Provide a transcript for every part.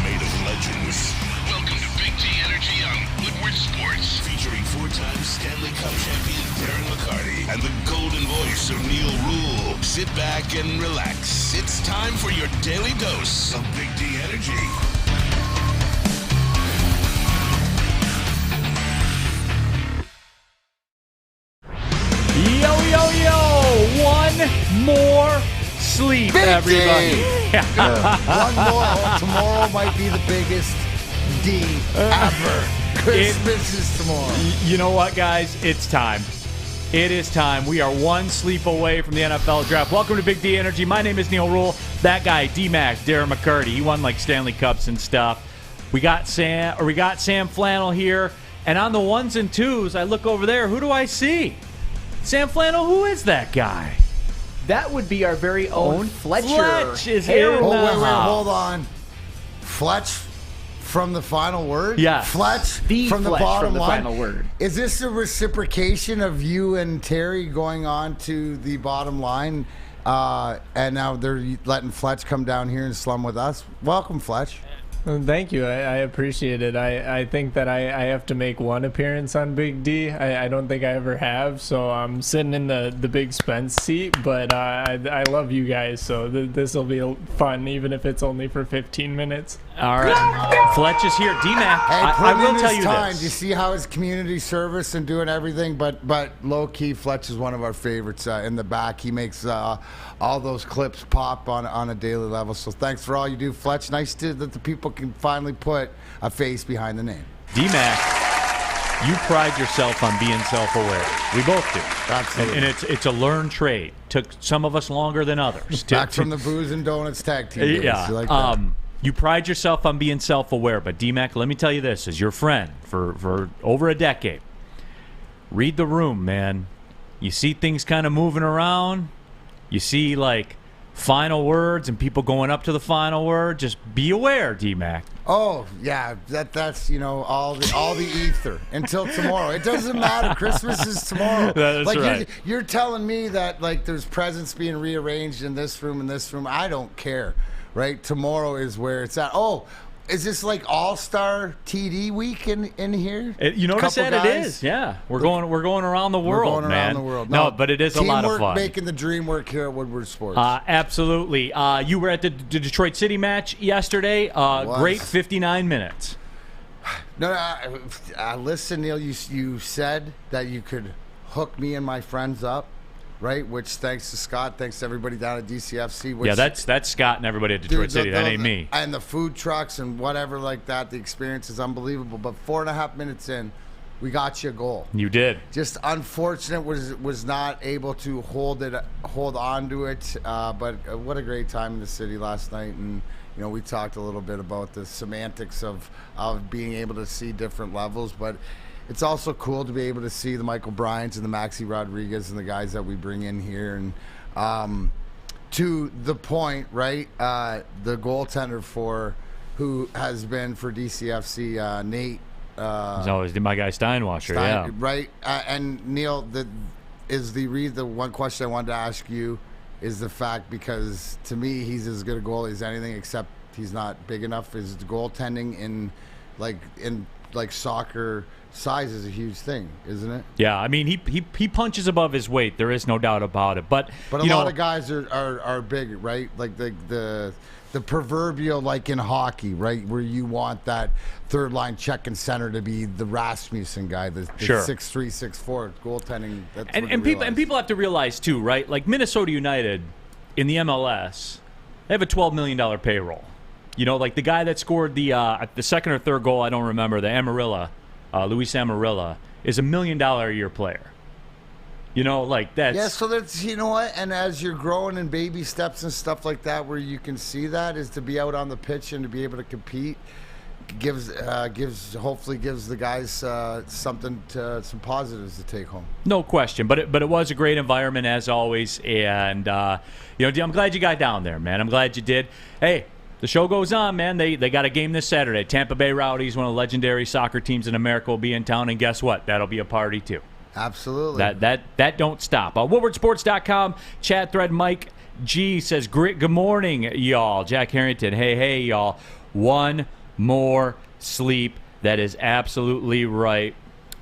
made of legends. Welcome to Big D Energy on Woodward Sports. Featuring four-time Stanley Cup champion Darren McCarty and the golden voice of Neal Ruhl. Sit back and relax. It's time for your daily dose of Big D Energy. Yo, yo, yo! One more sleep, Big everybody. One more. Tomorrow might be the biggest D ever. Christmas is tomorrow. You know what, guys? It's time. It is time. We are one sleep away from the NFL draft. Welcome to Big D Energy. My name is Neal Ruhl. That guy, D-Mac, Darren McCarty. He won like Stanley Cups and stuff. We got Sam Flannel here. And on the ones and twos, I look over there. Who do I see? Sam Flannel, who is that guy? That would be our very own Fletcher. Fletch is here. in the house. Hold on. Fletch from the final word? Yeah. Fletch The from the Fletch bottom from the line? final word. Is this a reciprocation of you and Terry going on to the bottom line? And now they're letting Fletch come down here and slum with us? Welcome, Fletch. Thank you. I appreciate it. I think that I have to make one appearance on Big D. I don't think I ever have, so I'm sitting in the big Spence seat, but I love you guys, so this will be fun, even if it's only for 15 minutes. All right. Fletch is here. D-Mac, Hey, I will tell you time. this. Do you see how his community service and doing everything? But low-key, Fletch is one of our favorites in the back. He makes all those clips pop on a daily level. So thanks for all you do, Fletch. Nice that the people can finally put a face behind the name. D-Mac, you pride yourself on being self-aware. We both do. Absolutely. And it's a learned trade. Took some of us longer than others. Back from the Booze and Donuts tag team days. Yeah. You like that? You pride yourself on being self-aware, but D-Mac, let me tell you this, as your friend for over a decade, read the room, man. You see things kind of moving around. You see, like, final words and people going up to the final word. Just be aware, D-Mac. Oh yeah, that's all the ether until tomorrow. It doesn't matter. Christmas is tomorrow. That's like right. You're telling me that like there's presents being rearranged in this room and this room. I don't care. Right, tomorrow is where it's at. Oh, is this like All-Star TD week in here? You notice Couple that it guys? is. Yeah, we're going around the world, We're going man. around the world. No, but it is a lot of Teamwork fun. making the dream work here at Woodward Sports. Absolutely. You were at the Detroit City match yesterday. Great 59 minutes. No, listen, Neal. You said that you could hook me and my friends up, right? Which thanks to Scott, thanks to everybody down at DCFC. Which, Yeah, that's Scott and everybody at Detroit City. That ain't me. And the food trucks and whatever like that. The experience is unbelievable. But 4.5 minutes in, we got you a goal. You did. Just unfortunate was not able to hold on to it. But what a great time in the city last night. And we talked a little bit about the semantics of being able to see different levels, but it's also cool to be able to see the Michael Bryants and the Maxi Rodriguez and the guys that we bring in here. And to the point, right, the goaltender who has been for DCFC, Nate. He's always my guy Steinwasser, yeah. Right. And Neal, the one question I wanted to ask you is the fact, because to me he's as good a goalie as anything, except he's not big enough. Is the goaltending in soccer size is a huge thing, isn't it? Yeah, I mean he punches above his weight. There is no doubt about it. But a lot of guys are big, right? Like the proverbial, like in hockey, right, where you want that third line check and center to be the Rasmussen guy, the Sure. 6'3", 6'4", goaltending. That's and people have to realize too, right? Like Minnesota United in the MLS, they have a $12 million payroll. Like the guy that scored the second or third goal, I don't remember, the Amarilla, Luis Amarilla, is $1 million a year player. That's... Yeah, so that's, what, and as you're growing in baby steps and stuff like that, where you can see that, is to be out on the pitch and to be able to compete, hopefully gives the guys some positives to take home. No question, but it was a great environment as always, and I'm glad you got down there, man. I'm glad you did. Hey, the show goes on, man. They got a game this Saturday. Tampa Bay Rowdies, one of the legendary soccer teams in America, will be in town, and guess what? That'll be a party too. Absolutely. That don't stop. WoodwardSports.com chat thread. Mike G says, "Good morning, y'all." Jack Harrington, hey y'all. One more sleep. That is absolutely right.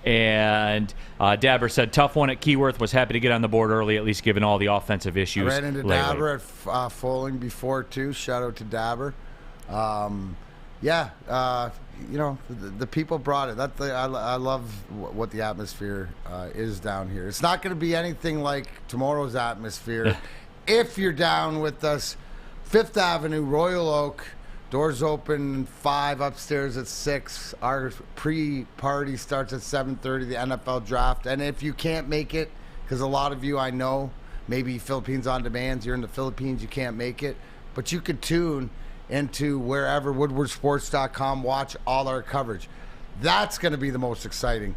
And Dabber said, tough one at Keyworth. Was happy to get on the board early, at least given all the offensive issues. I ran into lately. Dabber at Foaling before, too. Shout out to Dabber. The people brought it. I love what the atmosphere is down here. It's not going to be anything like tomorrow's atmosphere. If you're down with us, 5th Avenue, Royal Oak. Doors open 5, upstairs at 6. Our pre-party starts at 7:30, the NFL draft. And if you can't make it, because a lot of you I know, maybe Philippines On Demand, you're in the Philippines, you can't make it, but you could tune into wherever, woodwardsports.com, watch all our coverage. That's going to be the most exciting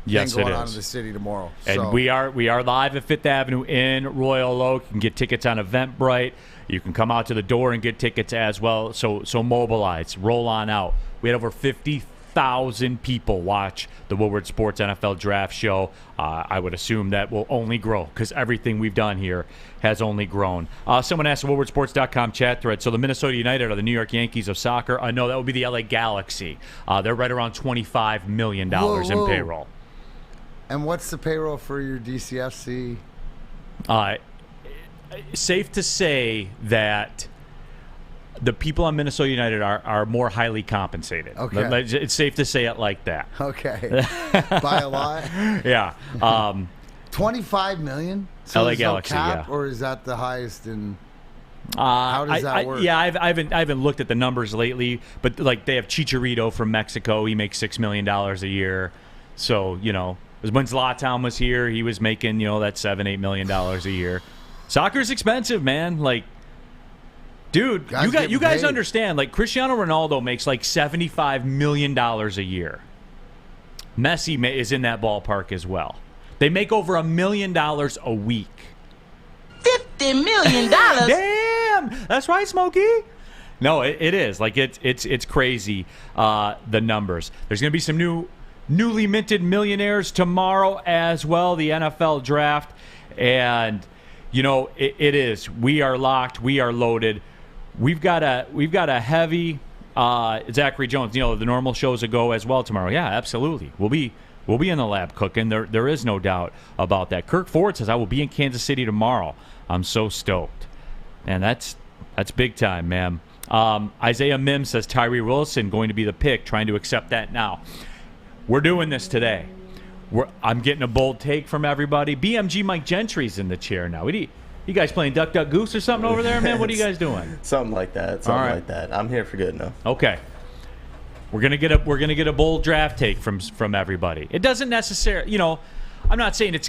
thing going on in the city tomorrow. And we are live at 5th Avenue in Royal Oak. You can get tickets on Eventbrite. You can come out to the door and get tickets as well. So mobilize, roll on out. We had over 50,000 people watch the Woodward Sports NFL Draft Show. I would assume that will only grow because everything we've done here has only grown. Someone asked the woodwardsports.com chat thread. So the Minnesota United are the New York Yankees of soccer? No, that would be the LA Galaxy. They're right around $25 million in payroll. And what's the payroll for your DCFC? Safe to say that the people on Minnesota United are more highly compensated. Okay. It's safe to say it like that. Okay. By a lot? Yeah. $25 million? So LA Galaxy, cap, yeah. Or is that the highest in... How does that work? Yeah, I haven't looked at the numbers lately, but like they have Chicharito from Mexico. He makes $6 million a year. So, when Zlatan was here, he was making, that $7-8 million a year. Soccer's expensive, man. Like, dude, you guys understand. Like, Cristiano Ronaldo makes like $75 million a year. Messi is in that ballpark as well. They make over $1 million a week. $50 million. Damn, that's right, Smokey. No, it is. Like, it's crazy. The numbers. There's gonna be some newly minted millionaires tomorrow as well. The NFL draft, and it is. We are locked. We are loaded. We've got a heavy Zachary Jones. The normal shows will go as well tomorrow. Yeah, absolutely. We'll be in the lab cooking. There is no doubt about that. Kirk Ford says I will be in Kansas City tomorrow. I'm so stoked, and that's big time, man. Isaiah Mims says Tyree Wilson going to be the pick. Trying to accept that now. We're doing this today. I'm getting a bold take from everybody. BMG Mike Gentry's in the chair now. You guys playing Duck Duck Goose or something over there, man? What are you guys doing? Something like that. Like that. I'm here for good enough. Okay. We're gonna get a bold draft take from everybody. It doesn't necessarily, I'm not saying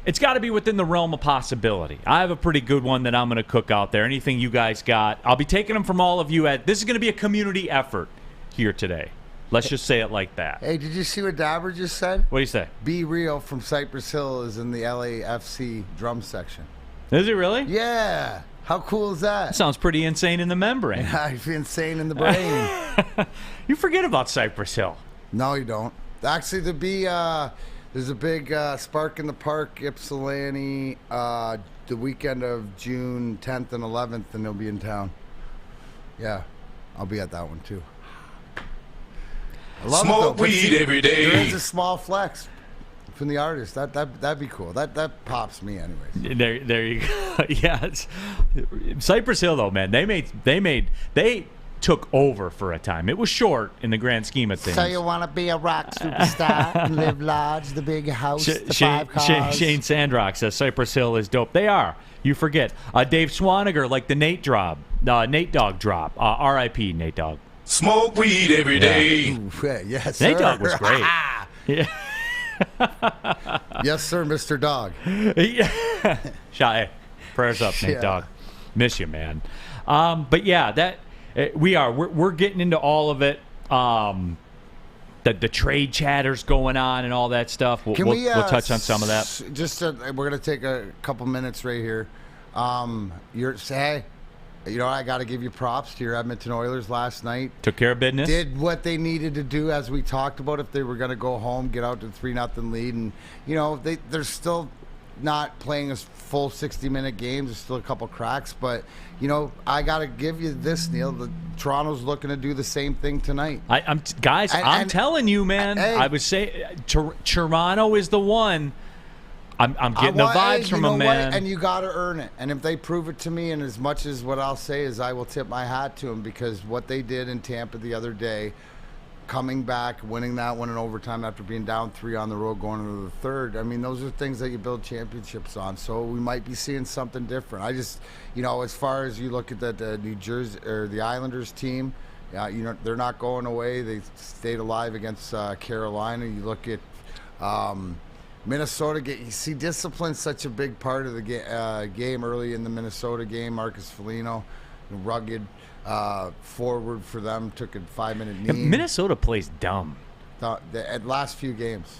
it's got to be within the realm of possibility. I have a pretty good one that I'm gonna cook out there. Anything you guys got, I'll be taking them from all of you. This is gonna be a community effort here today. Let's just say it like that. Hey, did you see what Dabber just said? What do you say? Be Real from Cypress Hill is in the LAFC drum section. Is it really? Yeah. How cool is that? Sounds pretty insane in the membrane. Insane in the brain. You forget about Cypress Hill. No, you don't. Actually, there's a big Spark in the Park, Ypsilanti, the weekend of June 10th and 11th, and they'll be in town. Yeah, I'll be at that one, too. I love Smoke weed every day. There is a small flex from the artist. That'd be cool. That pops me anyways. There you go. Yeah, Cypress Hill though, man. They took over for a time. It was short in the grand scheme of things. So you want to be a rock superstar and live large, the big house, the 5 cars. Shane Sandrock says Cypress Hill is dope. They are. You forget. Dave Swaniger, like the Nate Dogg drop. R.I.P. Nate Dogg. Smoke weed every day. Ooh, yes, sir. Nate Dogg was great. Yeah. Yes, sir, Mr. Dog. Yeah. Hey, prayers up, Nate Dogg. Miss you, man. But yeah, we're getting into all of it. The trade chatters going on and all that stuff. We'll touch on some of that. We're gonna take a couple minutes right here. I got to give you props to your Edmonton Oilers last night. Took care of business. Did what they needed to do, as we talked about, if they were going to go home, get out to 3-0 lead. And, they're still not playing a full 60-minute game. There's still a couple cracks, but I got to give you this, Neal. Toronto's looking to do the same thing tonight. I'm telling you, man. Hey, I would say Toronto is the one. I'm getting the vibes from them, man. And you got to earn it. And if they prove it to me, and as much as what I'll say is I will tip my hat to them, because what they did in Tampa the other day, coming back, winning that one in overtime after being down 3 on the road going into the third, I mean, those are things that you build championships on. So we might be seeing something different. I just, as far as you look at that New Jersey or the Islanders team, they're not going away. They stayed alive against Carolina. You look at Minnesota. You see, discipline's such a big part of the game early in the Minnesota game. Marcus Foligno, rugged forward for them, took a 5-minute knee. Yeah, Minnesota plays dumb. At last few games.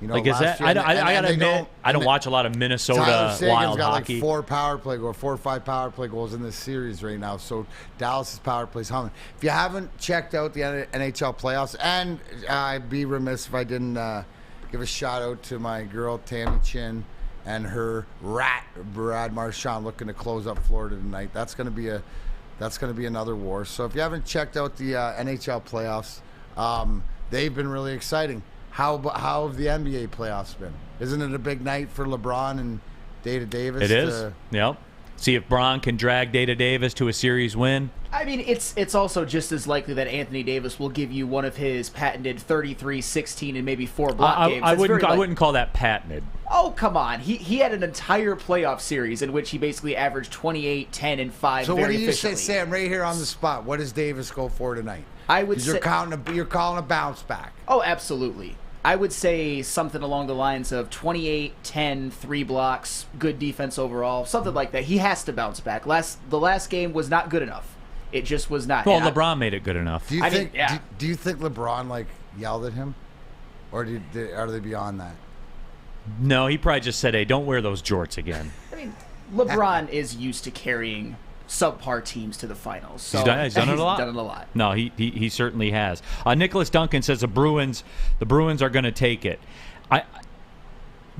Like, is that? I gotta admit, I don't watch a lot of Minnesota wild got hockey. Like 4 or 5 power play goals in this series right now. So Dallas's power play's humming. If you haven't checked out the NHL playoffs, and I'd be remiss if I didn't give a shout out to my girl Tammy Chin and her rat Brad Marchand, looking to close up Florida tonight. That's going to be another war. So if you haven't checked out the NHL playoffs, they've been really exciting. How have the NBA playoffs been? Isn't it a big night for LeBron and Data Davis? It is. Yep. See if Bron can drag Data Davis to a series win. I mean, it's also just as likely that Anthony Davis will give you one of his patented 33, 16, and maybe 4 block games. I wouldn't call that patented. Oh, come on. He had an entire playoff series in which he basically averaged 28, 10, and 5 So very what do you say, efficiently. Sam, right here on the spot? What does Davis go for tonight? I would say you're calling a bounce back. Oh, absolutely. I would say something along the lines of 28, 10, 3 blocks, good defense overall, something like that. He has to bounce back. The last game was not good enough. It just was not. Well, LeBron made it good enough. Do you think LeBron yelled at him, or are they beyond that? No, he probably just said, "Hey, don't wear those jorts again." I mean, LeBron is used to carrying subpar teams to the finals. So he's done it a lot. Done it a lot. No, he certainly has. Nicholas Duncan says the Bruins are going to take it.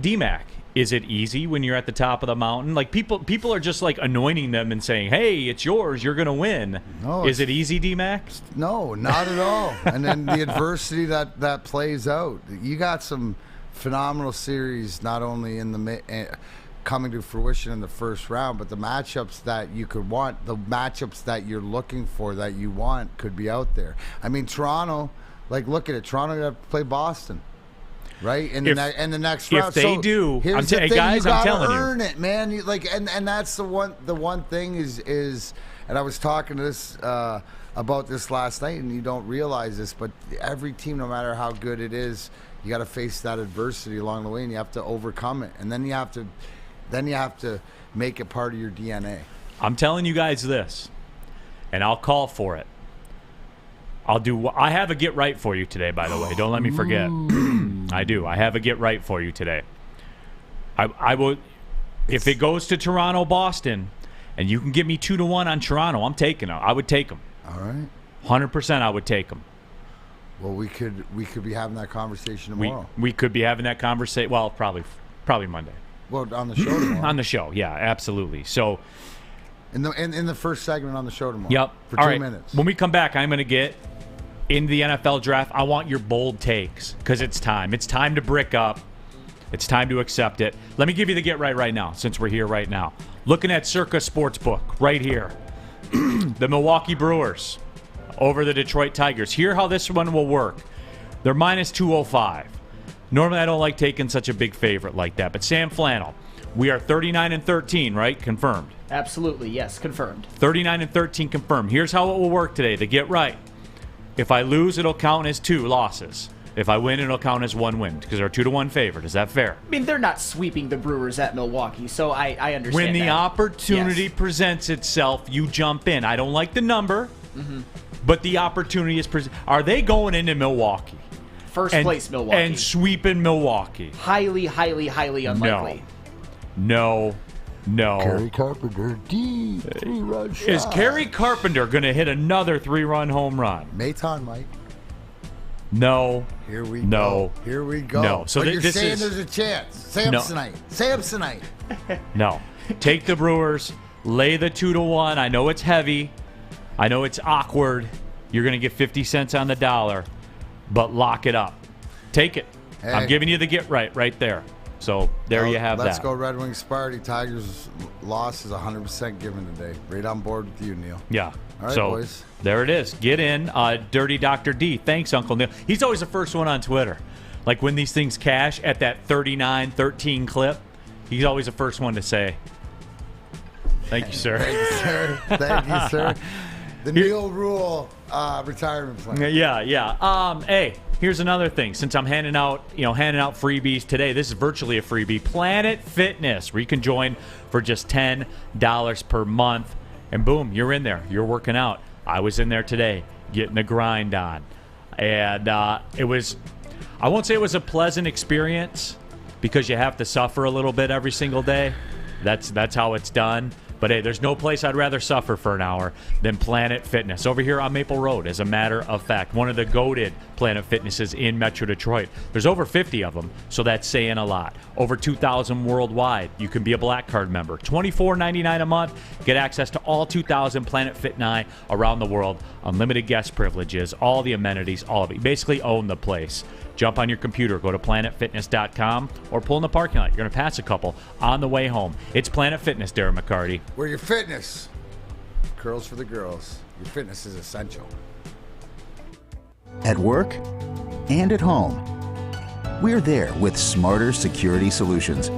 D-Mac, is it easy when you're at the top of the mountain? Like, people are just like anointing them and saying, "Hey, it's yours. You're going to win." No, is it easy, D-Mac? No, not at all. And then the adversity that plays out. You got some phenomenal series, not only in the coming to fruition in the first round, but the matchups that you could want, the matchups that you're looking for, that you want, could be out there. I mean, Toronto, look at it. Toronto got to play Boston, right? In the next round. If they do, here's the thing, guys, I'm telling you, earn it, man. And that's the one thing is, and I was talking to this about this last night, and you don't realize this, but every team, no matter how good it is, you got to face that adversity along the way, and you have to overcome it, and then you have to make it part of your DNA. I'm telling you guys this, and I'll call for it. I have a get right for you today, by the way. Don't let me forget. I do. I have a get right for you today. I will, if it goes to Toronto, Boston, and you can give me 2-1 on Toronto, I'm taking them. I would take them. All right. 100%. I would take them. Well, we could be having that conversation tomorrow. We could be having that conversation. Well, probably Monday. Well, on the show tomorrow. On the show, yeah, absolutely. So, in the first segment on the show tomorrow. Yep. For All 2 right. minutes. When we come back, I'm going to get into the NFL draft. I want your bold takes because it's time. It's time to brick up. It's time to accept it. Let me give you the get right now, since we're here right now. Looking at Circa Sportsbook right here. The Milwaukee Brewers over the Detroit Tigers. Hear how this one will work. They're minus 205. Normally, I don't like taking such a big favorite like that. But Sam Flannel, we are 39-13, right? Confirmed. Absolutely, yes, confirmed. 39-13 confirmed. Here's how it will work today. To get right, if I lose, it'll count as 2 losses. If I win, it'll count as 1 win because they're 2-1 favorite. Is that fair? I mean, they're not sweeping the Brewers at Milwaukee, so I understand when the that. opportunity presents itself, you jump in. I don't like the number, but the opportunity is present. Are they going into Milwaukee? First place Milwaukee. And sweeping Milwaukee. Highly, highly, highly unlikely. No. Kerry Carpenter, 3-run shot. Is Kerry Carpenter going to hit another 3-run home run? Maton, Mike. No. Here we No. go. Here we go. No. So but you're this saying is- there's a chance. Samsonite. Samsonite. No. Take the Brewers. Lay the 2-1. I know it's heavy. I know it's awkward. You're going to get 50 cents on the dollar. But lock it up. Take it. Hey. I'm giving you the get right there. So there you have Let's that. go Red Wings Sparty. Tigers' loss is 100% given today. Right on board with you, Neal. Yeah. All right, so boys. there it is. Get in. Dirty Dr. D. Thanks, Uncle Neal. He's always the first one on Twitter. Like when these things cash at that 39-13 clip, he's always the first one to say, thank you, sir. Thank you, sir. Thank you, sir. The Neal Ruhl retirement plan. Yeah. Hey, here's another thing. Since I'm handing out freebies today, this is virtually a freebie. Planet Fitness, where you can join for just $10 per month. And boom, you're in there. You're working out. I was in there today, getting the grind on. And it was, I won't say it was a pleasant experience because you have to suffer a little bit every single day. That's how it's done. But hey, there's no place I'd rather suffer for an hour than Planet Fitness. Over here on Maple Road, as a matter of fact, one of the goated Planet Fitnesses in Metro Detroit. There's over 50 of them, so that's saying a lot. Over 2,000 worldwide. You can be a Black Card member. $24.99 a month. Get access to all 2,000 Planet Fitness around the world. Unlimited guest privileges, all the amenities, all of it. You basically own the place. Jump on your computer, go to planetfitness.com, or pull in the parking lot. You're going to pass a couple on the way home. It's Planet Fitness, Darren McCarty. Where your fitness. Curls for the girls. Your fitness is essential. At work and at home, we're there with smarter security solutions.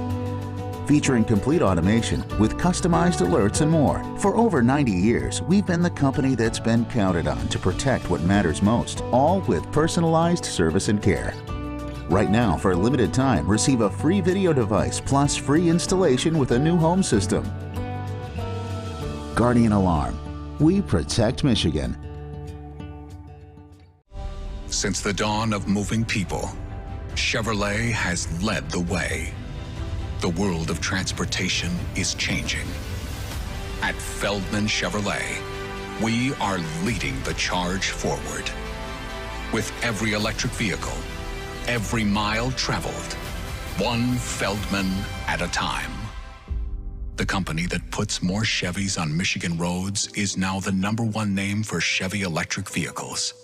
Featuring complete automation with customized alerts and more. For over 90 years, we've been the company that's been counted on to protect what matters most, all with personalized service and care. Right now, for a limited time, receive a free video device plus free installation with a new home system. Guardian Alarm. We protect Michigan. Since the dawn of moving people, Chevrolet has led the way. The world of transportation is changing. At Feldman Chevrolet, we are leading the charge forward. With every electric vehicle, every mile traveled, one Feldman at a time. The company that puts more Chevys on Michigan roads is now the #1 name for Chevy electric vehicles.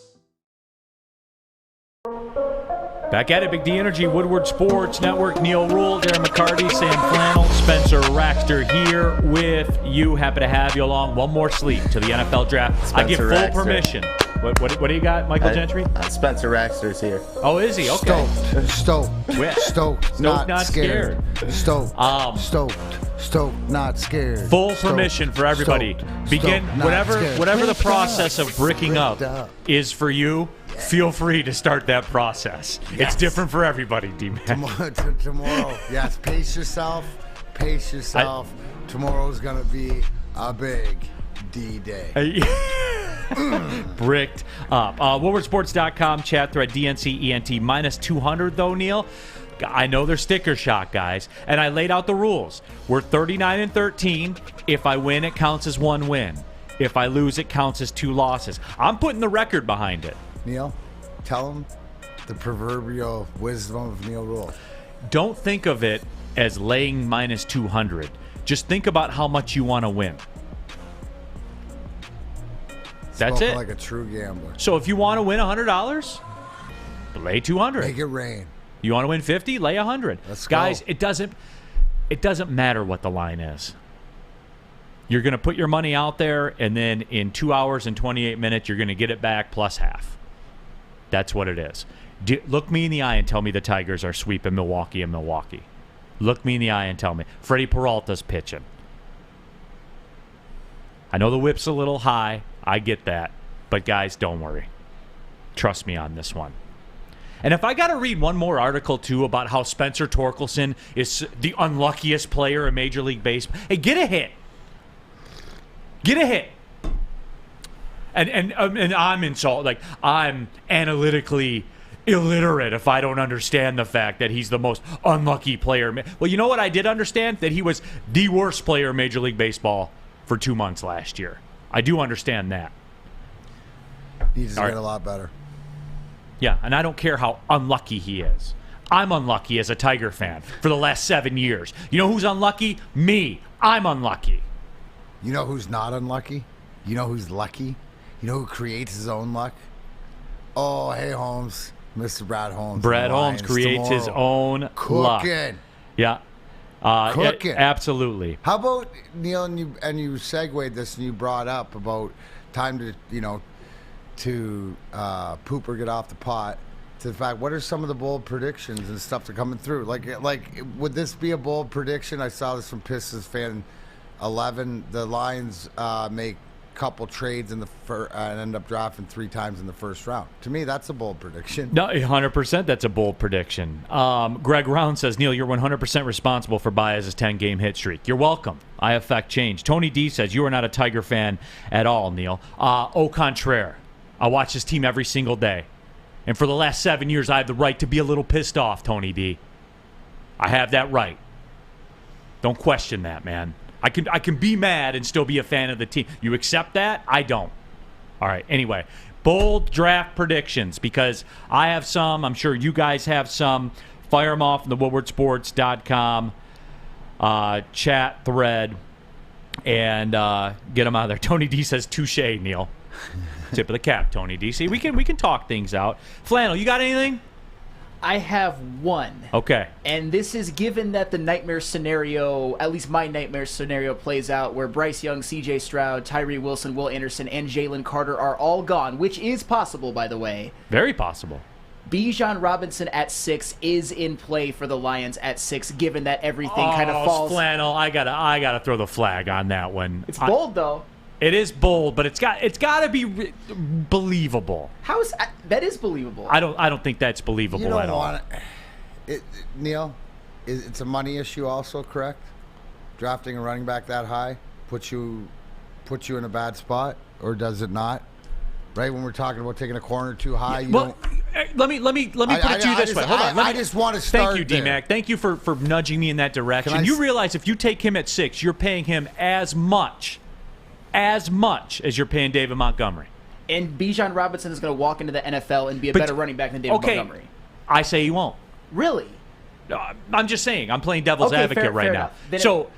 Back at it, Big D Energy, Woodward Sports Network, Neal Ruhl, Darren McCarty, Sam Flannel, Spencer Raxter here with you. Happy to have you along. One more sleep to the NFL draft. I give full Raxter. permission. What do you got, Michael Gentry? Spencer Raxter's here. Oh, is he? Okay. Stoked. Where? Stoked. Not scared. Stoked. Stoked. Not scared. Full Stoked. permission for everybody. Stoked. Begin Stoked, not whatever scared. the process of bricking up Bricked up. is for you. Feel free to start that process. It's different for everybody, D-Man. Tomorrow. Yes, pace yourself. Tomorrow's going to be a big D-Day. Bricked up. WoodwardSports.com chat thread DNCENT -200 though, Neal. I know they're sticker shock, guys, and I laid out the rules. We're 39-13. If I win, it counts as one win. If I lose, it counts as 2 losses. I'm putting the record behind it. Neal, tell him the proverbial wisdom of Neal Ruhl. Don't think of it as laying -200. Just think about how much you want to win. That's Spoken it. like a true gambler. So if you want to win $100, lay 200. Make it rain. You want to win 50? Lay 100. Let's go. Guys, it doesn't matter what the line is. You're going to put your money out there, and then in 2 hours and 28 minutes, you're going to get it back plus half. That's what it is. Look me in the eye and tell me the Tigers are sweeping Milwaukee and Milwaukee. Look me in the eye and tell me. Freddie Peralta's pitching. I know the whip's a little high. I get that. But, guys, don't worry. Trust me on this one. And if I got to read one more article, too, about how Spencer Torkelson is the unluckiest player in Major League Baseball, hey, get a hit. Get a hit. And I'm insulted. Like, I'm analytically illiterate if I don't understand the fact that he's the most unlucky player. Well, you know what I did understand? That he was the worst player in Major League Baseball for 2 months last year. I do understand that. Needs to get a lot better. Yeah, and I don't care how unlucky he is. I'm unlucky as a Tiger fan for the last 7 years. You know who's unlucky? Me. I'm unlucky. You know who's not unlucky? You know who's lucky? You know who creates his own luck? Oh, hey, Holmes. Mr. Brad Holmes. Brad Holmes creates his own luck. Cooking. Yeah. Cooking. Absolutely. How about, Neal, and you segued this and you brought up about time to poop or get off the pot, to the fact, what are some of the bold predictions and stuff that are coming through? Like, would this be a bold prediction? I saw this from Pistons fan 11. The Lions make a couple trades in the and end up drafting 3 times in the first round. To me, that's a bold prediction. No, 100% that's a bold prediction. Greg Round says, Neal, you're 100% responsible for Baez's 10-game hit streak. You're welcome. I affect change. Tony D says, you are not a Tiger fan at all, Neal. Au contraire. I watch this team every single day. And for the last 7 years, I have the right to be a little pissed off, Tony D. I have that right. Don't question that, man. I can be mad and still be a fan of the team. You accept that? I don't. All right, anyway. Bold draft predictions, because I have some. I'm sure you guys have some. Fire them off in the woodwardsports.com chat thread and get them out of there. Tony D says, touche, Neal. Tip of the cap, Tony D. See, we can talk things out. Flannel, you got anything? I have one. Okay. And this is given that the nightmare scenario, at least my nightmare scenario, plays out where Bryce Young, C.J. Stroud, Tyree Wilson, Will Anderson, and Jalen Carter are all gone, which is possible, by the way. Very possible. Bijan Robinson at 6 is in play for the Lions at 6, given that everything kind of falls. Flannel, I gotta throw the flag on that one. It's bold, though. It is bold, but it's got to be believable. How is that? Is believable? I don't think that's believable at all. Neal, it's a money issue also, correct? Drafting a running back that high puts you in a bad spot, or does it not? Right, when we're talking about taking a corner too high, you don't. Let me put it to you this way. Hold on. I just want to start. Thank you, D-Mac. Thank you for nudging me in that direction. You realize if you take him at 6, you're paying him as much as you're paying David Montgomery. And Bijan Robinson is going to walk into the NFL and be a better running back than David Montgomery. I say he won't. Really? I'm just saying. I'm playing devil's advocate right now. So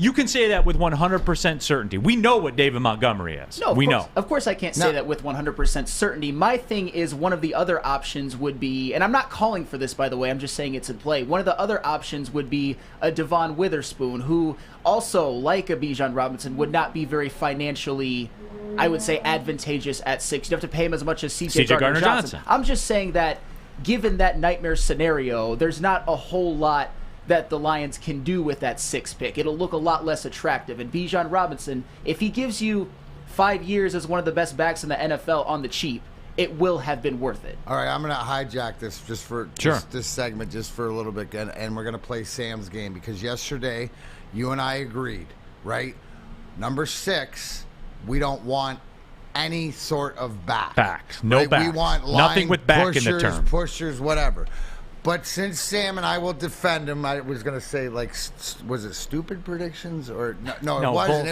you can say that with 100% certainty. We know what David Montgomery is. No, we know. Of course I can't say that with 100% certainty. My thing is one of the other options would be, and I'm not calling for this, by the way, I'm just saying it's in play. One of the other options would be a Devon Witherspoon, who also, like a Bijan Robinson, would not be very financially, I would say, advantageous at 6. You have to pay him as much as C.J. Gardner-Johnson. I'm just saying that given that nightmare scenario, there's not a whole lot that the Lions can do with that 6 pick. It'll look a lot less attractive. And Bijan Robinson, if he gives you 5 years as one of the best backs in the NFL on the cheap, it will have been worth it. All right, I'm going to hijack this just for this segment just for a little bit, and we're going to play Sam's game, because yesterday you and I agreed, right? Number 6, we don't want any sort of back. Backs. No right? backs. We want nothing with back pushers, in the term. Pushers, whatever. But since Sam and I will defend him, I was going to say, like, was it stupid predictions? Or no, it wasn't.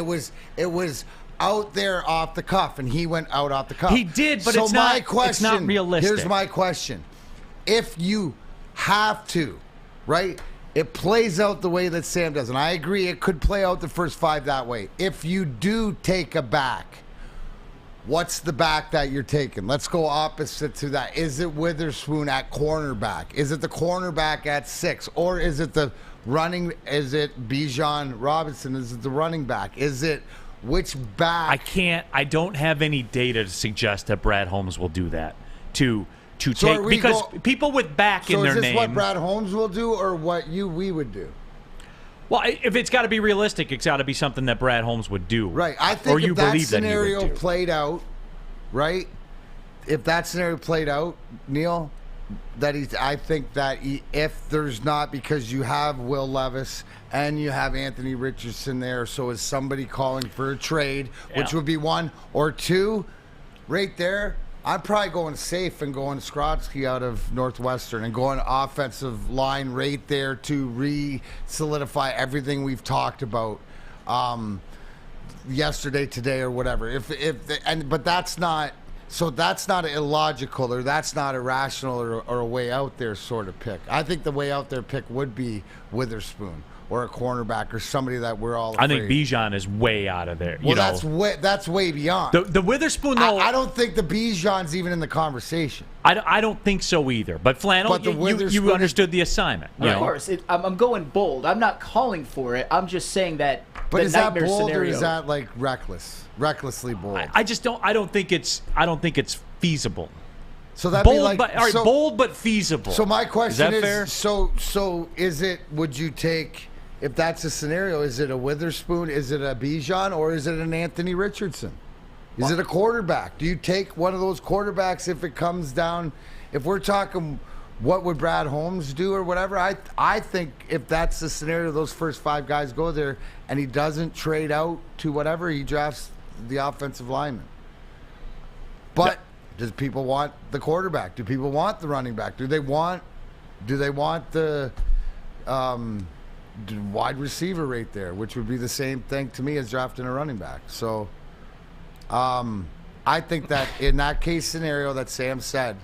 It was out there off the cuff, and he went out off the cuff. He did, but so it's not realistic. Here's my question. If you have to, right, it plays out the way that Sam does, and I agree it could play out the first 5 that way. If you do take a back, what's the back that you're taking? Let's go opposite to that. Is it Witherspoon at cornerback? Is it the cornerback at 6? Or is it the running? Is it Bijan Robinson? Is it the running back? Is it which back? I don't have any data to suggest that Brad Holmes will do that. People with back in their name. So is this what Brad Holmes will do, or what we would do? Well, if it's got to be realistic, it's got to be something that Brad Holmes would do. Right. I think if that scenario played out, right? If that scenario played out, Neal, I think that if there's not, because you have Will Levis and you have Anthony Richardson there, so is somebody calling for a trade, which would be 1 or 2, right there. I'm probably going safe and going Skrotsky out of Northwestern and going offensive line right there to re-solidify everything we've talked about yesterday, today, or whatever. But that's not So that's not illogical, or that's not irrational, or a way out there sort of pick. I think the way out there pick would be Witherspoon or a cornerback or somebody that we're all afraid. I think Bijan is way out of there. Well, that's way beyond. The Witherspoon, though. I don't think the Bijan's even in the conversation. I don't think so either. But Flannel, you understood the assignment. Of course. I'm going bold. I'm not calling for it. I'm just saying that but the is that nightmare bold scenario, or is that like recklessly bold? I just don't. I don't think it's feasible. So that bold, be like, but, all right, bold but feasible. So my question is, that fair? So is it? Would you take, if that's a scenario? Is it a Witherspoon? Is it a Bijan? Or is it an Anthony Richardson? Is it a quarterback? Do you take one of those quarterbacks if it comes down? If we're talking, what would Brad Holmes do or whatever? I think if that's the scenario, those first 5 guys go there, and he doesn't trade out to whatever, he drafts the offensive lineman. But does people want the quarterback? Do people want the running back? Do they want the wide receiver right there, which would be the same thing to me as drafting a running back? So I think that in that case scenario that Sam said,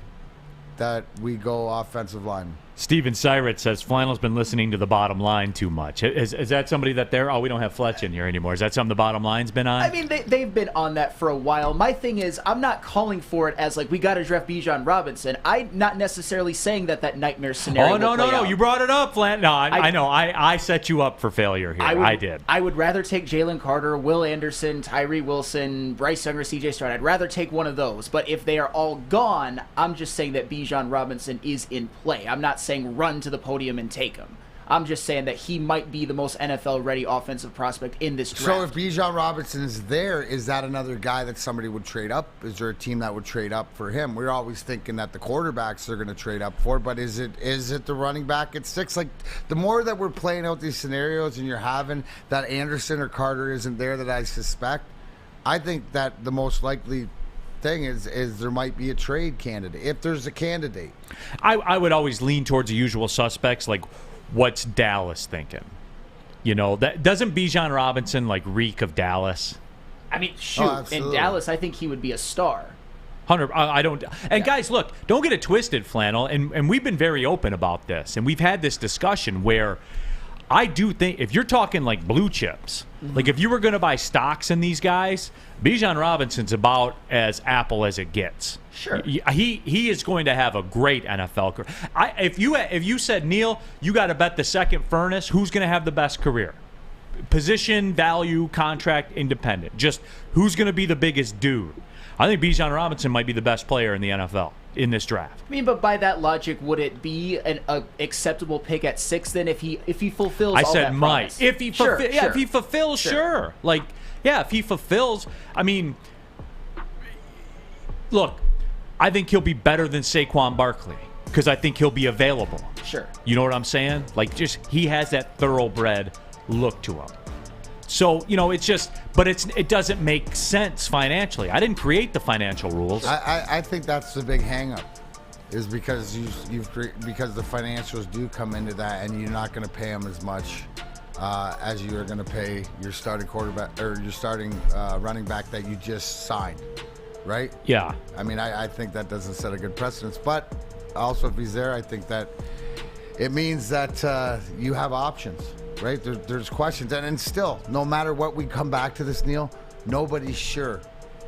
that we go offensive line. Steven Syrett says Flannel's been listening to the bottom line too much. Is that somebody that they're... Oh, we don't have Fletch in here anymore. Is that something the bottom line's been on? I mean, they've been on that for a while. My thing is, I'm not calling for it as like, we got to draft Bijan Robinson. I'm not necessarily saying that nightmare scenario no. You brought it up, Flan. No, I know. I set you up for failure here. I did. I would rather take Jalen Carter, Will Anderson, Tyree Wilson, Bryce Younger, CJ Stroud. I'd rather take one of those. But if they are all gone, I'm just saying that Bijan Robinson is in play. I'm not saying run to the podium and take him. I'm just saying that he might be the most NFL-ready offensive prospect in this draft. So if Bijan Robinson is there, is that another guy that somebody would trade up? Is there a team that would trade up for him? We're always thinking that the quarterbacks are going to trade up for, but is it the running back at 6? Like, the more that we're playing out these scenarios and you're having that Anderson or Carter isn't there that I suspect, I think that the most likely thing is there might be a trade candidate if there's a candidate. I would always lean towards the usual suspects, like what's Dallas thinking? You know, that doesn't Bijan Robinson like reek of Dallas? I mean, shoot, in Dallas, I think he would be a star. 100. I don't. And guys, look, don't get it twisted, Flannel. And we've been very open about this, and we've had this discussion where I do think if you're talking like blue chips, like if you were going to buy stocks in these guys, Bijan Robinson's about as Apple as it gets. Sure. He is going to have a great NFL career. If you said, Neal, you got to bet the second furnace, who's going to have the best career? Position, value, contract, independent. Just who's going to be the biggest dude? I think Bijan Robinson might be the best player in the NFL in this draft. I mean, but by that logic, would it be an acceptable pick at 6 then if he fulfills all that promise? If he fulfills, sure. Like, yeah, if he fulfills, I mean, look, I think he'll be better than Saquon Barkley because I think he'll be available. Sure. You know what I'm saying? Like, just he has that thoroughbred look to him. So, you know, it's just, but it doesn't make sense financially. I didn't create the financial rules. I think that's the big hang-up, is because because the financials do come into that, and you're not going to pay them as much as you are going to pay your starting quarterback or your starting running back that you just signed, right? Yeah. I mean, I think that doesn't set a good precedence. But also, if he's there, I think that it means that you have options. Right? There's questions. And still, no matter what we come back to this, Neal, nobody's sure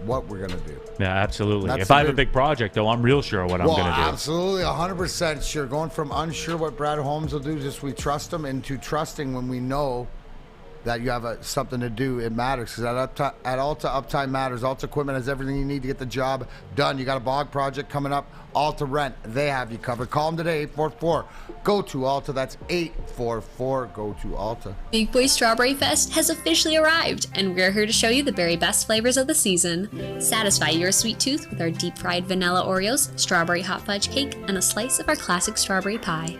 what we're going to do. Yeah, absolutely. If I have a big project, though, I'm real sure what I'm going to do. Absolutely, 100% sure. Going from unsure what Brad Holmes will do, just we trust him, into trusting when we know that you have something to do. It matters, because at Alta, uptime matters. Alta Equipment has everything you need to get the job done. You got a bog project coming up, Alta Rent, they have you covered. Call them today, 844-GO-TO-ALTA. That's 844-GO-TO-ALTA. Big Boy Strawberry Fest has officially arrived, and we're here to show you the very best flavors of the season. Satisfy your sweet tooth with our deep-fried vanilla Oreos, strawberry hot fudge cake, and a slice of our classic strawberry pie.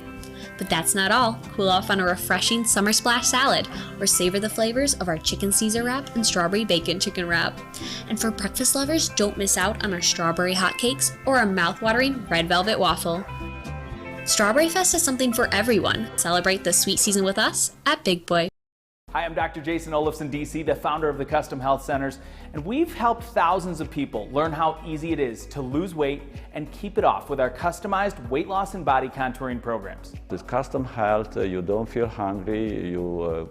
But that's not all. Cool off on a refreshing summer splash salad, or savor the flavors of our chicken Caesar wrap and strawberry bacon chicken wrap. And for breakfast lovers, don't miss out on our strawberry hotcakes or our mouth-watering red velvet waffle. Strawberry Fest is something for everyone. Celebrate the sweet season with us at Big Boy. Hi, I'm Dr. Jason Olafson, DC, the founder of the Custom Health Centers, and we've helped thousands of people learn how easy it is to lose weight and keep it off with our customized weight loss and body contouring programs. With Custom Health, you don't feel hungry, you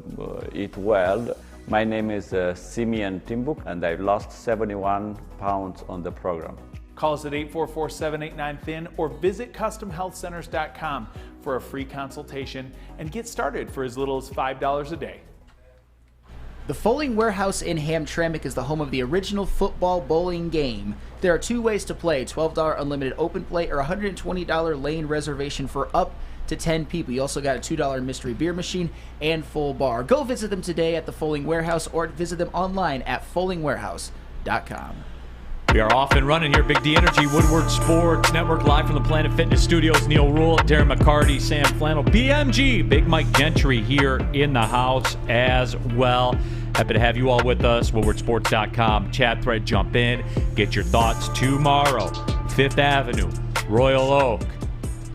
eat well. My name is Simeon Timbuk, and I've lost 71 pounds on the program. Call us at 844-789-THIN or visit CustomHealthCenters.com for a free consultation and get started for as little as $5 a day. The Foaling Warehouse in Hamtramck is the home of the original football bowling game. There are 2 ways to play, $12 unlimited open play or $120 lane reservation for up to 10 people. You also got a $2 mystery beer machine and full bar. Go visit them today at the Foaling Warehouse or visit them online at FoalingWarehouse.com. We are off and running here. Big D Energy, Woodward Sports Network, live from the Planet Fitness Studios. Neal Ruhl, Darren McCarty, Sam Flannel, BMG, Big Mike Gentry here in the house as well. Happy to have you all with us. WoodwardSports.com chat thread. Jump in. Get your thoughts tomorrow. 5th Avenue, Royal Oak.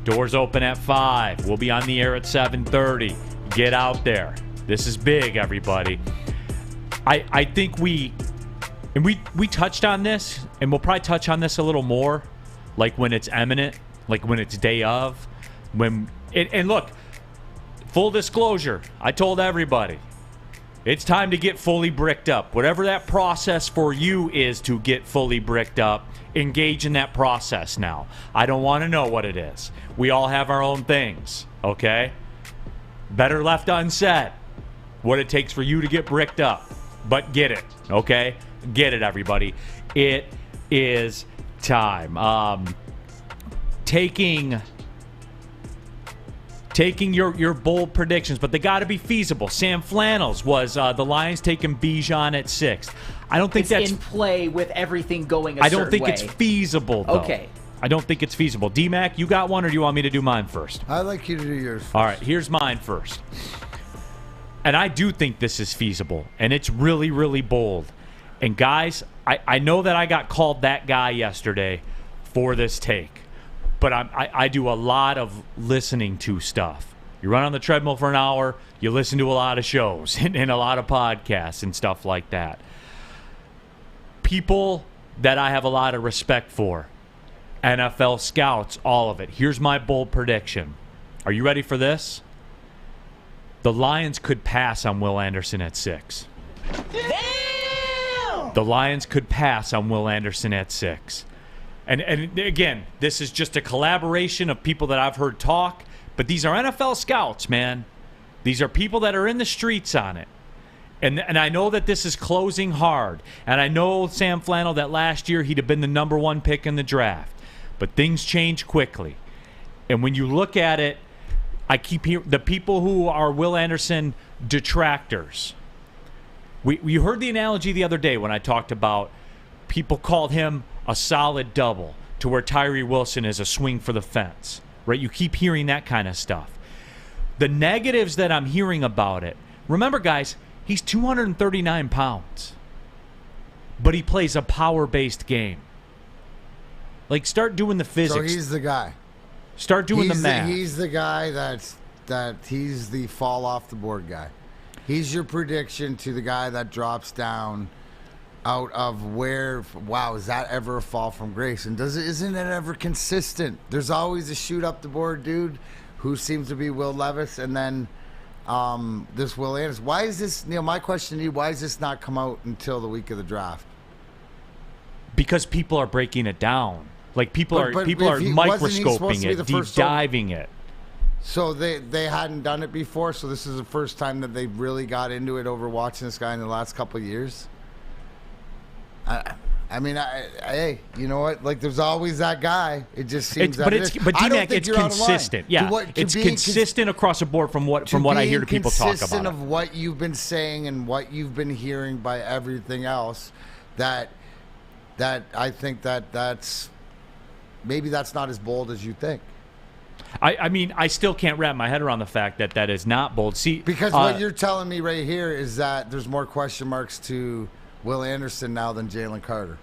Doors open at 5. We'll be on the air at 7:30. Get out there. This is big, everybody. I think we touched on this, and we'll probably touch on this a little more, like when it's imminent, like when it's day of. And look, full disclosure, I told everybody, it's time to get fully bricked up. Whatever that process for you is to get fully bricked up, engage in that process now. I don't want to know what it is. We all have our own things, okay? Better left unsaid what it takes for you to get bricked up. But get it, okay? Get it, everybody. It is time. Taking your bold predictions, but they got to be feasible. Sam Flannels was the Lions taking Bijan at 6. I don't think that's in play with everything going a certain way. I don't think it's feasible, though. Okay. I don't think it's feasible. D-Mac, you got one, or do you want me to do mine first? I'd like you to do yours first. All right, here's mine first. And I do think this is feasible, and it's really, really bold. And guys, I know that I got called that guy yesterday for this take, but I do a lot of listening to stuff. You run on the treadmill for an hour, you listen to a lot of shows and a lot of podcasts and stuff like that. People that I have a lot of respect for, NFL scouts, all of it. Here's my bold prediction. Are you ready for this? The Lions could pass on Will Anderson at 6. Damn! The Lions could pass on Will Anderson at 6. And again, this is just a collaboration of people that I've heard talk, but these are NFL scouts, man. These are people that are in the streets on it. And I know that this is closing hard. And I know, Sam Flannel, that last year he'd have been the number 1 pick in the draft. But things change quickly. And when you look at it, I keep hearing the people who are Will Anderson detractors. We heard the analogy the other day when I talked about people called him a solid double to where Tyree Wilson is a swing for the fence. Right? You keep hearing that kind of stuff. The negatives that I'm hearing about it, remember, guys, he's 239 pounds. But he plays a power-based game. Like, start doing the physics. So he's the guy. Start doing the math. He's the guy that he's the fall off the board guy. He's your prediction to the guy that drops down out of where, wow, is that ever a fall from grace? And isn't it ever consistent? There's always a shoot up the board dude who seems to be Will Levis, and then this Will Anderson. Why is this, Neal, my question to you, why does this not come out until the week of the draft? Because people are breaking it down. Like people are microscoping it, deep diving it. So they hadn't done it before, so this is the first time that they really got into it over watching this guy in the last couple of years. I mean, hey, you know what? Like, there's always that guy. It just seems but D-Mac, it's consistent. Yeah, it's consistent across the board from what I hear people talk about. Consistent of what you've been saying and what you've been hearing by everything else. That I think that's maybe that's not as bold as you think. I mean, I still can't wrap my head around the fact that is not bold. See, because what you're telling me right here is that there's more question marks to Will Anderson now than Jalen Carter.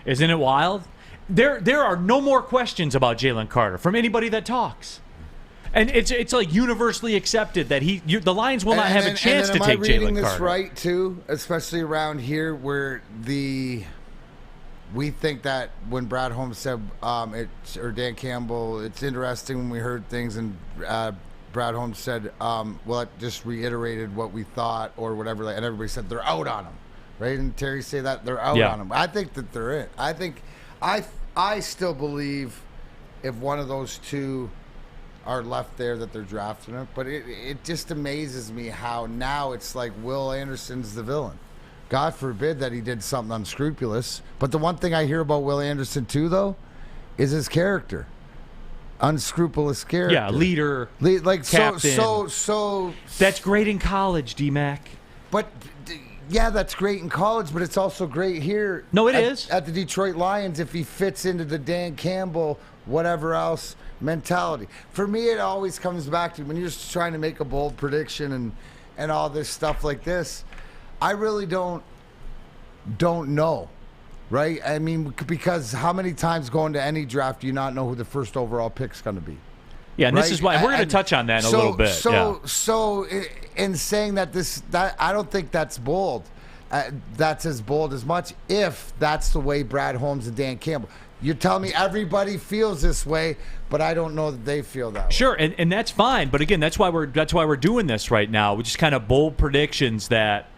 Isn't it wild? There are no more questions about Jalen Carter from anybody that talks. And it's like universally accepted that the Lions will not have a chance to take Jalen Carter. Am I reading this right too? Especially around here, where we think that when Brad Holmes said or Dan Campbell, it's interesting when we heard things and Brad Holmes said, well, it just reiterated what we thought or whatever, and everybody said they're out on him, right? And Terry say that they're out on him. I think that they're in. I think I still believe if one of those two are left there that they're drafting it, but it just amazes me how now it's like Will Anderson's the villain. God forbid that he did something unscrupulous. But the one thing I hear about Will Anderson too, though, is his character. Unscrupulous character. Yeah, leader, captain. So that's great in college, D-Mac. But yeah, that's great in college, but it's also great here. No, it is at the Detroit Lions if he fits into the Dan Campbell, whatever else mentality. For me, it always comes back to when you're just trying to make a bold prediction and all this stuff like this. I really don't know, right? I mean, because how many times going to any draft do you not know who the first overall pick's going to be? Yeah, and right? This is why we're going to touch on that in a little bit. So in saying that I don't think that's bold. That's as bold as much if that's the way Brad Holmes and Dan Campbell. You're telling me everybody feels this way, but I don't know that they feel that way. Sure, and that's fine. But again, that's why we're doing this right now. We just kind of bold predictions that,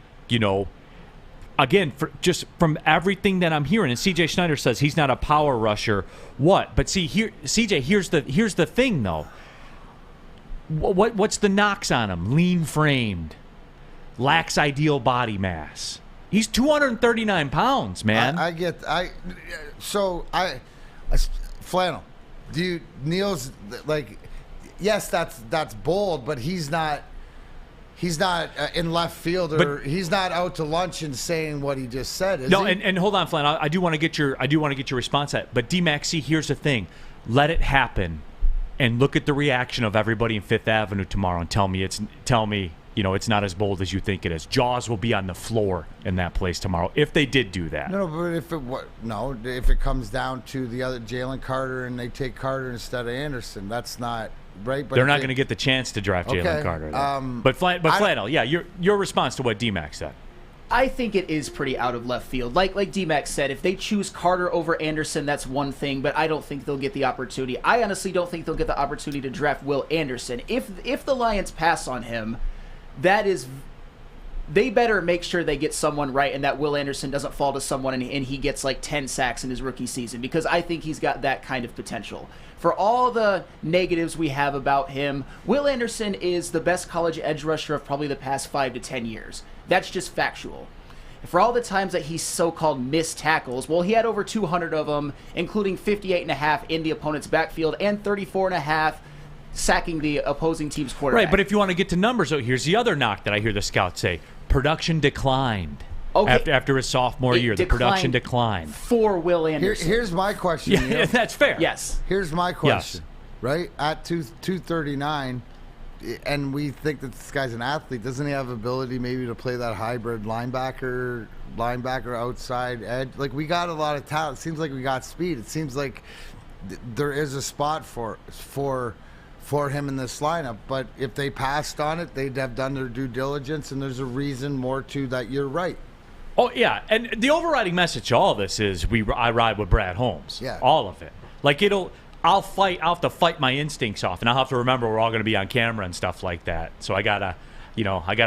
again, just from everything that I'm hearing, and CJ Schneider says he's not a power rusher. What? But see, here, CJ, here's the thing though. What's the knocks on him? Lean framed, lacks ideal body mass. He's 239 pounds, man. Flannel. Neal's like, yes, that's bold, but he's not in left field, or he's not out to lunch and saying what he just said. Is he? And hold on, Flannel. I do want to get your response to that. But D-Max, here's the thing: let it happen, and look at the reaction of everybody in Fifth Avenue tomorrow, and tell me it's not as bold as you think it is. Jaws will be on the floor in that place tomorrow if they did do that. No, but if it comes down to the other Jalen Carter and they take Carter instead of Anderson, that's not right. But they're not going to get the chance to draft Jalen Carter. But Flannel, yeah, your response to what D-Max said. I think it is pretty out of left field. Like D-Max said, if they choose Carter over Anderson, that's one thing, but I don't think they'll get the opportunity. I honestly don't think they'll get the opportunity to draft Will Anderson. If the Lions pass on him, they better make sure they get someone right and that Will Anderson doesn't fall to someone and he gets like 10 sacks in his rookie season, because I think he's got that kind of potential. For all the negatives we have about him, Will Anderson is the best college edge rusher of probably the past 5 to 10 years. That's just factual. For all the times that he's so-called missed tackles, well, he had over 200 of them, including 58.5 in the opponent's backfield and 34.5 sacking the opposing team's quarterback. Right, but if you want to get to numbers, here's the other knock that I hear the scouts say. Production declined. Okay. After his sophomore year, the production declined. For Will Anderson. Here's my question. Yeah, that's fair. Yes. Here's my question. Yes. Right? At 239, and we think that this guy's an athlete, doesn't he have ability maybe to play that hybrid linebacker outside edge? Like, we got a lot of talent. It seems like we got speed. It seems like there is a spot for him in this lineup, but if they passed on it, they'd have done their due diligence, and there's a reason more to that. You're right. Oh, yeah, and the overriding message to all this is I ride with Brad Holmes. Yeah. All of it. Like, I'll have to fight my instincts off, and I'll have to remember we're all going to be on camera and stuff like that. So I gotta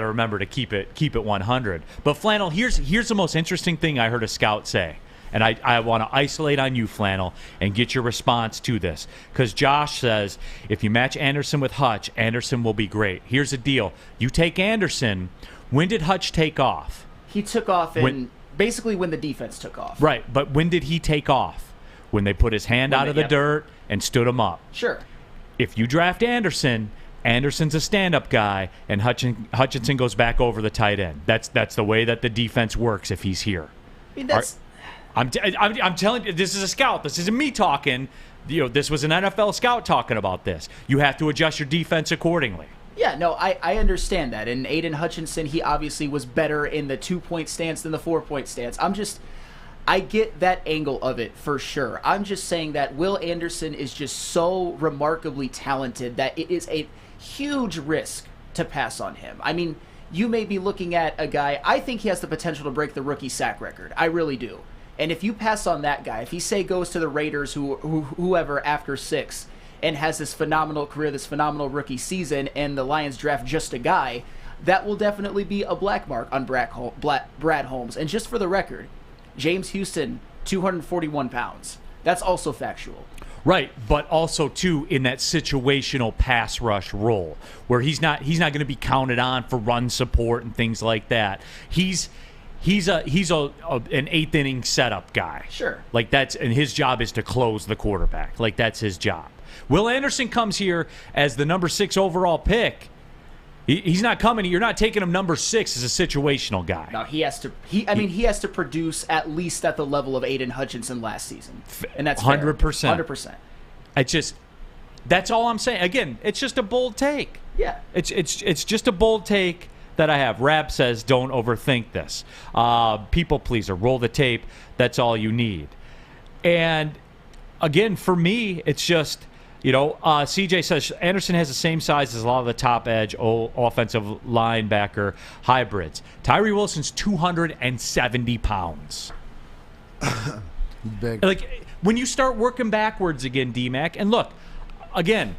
remember to keep it 100. But Flannel, here's the most interesting thing I heard a scout say. And I want to isolate on you, Flannel, and get your response to this. Because Josh says, if you match Anderson with Hutch, Anderson will be great. Here's the deal. You take Anderson. When did Hutch take off? He took off basically when the defense took off. Right, but when did he take off? When they put his hand out of the dirt and stood him up. Sure. If you draft Anderson, Anderson's a stand-up guy, and Hutchinson goes back over the tight end. That's the way that the defense works if he's here. I mean, I'm telling you, this is a scout. This isn't me talking. This was an NFL scout talking about this. You have to adjust your defense accordingly. Yeah, no, I understand that. And Aiden Hutchinson, he obviously was better in the 2-point stance than the 4-point stance. I get that angle of it for sure. I'm just saying that Will Anderson is just so remarkably talented that it is a huge risk to pass on him. I mean, you may be looking at a guy, I think he has the potential to break the rookie sack record. I really do. And if you pass on that guy, if he, say, goes to the Raiders, whoever, after 6, and has this phenomenal career, this phenomenal rookie season, and the Lions draft just a guy, that will definitely be a black mark on Brad Holmes. And just for the record, James Houston, 241 pounds. That's also factual. Right, but also too in that situational pass rush role where he's not going to be counted on for run support and things like that. He's an 8th inning setup guy. Sure. Like and his job is to close the quarterback. Like that's his job. Will Anderson comes here as the number 6 overall pick. He's not coming. You're not taking him number 6 as a situational guy. No, he has to. He has to produce at least at the level of Aiden Hutchinson last season, and that's 100%. 100%. That's all I'm saying. Again, it's just a bold take. Yeah. It's just a bold take that I have. Rab says, don't overthink this. People pleaser. Roll the tape. That's all you need. And again, for me, it's just. CJ says Anderson has the same size as a lot of the top edge offensive linebacker hybrids. Tyree Wilson's 270 pounds. Big. Like when you start working backwards again, D-Mac, and look, again,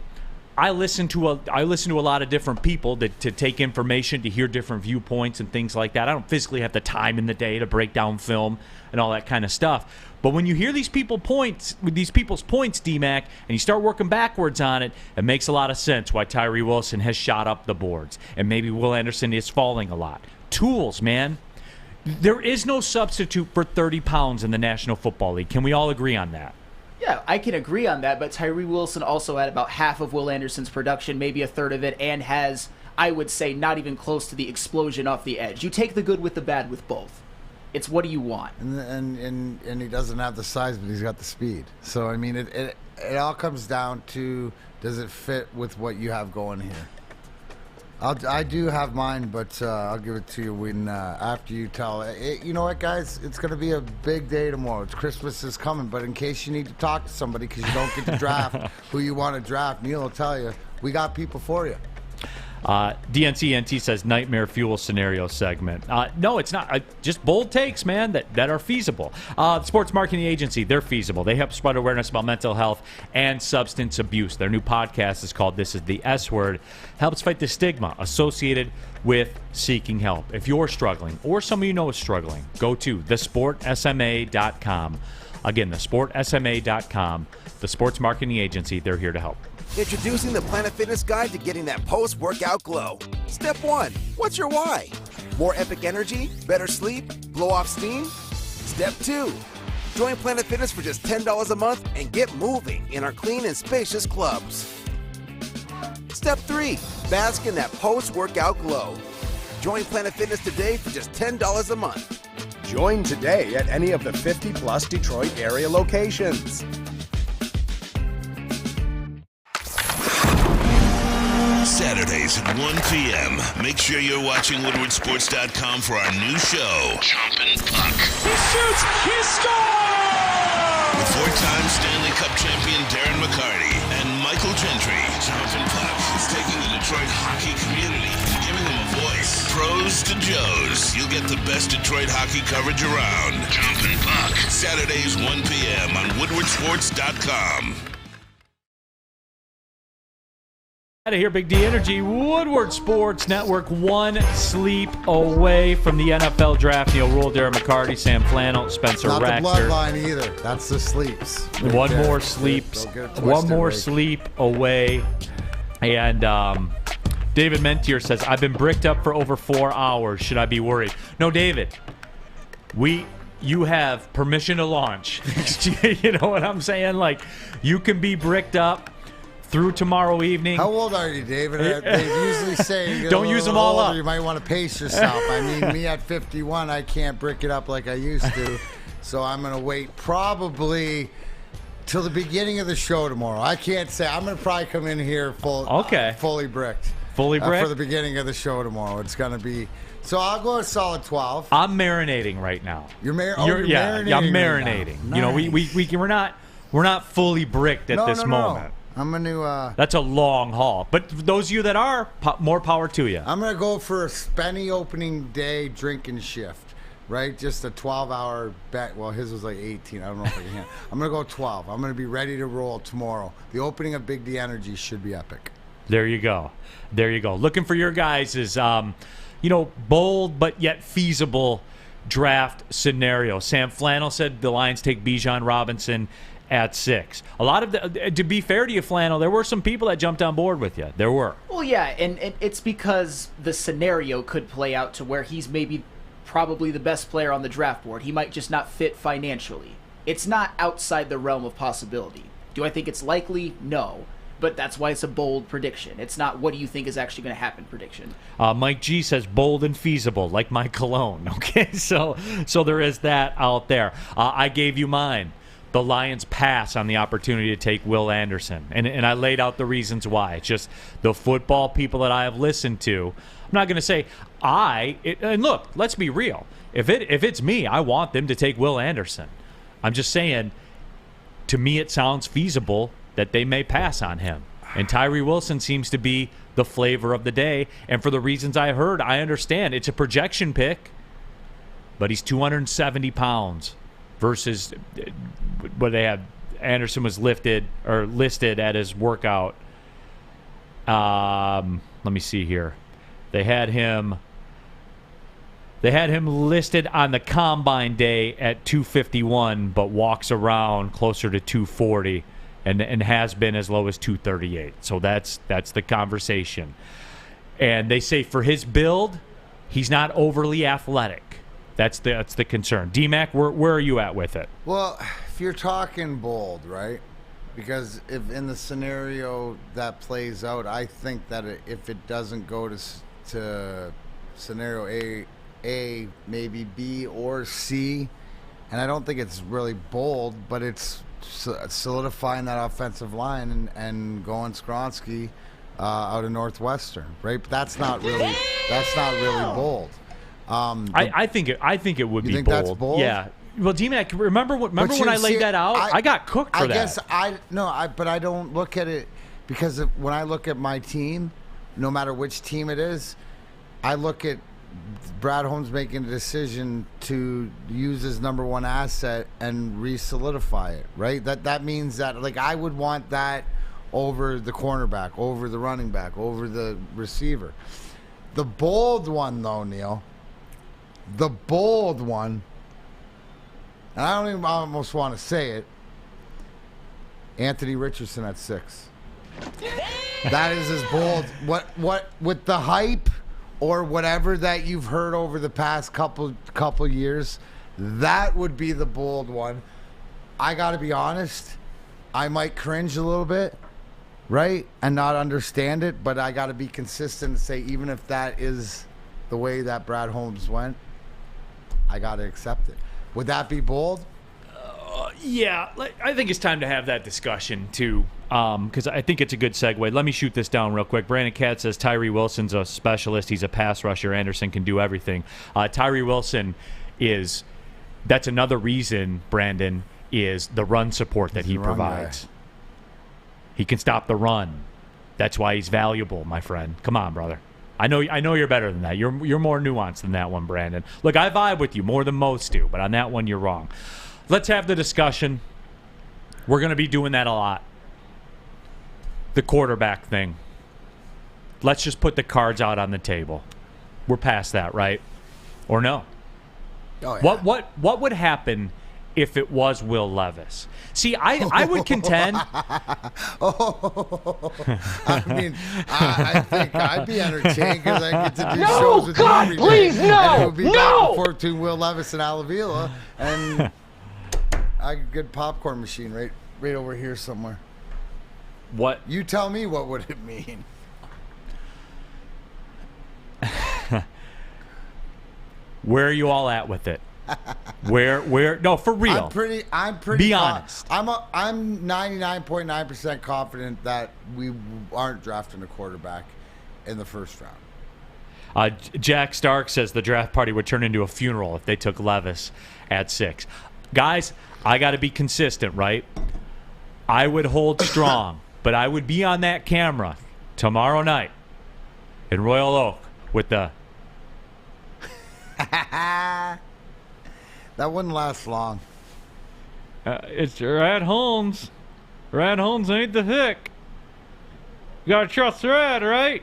I listen to a lot of different people to take information, to hear different viewpoints and things like that. I don't physically have the time in the day to break down film and all that kind of stuff. But when you hear these people's points, D-Mac, and you start working backwards on it, it makes a lot of sense why Tyree Wilson has shot up the boards. And maybe Will Anderson is falling a lot. Tools, man. There is no substitute for 30 pounds in the National Football League. Can we all agree on that? Yeah, I can agree on that, but Tyree Wilson also had about half of Will Anderson's production, maybe a third of it, and has, I would say, not even close to the explosion off the edge. You take the good with the bad with both. It's what do you want? And he doesn't have the size, but he's got the speed. So, I mean, it all comes down to, does it fit with what you have going here? I do have mine, but I'll give it to you when after you tell it. You know what, guys? It's going to be a big day tomorrow. Christmas is coming, but in case you need to talk to somebody because you don't get to draft who you want to draft, Neal will tell you, we got people for you. DNCNT says nightmare fuel scenario segment. No, it's not. Just bold takes, man, that are feasible. The Sports Marketing Agency, they're feasible. They help spread awareness about mental health and substance abuse. Their new podcast is called This is the S Word. Helps fight the stigma associated with seeking help. If you're struggling or somebody you know is struggling, go to thesportsma.com. Again, thesportsma.com. The Sports Marketing Agency, they're here to help. Introducing the Planet Fitness Guide to getting that post-workout glow. Step 1. What's your why? More epic energy? Better sleep? Blow off steam? Step 2. Join Planet Fitness for just $10 a month and get moving in our clean and spacious clubs. Step 3. Bask in that post-workout glow. Join Planet Fitness today for just $10 a month. Join today at any of the 50-plus Detroit area locations. Saturdays at 1 p.m. Make sure you're watching WoodwardSports.com for our new show, Chompin' Puck. He shoots! He scores! With 4-time Stanley Cup champion Darren McCarty and Michael Gentry. Chompin' Puck is taking the Detroit hockey community and giving them a voice. Pros to Joes. You'll get the best Detroit hockey coverage around. Chompin' Puck. Saturdays 1 p.m. on WoodwardSports.com. Out of here, Big D Energy, Woodward Sports Network, one sleep away from the NFL draft. Neal Ruhl, Darren McCarty, Sam Flannel, Spencer Not Rachter. the bloodline either. That's the sleeps. Right one there. more sleeps. Don't get it twisted, One more Rick. sleep away. And David Mentier says, I've been bricked up for over 4 hours. Should I be worried? No, David. You have permission to launch. You know what I'm saying? Like, you can be bricked up through tomorrow evening. How old are you, David? They usually say you get Don't a use little them all older, up. You might want to pace yourself. I mean, me at 51, I can't brick it up like I used to. So I'm going to wait probably till the beginning of the show tomorrow. I can't say. I'm going to probably come in here fully bricked. Fully bricked? For the beginning of the show tomorrow. It's going to be So I'll go a solid 12. I'm marinating right now. You're marinating. Yeah, I'm marinating. Right, you know, we're not fully bricked at this moment. I'm going to... That's a long haul. But those of you that are, more power to you. I'm going to go for a Spenny opening day drinking shift, right? Just a 12-hour bet. Well, his was like 18. I don't know if I can handle. I'm going to go 12. I'm going to be ready to roll tomorrow. The opening of Big D Energy should be epic. There you go. There you go. Looking for your guys' bold but yet feasible draft scenario. Sam Flannel said the Lions take Bijan Robinson at 6. A lot of to be fair to you, Flannel, there were some people that jumped on board with you. There were. Well, yeah, and it's because the scenario could play out to where he's maybe probably the best player on the draft board. He might just not fit financially. It's not outside the realm of possibility. Do I think it's likely? No. But that's why it's a bold prediction. It's not what do you think is actually going to happen prediction. Mike G says bold and feasible, like my cologne. Okay, so there is that out there. I gave you mine. The Lions pass on the opportunity to take Will Anderson. And I laid out the reasons why. It's just the football people that I have listened to. I'm not going to say and look, let's be real. If it's me, I want them to take Will Anderson. I'm just saying, to me it sounds feasible that they may pass on him. And Tyree Wilson seems to be the flavor of the day. And for the reasons I heard, I understand. It's a projection pick, but he's 270 pounds versus what they have. Anderson was listed at his workout. Let me see here. They had him listed on the combine day at 251, but walks around closer to 240. And has been as low as 238. So that's the conversation. And they say for his build, he's not overly athletic. That's the concern. D-Mac, where are you at with it? Well, if you're talking bold, right? Because if in the scenario that plays out, I think that if it doesn't go to scenario A, maybe B or C, and I don't think it's really bold, but it's solidifying that offensive line and going Skronsky out of Northwestern, right? But that's not really bold. I think it would be think bold. That's bold. Yeah. Well, D-Mac, remember when I laid that out? I got cooked for that. But I don't look at it because when I look at my team, no matter which team it is, I look at Brad Holmes making a decision to use his number one asset and re-solidify it, right? That means that, like, I would want that over the cornerback, over the running back, over the receiver. The bold one, though, Neal, and I don't even almost want to say it, Anthony Richardson at 6. That is as bold. What with the hype or whatever that you've heard over the past couple years, that would be the bold one. I got to be honest, I might cringe a little bit, right, and not understand it, but I got to be consistent and say even if that is the way that Brad Holmes went, I got to accept it. Would that be bold? Yeah, I think it's time to have that discussion, too, because I think it's a good segue. Let me shoot this down real quick. Brandon Katz says Tyree Wilson's a specialist. He's a pass rusher. Anderson can do everything. Tyree Wilson that's another reason, Brandon, is the run support that he provides. He can stop the run. That's why he's valuable, my friend. Come on, brother. I know you're better than that. You're more nuanced than that one, Brandon. Look, I vibe with you more than most do, but on that one, you're wrong. Let's have the discussion. We're going to be doing that a lot. The quarterback thing. Let's just put the cards out on the table. We're past that, right? Or no? Oh, yeah. What would happen if it was Will Levis? See, I would contend. I mean, I think I'd be entertained because I get to do shows with you every day. Please, no! And it would be No! back and forth between Will Levis and Alavila, and I got a good popcorn machine right over here somewhere. What? You tell me, what would it mean? Where are you all at with it? Where? No, for real. I'm pretty. Be honest. I'm 99.9% confident that we aren't drafting a quarterback in the first round. Jack Stark says the draft party would turn into a funeral if they took Levis at 6. Guys, I got to be consistent, right? I would hold strong, but I would be on that camera tomorrow night in Royal Oak with the... That wouldn't last long. It's Rad Holmes. Rad Holmes ain't the hick. You got to trust Rad, right?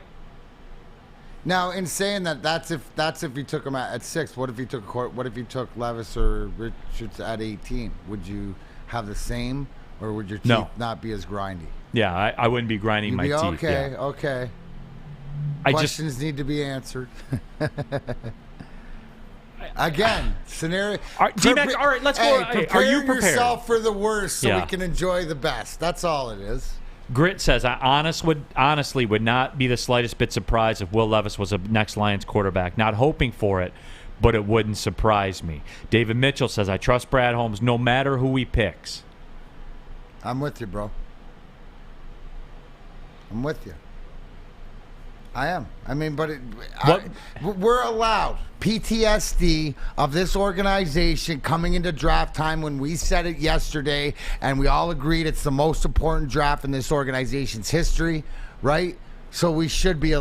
Now, in saying that, that's if you took him at 6. What if you took Levis or Richards at 18? Would you have the same, or would your teeth not be as grindy? Yeah, I wouldn't be grinding my teeth. Okay, yeah. okay. Questions need to be answered. Again, scenario. D-Mac, all right, let's go. Hey, are you prepared? Yourself for the worst so we can enjoy the best. That's all it is. Grit says, I honestly would not be the slightest bit surprised if Will Levis was a next Lions quarterback. Not hoping for it, but it wouldn't surprise me. David Mitchell says, I trust Brad Holmes no matter who he picks. I'm with you, bro. I'm with you. I am. I mean, but we're allowed PTSD of this organization coming into draft time when we said it yesterday and we all agreed it's the most important draft in this organization's history, right? So we should be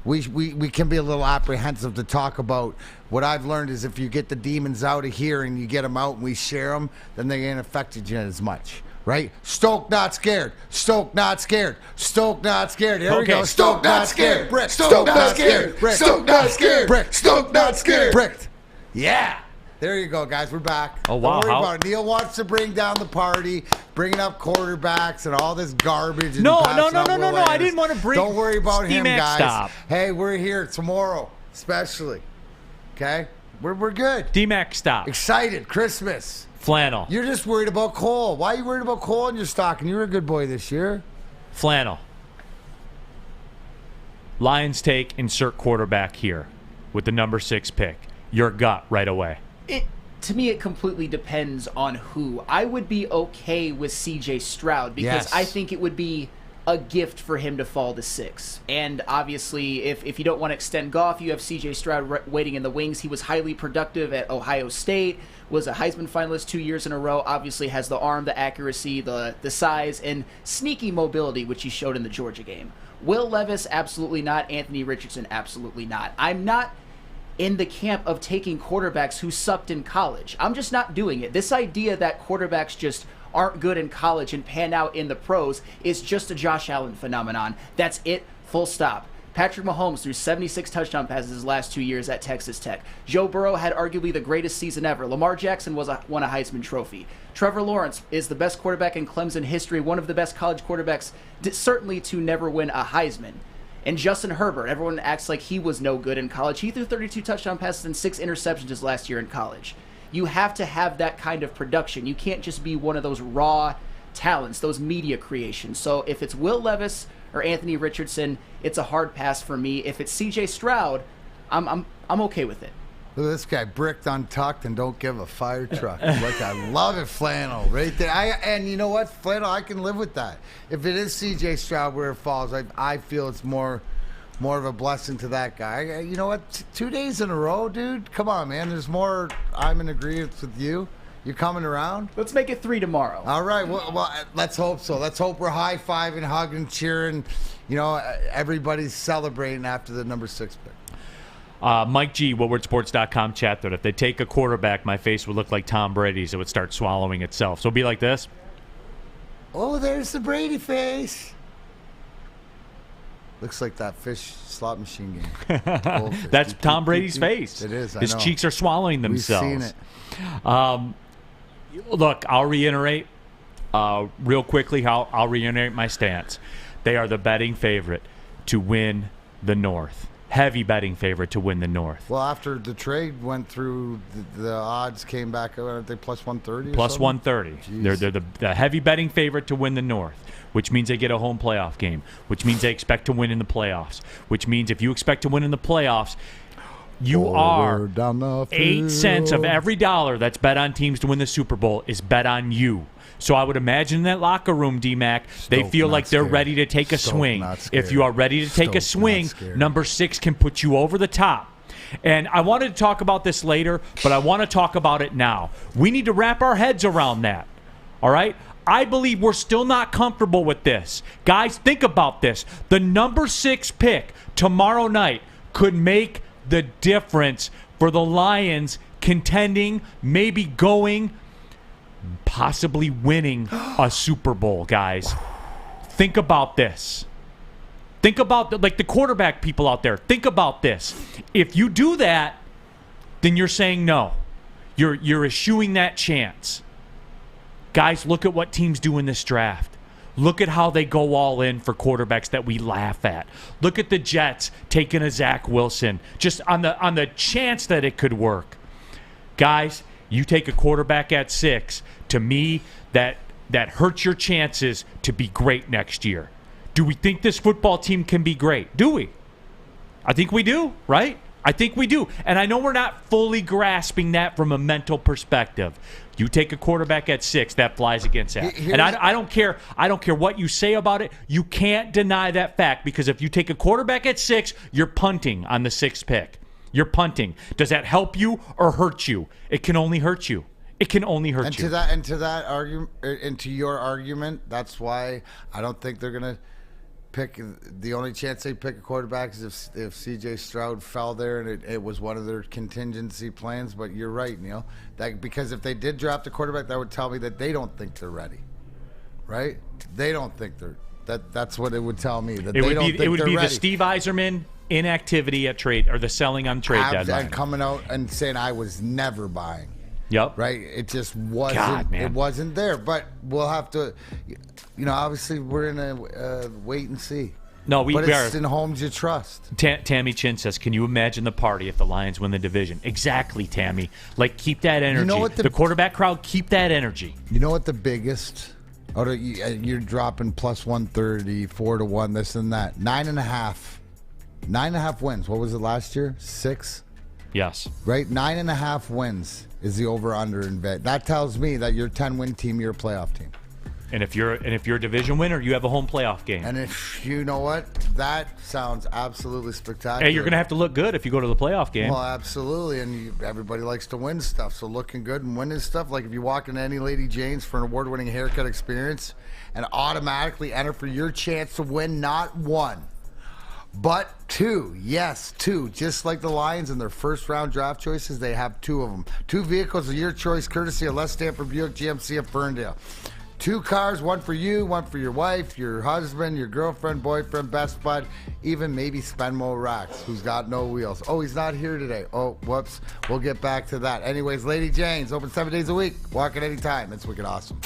we can be a little apprehensive to talk about. What I've learned is if you get the demons out of here and you get them out and we share them, then they ain't affected you as much. Right? Stoke not scared. Stoke not scared. Stoke not scared. Here we go. Stoke not scared. Brick. Stoke not scared. Brick. Stoke not scared. Brick. Stoke not scared. Brick. Yeah. There you go, guys. We're back. Oh, wow. Don't worry about it. Neal wants to bring down the party, bringing up quarterbacks and all this garbage. And No. I didn't want to bring. Don't worry about him, guys. Stop. Hey, we're here tomorrow, especially. Okay? We're good. D-Mac, stop. Excited. Christmas. Flannel. You're just worried about Cole. Why are you worried about Cole in your stocking? You were a good boy this year. Flannel. Lions take insert quarterback here with the number 6 pick. Your gut right away. To me, it completely depends on who. I would be okay with C.J. Stroud because I think it would be a gift for him to fall to 6. And obviously, if you don't want to extend Goff, you have C.J. Stroud waiting in the wings. He was highly productive at Ohio State, was a Heisman finalist 2 years in a row, obviously has the arm, the accuracy, the size, and sneaky mobility, which he showed in the Georgia game. Will Levis, absolutely not. Anthony Richardson, absolutely not. I'm not in the camp of taking quarterbacks who sucked in college. I'm just not doing it. This idea that quarterbacks just aren't good in college and pan out in the pros is just a Josh Allen phenomenon. That's it, full stop. Patrick Mahomes threw 76 touchdown passes his last 2 years at Texas Tech. Joe Burrow had arguably the greatest season ever. Lamar Jackson won a Heisman Trophy. Trevor Lawrence is the best quarterback in Clemson history, one of the best college quarterbacks, certainly to never win a Heisman. And Justin Herbert, everyone acts like he was no good in college. He threw 32 touchdown passes and 6 interceptions his last year in college. You have to have that kind of production. You can't just be one of those raw talents, those media creations. So if it's Will Levis or Anthony Richardson, it's a hard pass for me. If it's C.J. Stroud, I'm okay with it. Look at this guy, bricked, untucked, and don't give a fire truck. Like, I love it, Flannel, right there. And you know what, Flannel, I can live with that. If it is C.J. Stroud where it falls, I feel it's more of a blessing to that guy. You know what, 2 days in a row, dude? Come on, man. There's more. I'm in agreement with you. You coming around? Let's make it 3 tomorrow. All right. Well, let's hope so. Let's hope we're high-fiving, hugging, cheering. You know, everybody's celebrating after the number 6 pick. Mike G, WoodwardSports.com chat thread. If they take a quarterback, my face would look like Tom Brady's. It would start swallowing itself. So it'll be like this. Oh, there's the Brady face. Looks like that fish slot machine game. Goldfish. That's Tom Brady's face. It is. His cheeks are swallowing themselves. We've seen it. Look, I'll reiterate real quickly I'll reiterate my stance. They are the betting favorite to win the North. Heavy betting favorite to win the North. Well, after the trade went through, the odds came back. Aren't they plus 130? Plus 130. They're the heavy betting favorite to win the North, which means they get a home playoff game, which means they expect to win in the playoffs, which means if you expect to win in the playoffs, you are 8 cents of every dollar that's bet on teams to win the Super Bowl is bet on you. So I would imagine in that locker room, D-Mac, they feel like they're ready to take a swing. If you are ready to take a swing, number 6 can put you over the top. And I wanted to talk about this later, but I want to talk about it now. We need to wrap our heads around that. All right? I believe we're still not comfortable with this. Guys, think about this. The number 6 pick tomorrow night could make the difference for the Lions contending, maybe going, possibly winning a Super Bowl, guys. Think about this. Think about the quarterback people out there. Think about this. If you do that, then you're saying no. You're eschewing that chance. Guys, look at what teams do in this draft. Look at how they go all in for quarterbacks that we laugh at. Look at the Jets taking a Zach Wilson just on the chance that it could work. Guys, you take a quarterback at 6. To me, that hurts your chances to be great next year. Do we think this football team can be great? Do we? I think we do, right? I think we do. And I know we're not fully grasping that from a mental perspective. You take a quarterback at 6, that flies against that. And I don't care what you say about it. You can't deny that fact, because if you take a quarterback at 6, you're punting on the 6th pick. You're punting. Does that help you or hurt you? It can only hurt you. It can only hurt you. And to that argument, and to your argument, that's why I don't think they're gonna pick. The only chance they pick a quarterback is if C.J. Stroud fell there and it was one of their contingency plans. But you're right, Neal. Because if they did draft a quarterback, that would tell me that they don't think they're ready. Right? They don't think they're. That's what it would tell me. That it would be the Steve Yzerman inactivity at trade, or the selling on trade deadline, and coming out and saying I was never buying. Yep. Right. It just wasn't. It wasn't there. But we'll have to. Obviously we're in a wait and see. No, but it's in homes you trust. Tammy Chin says, "Can you imagine the party if the Lions win the division?" Exactly, Tammy. Like, keep that energy. You know what the quarterback crowd, keep that energy. You know what the biggest? You're dropping plus 130, 4-1, this and that. 9.5 wins. What was it last year? 6. Yes. Right? 9.5 wins is the over/under in bet. That tells me that you're a 10-win team, you're a playoff team. And if you're a division winner, you have a home playoff game. And if you know what, that sounds absolutely spectacular. Hey, you're gonna have to look good if you go to the playoff game. Well, absolutely, and everybody likes to win stuff. So looking good and winning stuff, like if you walk into any Lady Jane's for an award-winning haircut experience, and automatically enter for your chance to win not 1, but 2. Yes, 2. Just like the Lions in their first-round draft choices, they have 2 of them. 2 vehicles of your choice, courtesy of Les Stanford Buick GMC of Ferndale. 2 cars, 1 for you, 1 for your wife, your husband, your girlfriend, boyfriend, best bud, even maybe Spenmo Rax, who's got no wheels. Oh, he's not here today. Oh, whoops. We'll get back to that. Anyways, Lady Jane's, open 7 days a week. Walk at any time. That's wicked awesome.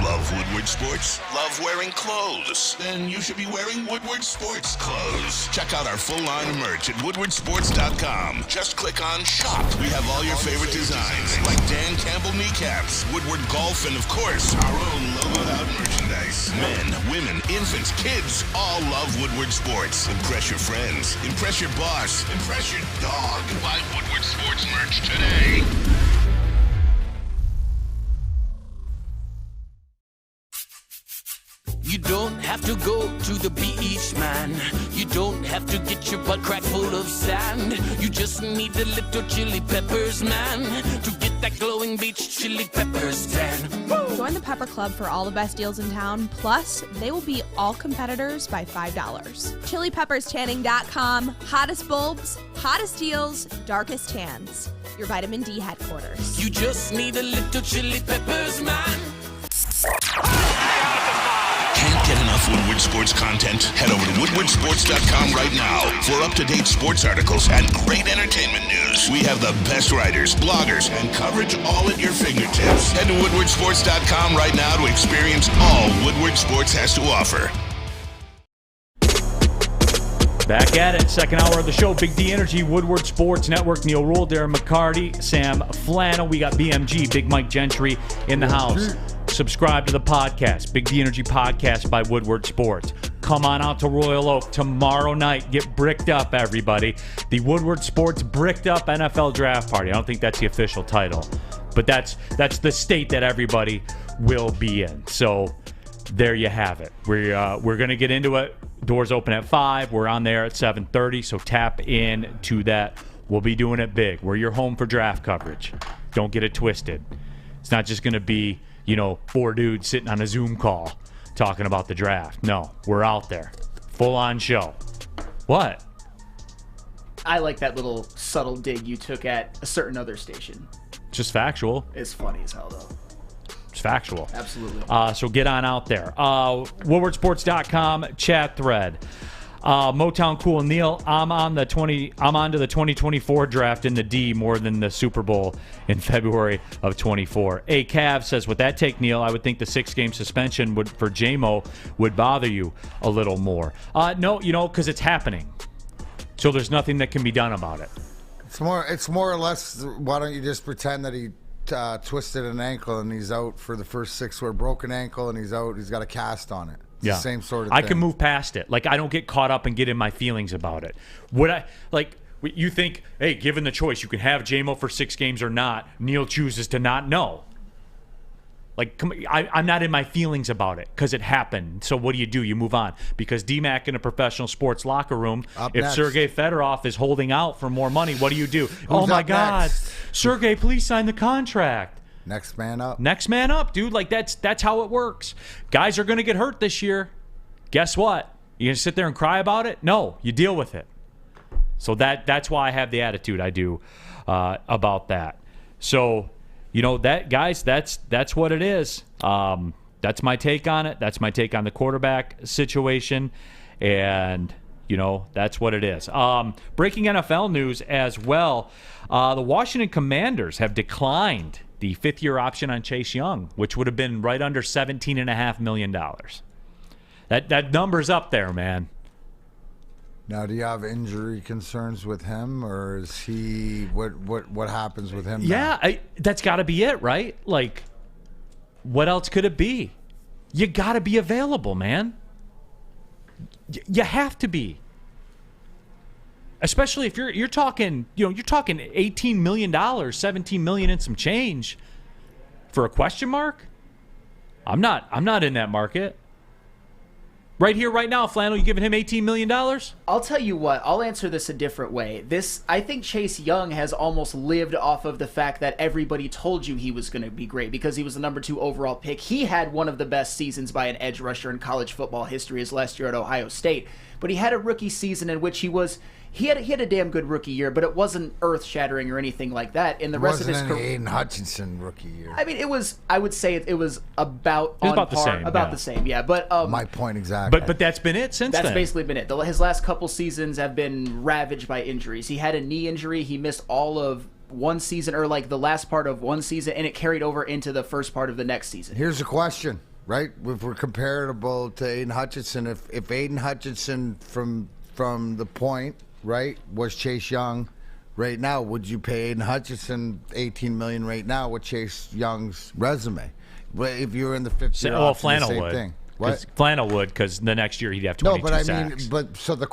Love Woodward Sports? Love wearing clothes? Then you should be wearing Woodward Sports clothes. Check out our full line of merch at woodwardsports.com. Just click on Shop. We have all your favorite designs, like Dan Campbell kneecaps, Woodward Golf, and of course, our own logoed out merchandise. Men, women, infants, kids, all love Woodward Sports. Impress your friends. Impress your boss. Impress your dog. Buy Woodward Sports merch today. You don't have to go to the beach, man. You don't have to get your butt crack full of sand. You just need a little chili peppers, man, to get that glowing beach chili peppers tan. Join the Pepper Club for all the best deals in town. Plus, they will beat all competitors by $5. ChiliPeppersTanning.com. Hottest bulbs, hottest deals, darkest tans. Your vitamin D headquarters. You just need a little chili peppers, man. Can't get enough Woodward Sports content? Head over to woodwardsports.com right now for up-to-date sports articles and great entertainment news. We have the best writers, bloggers, and coverage all at your fingertips. Head to woodwardsports.com right now to experience all Woodward Sports has to offer. Back at it, second hour of the show. Big D Energy, Woodward Sports Network. Neal Ruhl, Darren McCarty, Sam Flannel. We got BMG, Big Mike Gentry in the house. Subscribe to the podcast, Big D Energy Podcast by Woodward Sports. Come on out to Royal Oak tomorrow night. Get bricked up, everybody. The Woodward Sports Bricked Up NFL Draft Party. I don't think that's the official title, but that's the state that everybody will be in. So there you have it. We're going to get into it. Doors open at 5. We're on there at 7:30, so tap in to that. We'll be doing it big. We're your home for draft coverage. Don't get it twisted. It's not just going to be, 4 dudes sitting on a Zoom call talking about the draft. No, we're out there. Full-on show. What? I like that little subtle dig you took at a certain other station. Just factual. It's funny as hell, though. It's factual. Absolutely. So get on out there. WoodwardSports.com chat thread. Motown Cool Neal, I'm on to the 2024 draft in the D more than the Super Bowl in February of 24. A Cav says, with that take, Neal, I would think the 6-game suspension for JMO would bother you a little more. No, because it's happening. So there's nothing that can be done about it. It's more or less, why don't you just pretend that he twisted an ankle and he's out for the first 6, or a broken ankle and he's out, he's got a cast on it. It's the same sort of thing. I can move past it. Like, I don't get caught up and get in my feelings about it. Would I, you think, hey, given the choice, you can have JMO for 6 games or not. Neal chooses to not know. I'm not in my feelings about it because it happened. So what do? You move on. Because DMAC in a professional sports locker room, if Sergei Fedorov is holding out for more money, what do? Oh, my God. Sergei, please sign the contract. Next man up. Next man up, dude. That's how it works. Guys are going to get hurt this year. Guess what? You going to sit there and cry about it? No, you deal with it. So that's why I have the attitude I do about that. So, that guys, that's what it is. That's my take on it. That's my take on the quarterback situation. And, that's what it is. Breaking NFL news as well. The Washington Commanders have declined the 5th-year option on Chase Young, which would have been right under $17.5 million. That number's up there, man. Now, do you have injury concerns with him, or is he what happens with him? Yeah, that's got to be it, right? Like, what else could it be? You got to be available, man. You have to be. Especially if you're talking, you're talking $18 million, $17 million and some change for a question mark. I'm not in that market. Right here, right now, Flannel, you giving him $18 million? I'll tell you what, I'll answer this a different way. I think Chase Young has almost lived off of the fact that everybody told you he was going to be great because he was the number 2 overall pick. He had one of the best seasons by an edge rusher in college football history his last year at Ohio State. But he had a rookie season in which he had a damn good rookie year, but it wasn't earth-shattering or anything like that. In the rest of his career, Aiden Hutchinson rookie year. I mean, I would say it was about on par, the same. Yeah, but my point exactly. But that's been it since then. That's basically been it. His last couple seasons have been ravaged by injuries. He had a knee injury. He missed all of one season, or the last part of one season, and it carried over into the first part of the next season. Here's a question. Right, if we're comparable to Aiden Hutchinson, if Aiden Hutchinson from the point, right, was Chase Young, right now, would you pay Aiden Hutchinson $18 million right now with Chase Young's resume? If you were in the 5th year, Flannel would. Thing. What? Flannel would, because the next year he'd have 22 sacks. No, but I mean, so the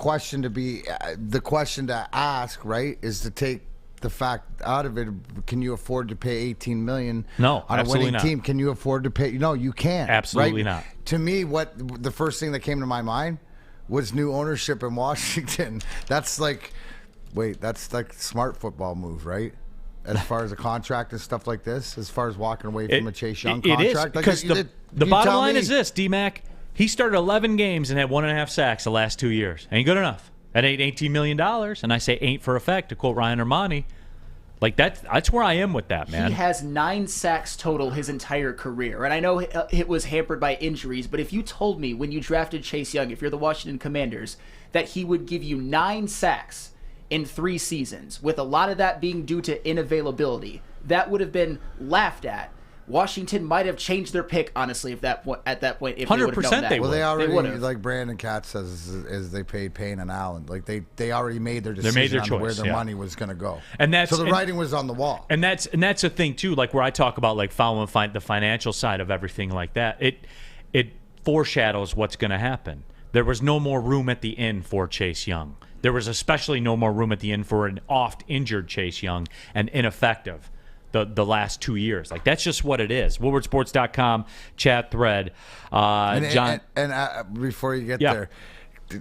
question to ask, right, is to take the fact out of it. Can you afford to pay $18 million on a winning team? Can you afford to pay? No, you can't. Absolutely right? not. To me, the first thing that came to my mind was new ownership in Washington. That's like smart football move, right? As far as a contract and stuff like this, as far as walking away from a Chase Young contract. It is, because the bottom line is this, D-Mac. He started 11 games and had 1.5 sacks the last 2 years. Ain't good enough. That ain't $18 million, and I say ain't for effect, to quote Ryan Ermanni. That's where I am with that, man. He has 9 sacks total his entire career, and I know it was hampered by injuries, but if you told me when you drafted Chase Young, if you're the Washington Commanders, that he would give you 9 sacks in 3 seasons, with a lot of that being due to inavailability, that would have been laughed at. Washington might have changed their pick, honestly, at that point. If 100% they would have known that. Well, they already, like Brandon Katz says, is they paid Payne and Allen. Like they already made their decision on where their money was going to go. So the writing was on the wall. And that's a thing too. Like where I talk about like following the financial side of everything like that. It foreshadows what's going to happen. There was no more room at the inn for Chase Young. There was especially no more room at the inn for an oft injured Chase Young and ineffective. the last 2 years. Like, that's just what it is. WoodwardSports.com chat thread. John. And before you get there,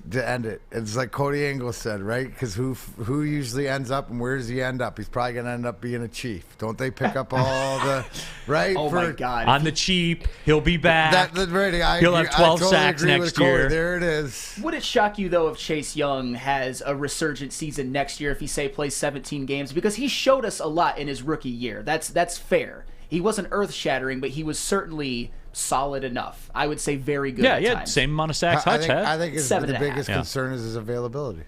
to end it, it's like Cody Angle said, right? Because who usually ends up and where does he end up? He's probably going to end up being a Chief. Don't they pick up all the right? Oh my God! On the cheap, he'll be back. He'll have 12 sacks next year. There it is. Would it shock you though if Chase Young has a resurgent season next year if he plays 17 games? Because he showed us a lot in his rookie year. That's fair. He wasn't earth-shattering, but he was certainly solid enough. I would say very good. Yeah, same amount of sacks Hutch had. I think the biggest concern is his availability.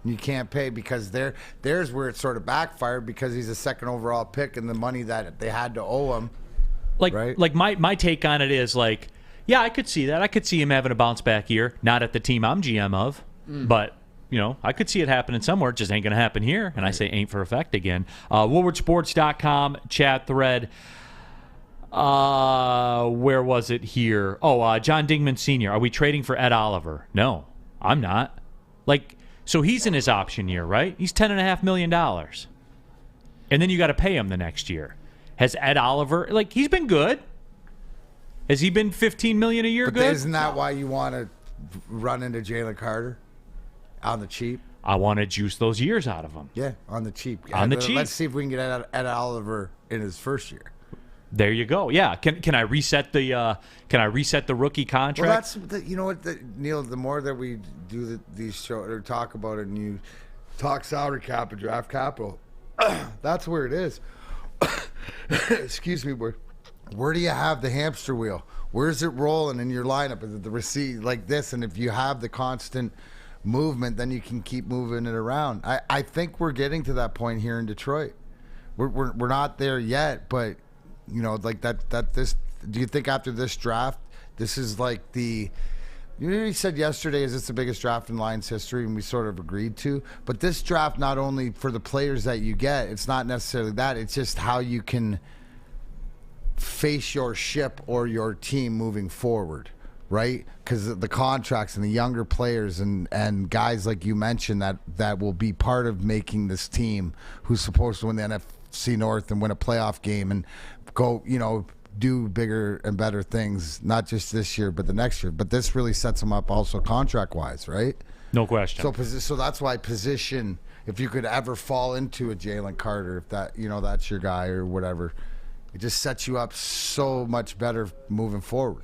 You can't pay because there's where it sort of backfired because he's a second overall pick and the money that they had to owe him. Like my take on it is like, yeah, I could see that. I could see him having a bounce back year. Not at the team I'm GM of, but I could see it happening somewhere. It just ain't going to happen here. And I say ain't for effect again. WoodwardSports.com chat thread. Where was it here? Oh, John Dingman Sr. Are we trading for Ed Oliver? No, I'm not. So he's in his option year, right? He's $10.5 million. And then you got to pay him the next year. Has Ed Oliver, he's been good. Has he been $15 million a year good? Isn't that why you want to run into Jalen Carter on the cheap? I want to juice those years out of him. Yeah, on the cheap. Cheap. Let's see if we can get Ed Oliver in his first year. There you go. Yeah. Can I reset the rookie contract? Well, that's you know what, Neal. The more that we do these shows or talk about it, and you talk salary cap and draft capital, that's where it is. Excuse me. Where do you have the hamster wheel? Where's it rolling in your lineup? Is it the receipt like this? And if you have the constant movement, then you can keep moving it around. I think we're getting to that point here in Detroit. We're not there yet, but. This. Do you think after this draft, this is like he said yesterday, is this the biggest draft in Lions history? And we sort of agreed to. But this draft, not only for the players that you get, it's not necessarily that. It's just how you can face your ship or your team moving forward, right? Because the contracts and the younger players and guys like you mentioned that will be part of making this team who's supposed to win the NFC North and win a playoff game and go, do bigger and better things, not just this year, but the next year. But this really sets them up also contract-wise, right? No question. So that's why position, if you could ever fall into a Jalen Carter, if that, that's your guy or whatever, it just sets you up so much better moving forward.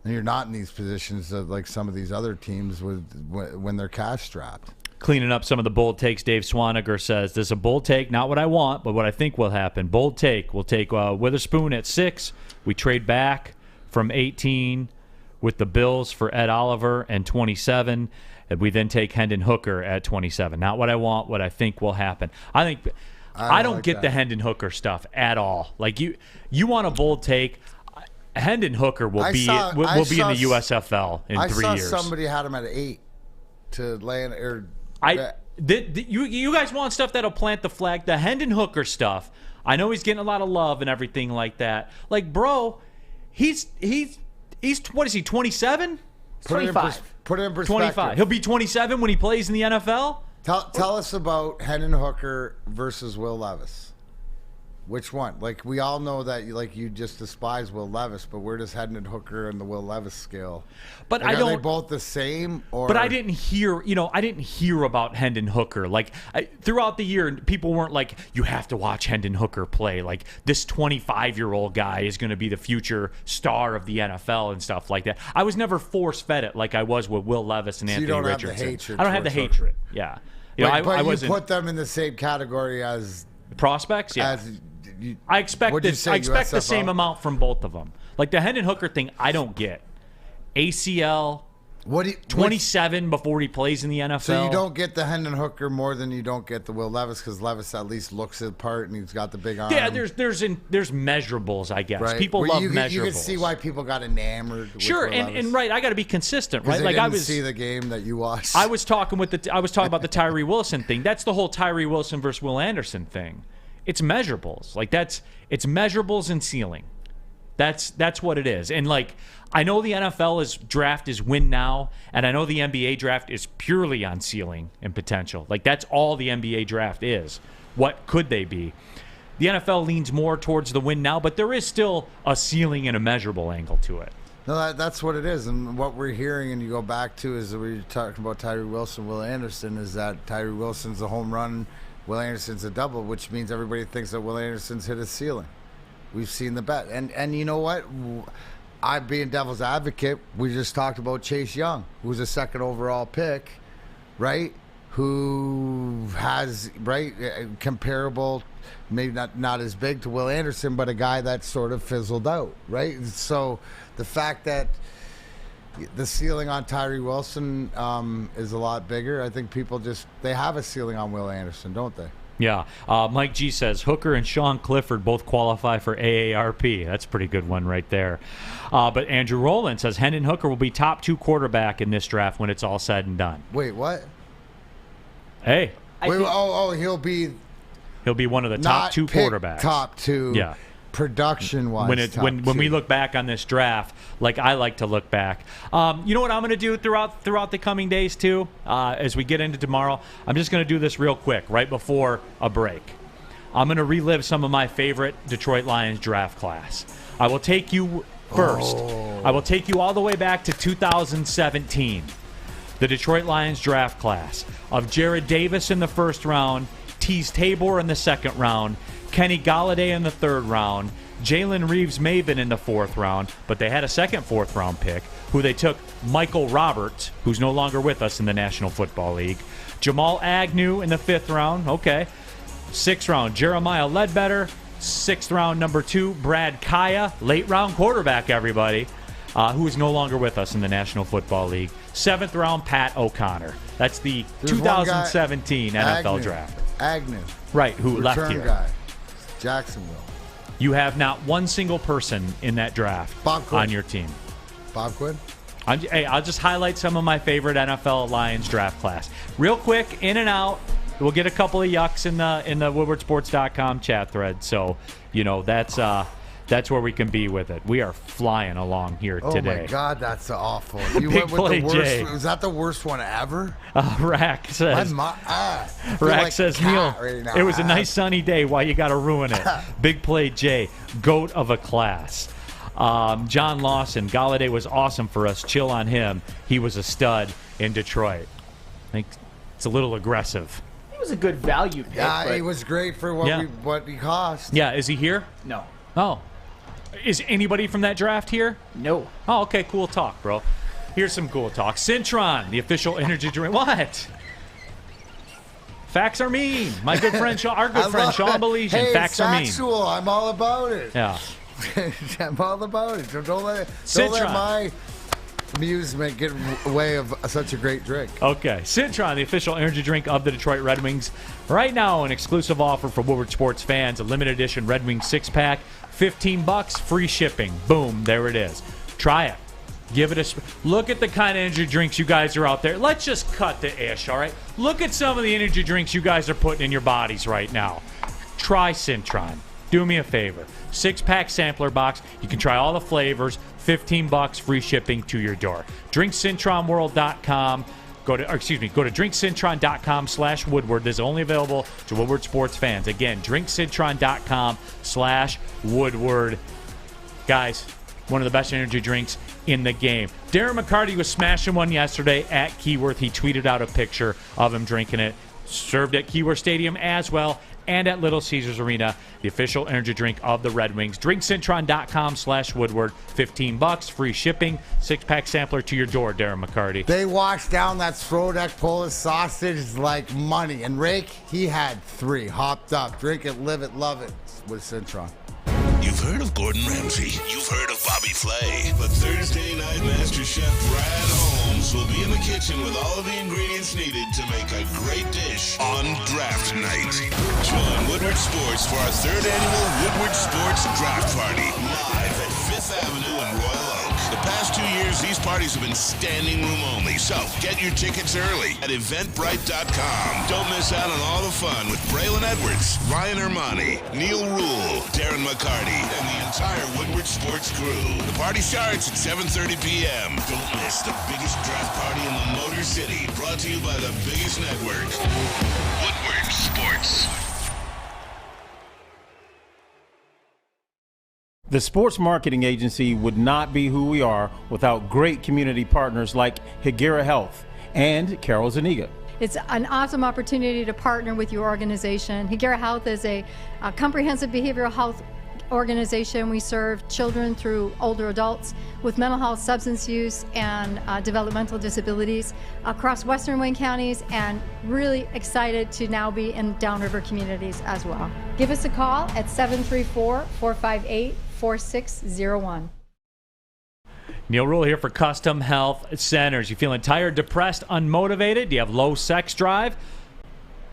And you're not in these positions like some of these other teams when they're cash strapped. Cleaning up some of the bold takes, Dave Swaniger says, this is a bold take, not what I want, but what I think will happen. Bold take, we'll take Witherspoon at 6. We trade back from 18 with the Bills for Ed Oliver and 27. And we then take Hendon Hooker at 27. Not what I want, what I think will happen. I don't get the Hendon Hooker stuff at all. Like you want a bold take. Hendon Hooker will be in the USFL in 3 years. I saw somebody had him at 8 to land or. You guys want stuff that'll plant the flag. The Hendon Hooker stuff, I know he's getting a lot of love and everything like that. Like, bro, he's what is he, 27? 25. Put it in perspective. 25. He'll be 27 when he plays in the NFL? Tell us about Hendon Hooker versus Will Levis. Which one? Like, we all know that you just despise Will Levis, but where does Hendon Hooker and the Will Levis scale? But are they both the same? But I didn't hear about Hendon Hooker. Throughout the year, people weren't like, you have to watch Hendon Hooker play. Like, this 25-year-old guy is going to be the future star of the NFL and stuff like that. I was never force-fed it like I was with Will Levis and Anthony Richardson. Have the hatred. I don't have the hatred. Yeah. But you put them in the same category as prospects. Yeah. I expect the same amount from both of them. Like the Hendon Hooker thing, I don't get. ACL, 27 before he plays in the NFL. So you don't get the Hendon Hooker more than you don't get the Will Levis because Levis at least looks the part and he's got the big arm. Yeah, there's measurables, I guess. Right. People love measurables. You can see why people got enamored. Sure, with Will Levis. and right, I got to be consistent, right? Like I didn't see the game that you watched. I was talking about the Tyree Wilson thing. That's the whole Tyree Wilson versus Will Anderson thing. It's measurables. It's measurables and ceiling. That's what it is. And I know the NFL draft is win now, and I know the NBA draft is purely on ceiling and potential. That's all the NBA draft is. What could they be? the NFL leans more towards the win now, but there is still a ceiling and a measurable angle to it. No, that's what it is. And what we're hearing, and you go back to, is that we're talking about Tyree Wilson, Will Anderson, is that Tyree Wilson's a home run, Will Anderson's a double, which means everybody thinks that Will Anderson's hit his ceiling. We've seen the bet. And you know what? I, being devil's advocate, we just talked about Chase Young, who's a second overall pick, right? Who has, right, comparable, maybe not as big to Will Anderson, but a guy that sort of fizzled out, right? So the fact that the ceiling on Tyree Wilson is a lot bigger, I think people they have a ceiling on Will Anderson, don't they? Yeah. Mike G says, Hooker and Sean Clifford both qualify for AARP. That's a pretty good one right there. But Andrew Rowland says, Hendon Hooker will be top 2 quarterback in this draft when it's all said and done. Wait, what? Hey. He'll be one of the top 2 quarterbacks. Top 2. Yeah. Production-wise, when we look back on this draft, like I like to look back. You know what I'm going to do throughout the coming days too, as we get into tomorrow? I'm just going to do this real quick right before a break. I'm going to relive some of my favorite Detroit Lions draft class. I will take you first. I will take you all the way back to 2017. The Detroit Lions draft class of Jared Davis in the first round, Tease Tabor in the second round, Kenny Galladay in the third round, Jalen Reeves-Maven in the fourth round, but they had a second fourth-round pick, who they took Michael Roberts, who's no longer with us in the National Football League, Jamal Agnew in the fifth round, okay, sixth round, Jeremiah Ledbetter, sixth round, number 2, Brad Kaya, late-round quarterback, everybody, who is no longer with us in the National Football League, seventh round, Pat O'Connor. That's the 2017 NFL draft. Agnew. Right, who left here. Guy. Jacksonville. You have not one single person in that draft on your team. Bob Quinn? I'll just highlight some of my favorite NFL Lions draft class. Real quick, in and out. We'll get a couple of yucks in the WoodwardSports.com chat thread. So, that's where we can be with it. We are flying along here today. Oh, my God, that's awful. You went with the worst. Jay. Was that the worst one ever? Rack says, Neal, right, it was a nice sunny day. Why you got to ruin it? Big play, Jay. Goat of a class. John Lawson, Galladay was awesome for us. Chill on him. He was a stud in Detroit. I think it's a little aggressive. He was a good value pick. Yeah, he was great for what he cost. Yeah, is he here? No. Oh. Is anybody from that draft here? No. Oh, okay, cool talk, bro. Here's some cool talk. Cintron, the official energy drink. What? Facts are mean. My good friend, our good friend Sean Belesian. Hey, facts are mean. Factual. I'm all about it. Yeah. I'm all about it. Don't let my amusement get in the way of such a great drink. Okay. Cintron, the official energy drink of the Detroit Red Wings. Right now, an exclusive offer for Woodward Sports fans, a limited edition Red Wings 6-pack, $15, free shipping. Boom, there it is. Try it. Give it a look at the kind of energy drinks you guys are out there. Let's just cut the ish, all right? Look at some of the energy drinks you guys are putting in your bodies right now. Try Cintron. Do me a favor. 6-pack sampler box. You can try all the flavors. $15, free shipping to your door. DrinkCintronWorld.com. Go to drinkcintron.com/Woodward. This is only available to Woodward Sports fans. Again, drinkcintron.com/Woodward. Guys, one of the best energy drinks in the game. Darren McCarty was smashing one yesterday at Keyworth. He tweeted out a picture of him drinking it. Served at Keyworth Stadium as well, and at Little Caesars Arena, the official energy drink of the Red Wings. DrinkCintron.com/Woodward. $15, free shipping, 6-pack sampler to your door, Darren McCarty. They washed down that Srodek Polish sausage like money. And Rake, he had 3. Hopped up. Drink it, live it, love it with Cintron. You've heard of Gordon Ramsay. You've heard of Bobby Flay. But Thursday night Master Chef Brad Holmes will be in the kitchen with all of the ingredients needed to make a great dish on draft night. Join Woodward Sports for our 3rd annual Woodward Sports Draft Party, live at 5th Avenue in Royal Oak. The past 2 years, these parties have been standing room only, so get your tickets early at eventbrite.com. Don't miss out on all the fun with Braylon Edwards, Ryan Ermanni, Neal Ruhl, Darren McCarty, and the entire Woodward Sports crew. The party starts at 7:30 p.m. Don't miss the biggest draft party in the Motor City, brought to you by the biggest network. Woodward Sports. The sports marketing agency would not be who we are without great community partners like Higuera Health and Carol Zaniga. It's an awesome opportunity to partner with your organization. Higuera Health is a comprehensive behavioral health organization. We serve children through older adults with mental health, substance use, and developmental disabilities across Western Wayne counties, and really excited to now be in downriver communities as well. Give us a call at 734-458-4601. Neal Ruhl here for Custom Health Centers. You feeling tired, depressed, unmotivated? Do you have low sex drive?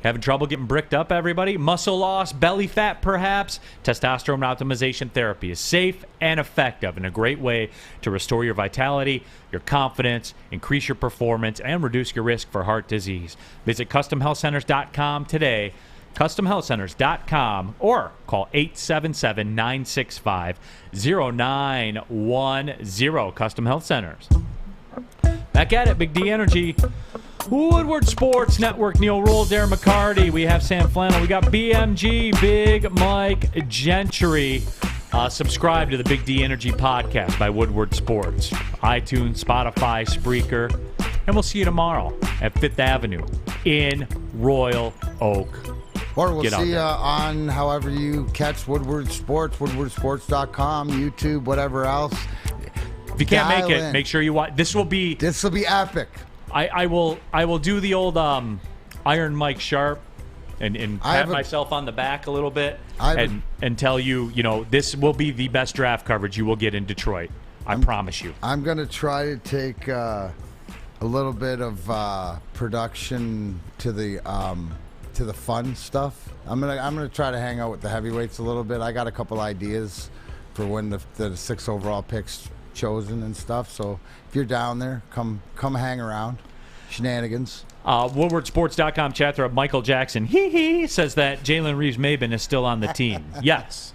Having trouble getting bricked up, everybody? Muscle loss, belly fat, perhaps? Testosterone optimization therapy is safe and effective and a great way to restore your vitality, your confidence, increase your performance, and reduce your risk for heart disease. Visit CustomHealthCenters.com today, CustomHealthCenters.com, or call 877-965-0910. Custom Health Centers. Back at it, Big D Energy. Woodward Sports Network, Neal Ruhl, Darren McCarty. We have Sam Flannel. We got BMG, Big Mike Gentry. Subscribe to the Big D Energy podcast by Woodward Sports. iTunes, Spotify, Spreaker. And we'll see you tomorrow at 5th Avenue in Royal Oak. Or we'll see you on however you catch Woodward Sports, woodwardsports.com, YouTube, whatever else. If you can't make it, make sure you watch. This will be epic. I will do the old Iron Mike Sharp and pat myself on the back a little bit and tell you, this will be the best draft coverage you will get in Detroit. I promise you. I'm going to try to take a little bit of production to the fun stuff. I'm gonna try to hang out with the heavyweights a little bit. I got a couple ideas for when the 6 overall picks chosen and stuff. So if you're down there, come hang around. Shenanigans. WoodwardSports.com chat thread. Michael Jackson says that Jalen Reeves-Maben is still on the team. Yes,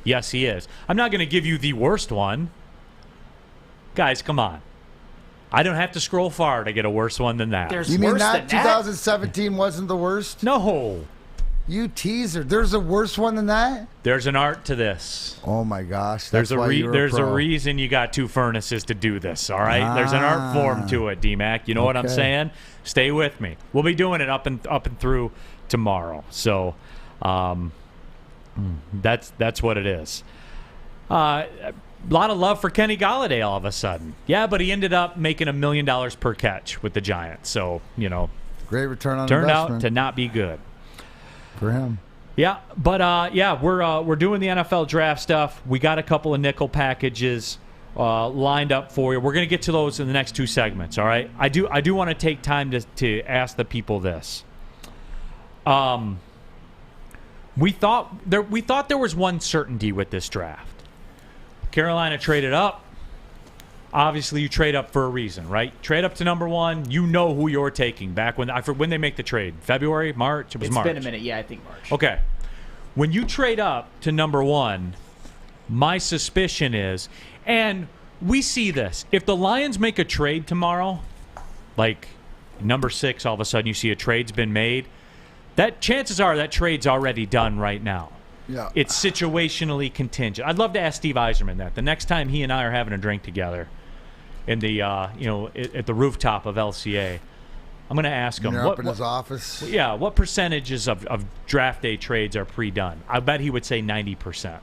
he is. I'm not going to give you the worst one, guys. Come on. I don't have to scroll far to get a worse one than that. You mean that 2017 wasn't the worst? No. You teaser. There's a worse one than that? There's an art to this. Oh, my gosh. There's a reason you got 2 furnaces to do this, all right? There's an art form to it, D-Mac. You know what I'm saying? Stay with me. We'll be doing it up and through tomorrow. So that's what it is. A lot of love for Kenny Golladay all of a sudden. Yeah, but he ended up making $1 million per catch with the Giants. So, great return on turned investment. out to not be good. For him. Yeah, but we're doing the NFL draft stuff. We got a couple of nickel packages lined up for you. We're going to get to those in the next 2 segments, all right? I do want to take time to ask the people this. We thought there was one certainty with this draft. Carolina traded up. Obviously, you trade up for a reason, right? Trade up to number 1. You know who you're taking back when they make the trade. February, March? It was March. It's been a minute. Yeah, I think March. Okay. When you trade up to number 1, my suspicion is, and we see this, if the Lions make a trade tomorrow, like number 6, all of a sudden you see a trade's been made, that chances are that trade's already done right now. Yeah. It's situationally contingent. I'd love to ask Steve Eiserman that the next time he and I are having a drink together in the at the rooftop of LCA. I'm going to ask him up in his office. Yeah, what percentages of draft day trades are pre-done? I bet he would say 90%.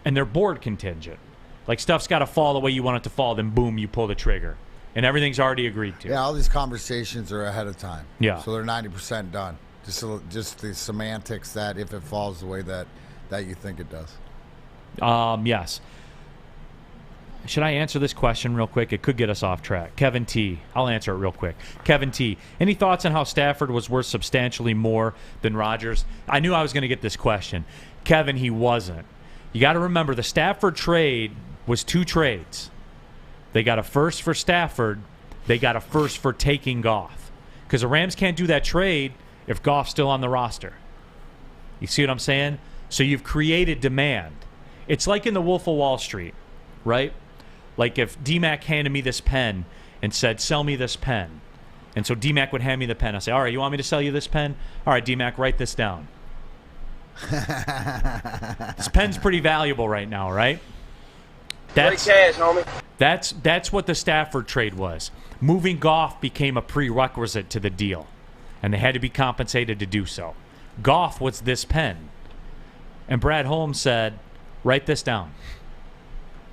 And they're board contingent. Like stuff's got to fall the way you want it to fall, then boom, you pull the trigger, and everything's already agreed to. Yeah, all these conversations are ahead of time. Yeah, so they're 90% done. Just the semantics that if it falls the way that you think it does. Yes. Should I answer this question real quick? It could get us off track. Kevin T. I'll answer it real quick. Kevin T. Any thoughts on how Stafford was worth substantially more than Rodgers? I knew I was going to get this question. Kevin, he wasn't. You got to remember, the Stafford trade was 2 trades. They got a first for Stafford. They got a first for taking Goff. Because the Rams can't do that trade if Goff's still on the roster. You see what I'm saying? So you've created demand. It's like in The Wolf of Wall Street, right? Like if D-Mac handed me this pen and said, sell me this pen. And so D-Mac would hand me the pen. I'd say, all right, you want me to sell you this pen? All right, D-Mac, write this down. This pen's pretty valuable right now, right? That's cash, homie. That's what the Stafford trade was. Moving Goff became a prerequisite to the deal, and they had to be compensated to do so. Goff was this pen. And Brad Holmes said, write this down.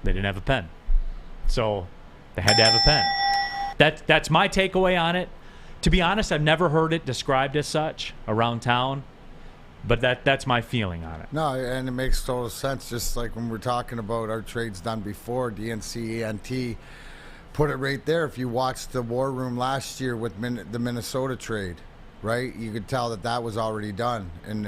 They didn't have a pen. So they had to have a pen. That's my takeaway on it. To be honest, I've never heard it described as such around town, but that's my feeling on it. No, and it makes total sense. Just like when we're talking about our trades done before, DNC, ENT, put it right there. If you watched the War Room last year with the Minnesota trade, right, you could tell that was already done. And,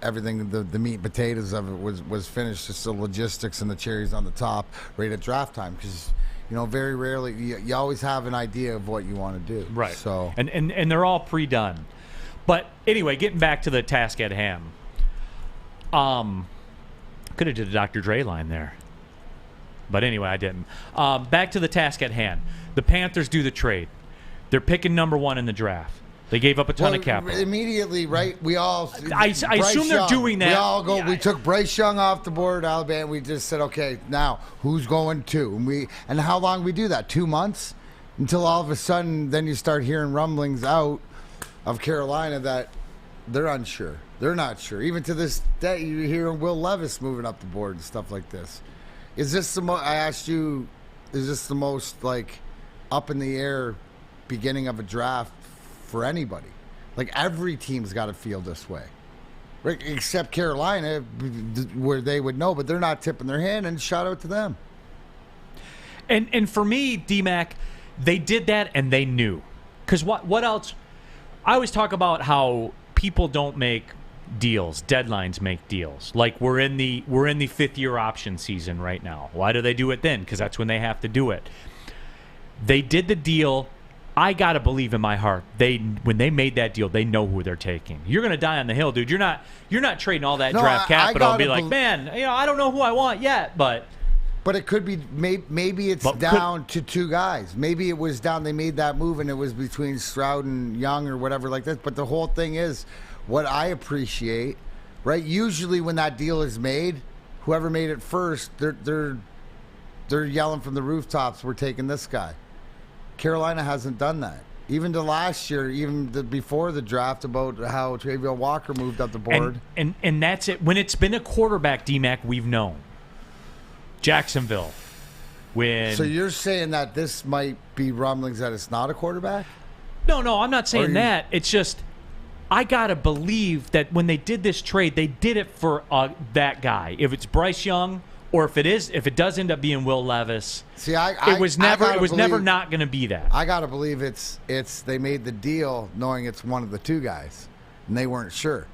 everything, the meat and potatoes of it was finished. Just the logistics and the cherries on the top right at draft time. Because, very rarely, you always have an idea of what you want to do. Right. So And they're all pre-done. But anyway, getting back to the task at hand. Could have did a Dr. Dre line there. But anyway, I didn't. Back to the task at hand. The Panthers do the trade. They're picking number 1 in the draft. They gave up a ton of capital. Immediately, right? We all. I assume they're doing that. We all go. We took Bryce Young off the board, Alabama. We just said, okay, now who's going to? And how long we do that? 2 months, until all of a sudden, then you start hearing rumblings out of Carolina that they're unsure. They're not sure. Even to this day, you hear Will Levis moving up the board and stuff like this. Is this the most? I asked you. Is this the most up in the air beginning of a draft for anybody? Every team's got to feel this way, right? Except Carolina, where they would know, but they're not tipping their hand. And shout out to them. And for me, D-Mac, they did that and they knew. Because what else? I always talk about how people don't make deals. Deadlines make deals. We're in the 5th-year option season right now. Why do they do it then? Because that's when they have to do it. They did the deal. I gotta believe in my heart, when they made that deal, they know who they're taking. You're gonna die on the hill, dude. You're not trading all that draft capital and be like, man, I don't know who I want yet, but it could be maybe it's down to 2 guys. Maybe it was down. They made that move and it was between Stroud and Young or whatever like this. But the whole thing is, what I appreciate, right? Usually when that deal is made, whoever made it first, they're yelling from the rooftops, "We're taking this guy." Carolina hasn't done that. Even to last year, before the draft, about how Travion Walker moved up the board. And that's it. When it's been a quarterback, D-Mac, we've known. Jacksonville. So you're saying that this might be rumblings that it's not a quarterback? No, I'm not saying that. It's just, I got to believe that when they did this trade, they did it for that guy. If it's Bryce Young, or if it does end up being Will Levis, it was never not going to be that. I got to believe it's they made the deal knowing it's one of the 2 guys, and they weren't sure.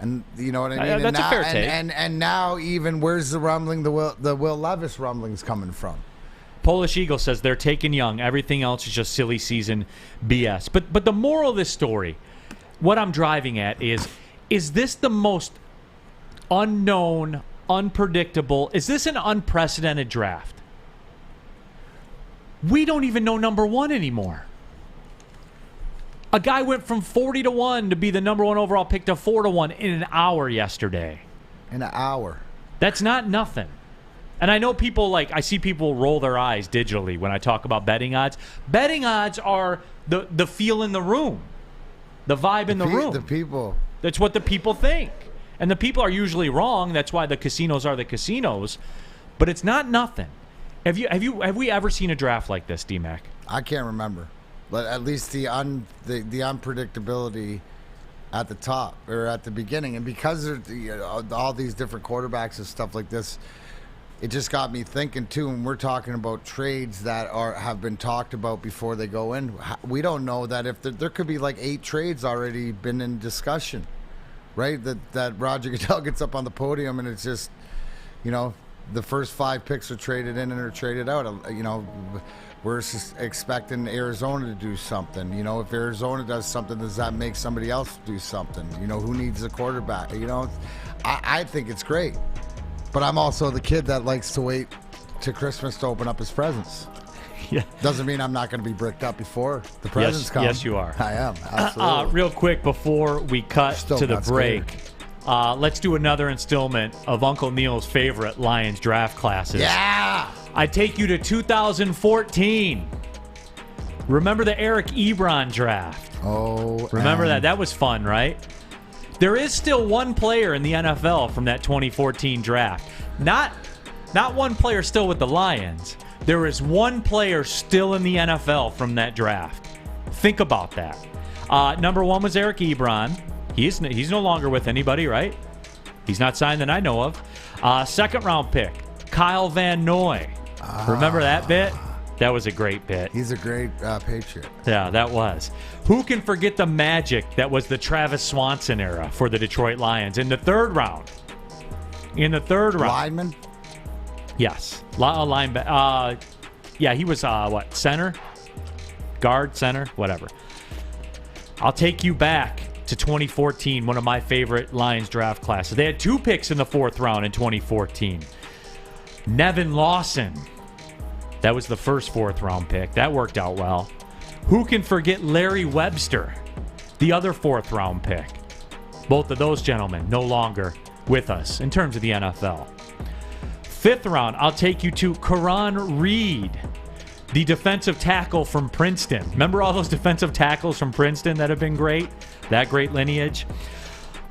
And you know what I mean? That's a fair take. And now even where's the rumbling, the Will Levis rumblings coming from? Polish Eagle says they're taking Young. Everything else is just silly season BS. But the moral of this story, what I'm driving at is this the most unknown, unpredictable? Is this an unprecedented draft? We don't even know number 1 anymore. A guy went from 40-1 to be the number 1 overall pick to 4-1 in an hour yesterday. In an hour. That's not nothing. And I know people I see people roll their eyes digitally when I talk about betting odds. Betting odds are the feel in the room, the vibe in the room. The people. That's what the people think. And the people are usually wrong. That's why the casinos are the casinos. But it's not nothing. Have we ever seen a draft like this, D-Mac? I can't remember. But at least the unpredictability at the top or at the beginning, and because of all these different quarterbacks and stuff like this, it just got me thinking too. And we're talking about trades that have been talked about before they go in. We don't know that if there could be 8 trades already been in discussion. Right, that Roger Goodell gets up on the podium and it's just, the first 5 picks are traded in and are traded out. We're expecting Arizona to do something. If Arizona does something, does that make somebody else do something? Who needs a quarterback? I think it's great, but I'm also the kid that likes to wait to Christmas to open up his presents. Yeah. Doesn't mean I'm not going to be bricked up before the presents come. Yes, you are. I am, absolutely. Real quick before we cut to the break, let's do another installment of Uncle Neal's favorite Lions draft classes. Yeah! I take you to 2014. Remember the Eric Ebron draft? Oh, remember that? That was fun, right? There is still one player in the NFL from that 2014 draft. Not one player still with the Lions. There is one player still in the NFL from that draft. Think about that. Number 1 was Eric Ebron. He's no longer with anybody, right? He's not signed that I know of. Second round pick, Kyle Van Noy. Remember that bit? That was a great bit. He's a great Patriot. Yeah, that was. Who can forget the magic that was the Travis Swanson era for the Detroit Lions in the third round? Lineman? Yes. Linebacker. Yeah, he was, center? Guard, center, whatever. I'll take you back to 2014, one of my favorite Lions draft classes. They had 2 picks in the 4th round in 2014. Nevin Lawson. That was the first 4th round pick. That worked out well. Who can forget Larry Webster, the other 4th round pick? Both of those gentlemen no longer with us in terms of the NFL. 5th round, I'll take you to Karan Reed, the defensive tackle from Princeton. Remember all those defensive tackles from Princeton that have been great? That great lineage.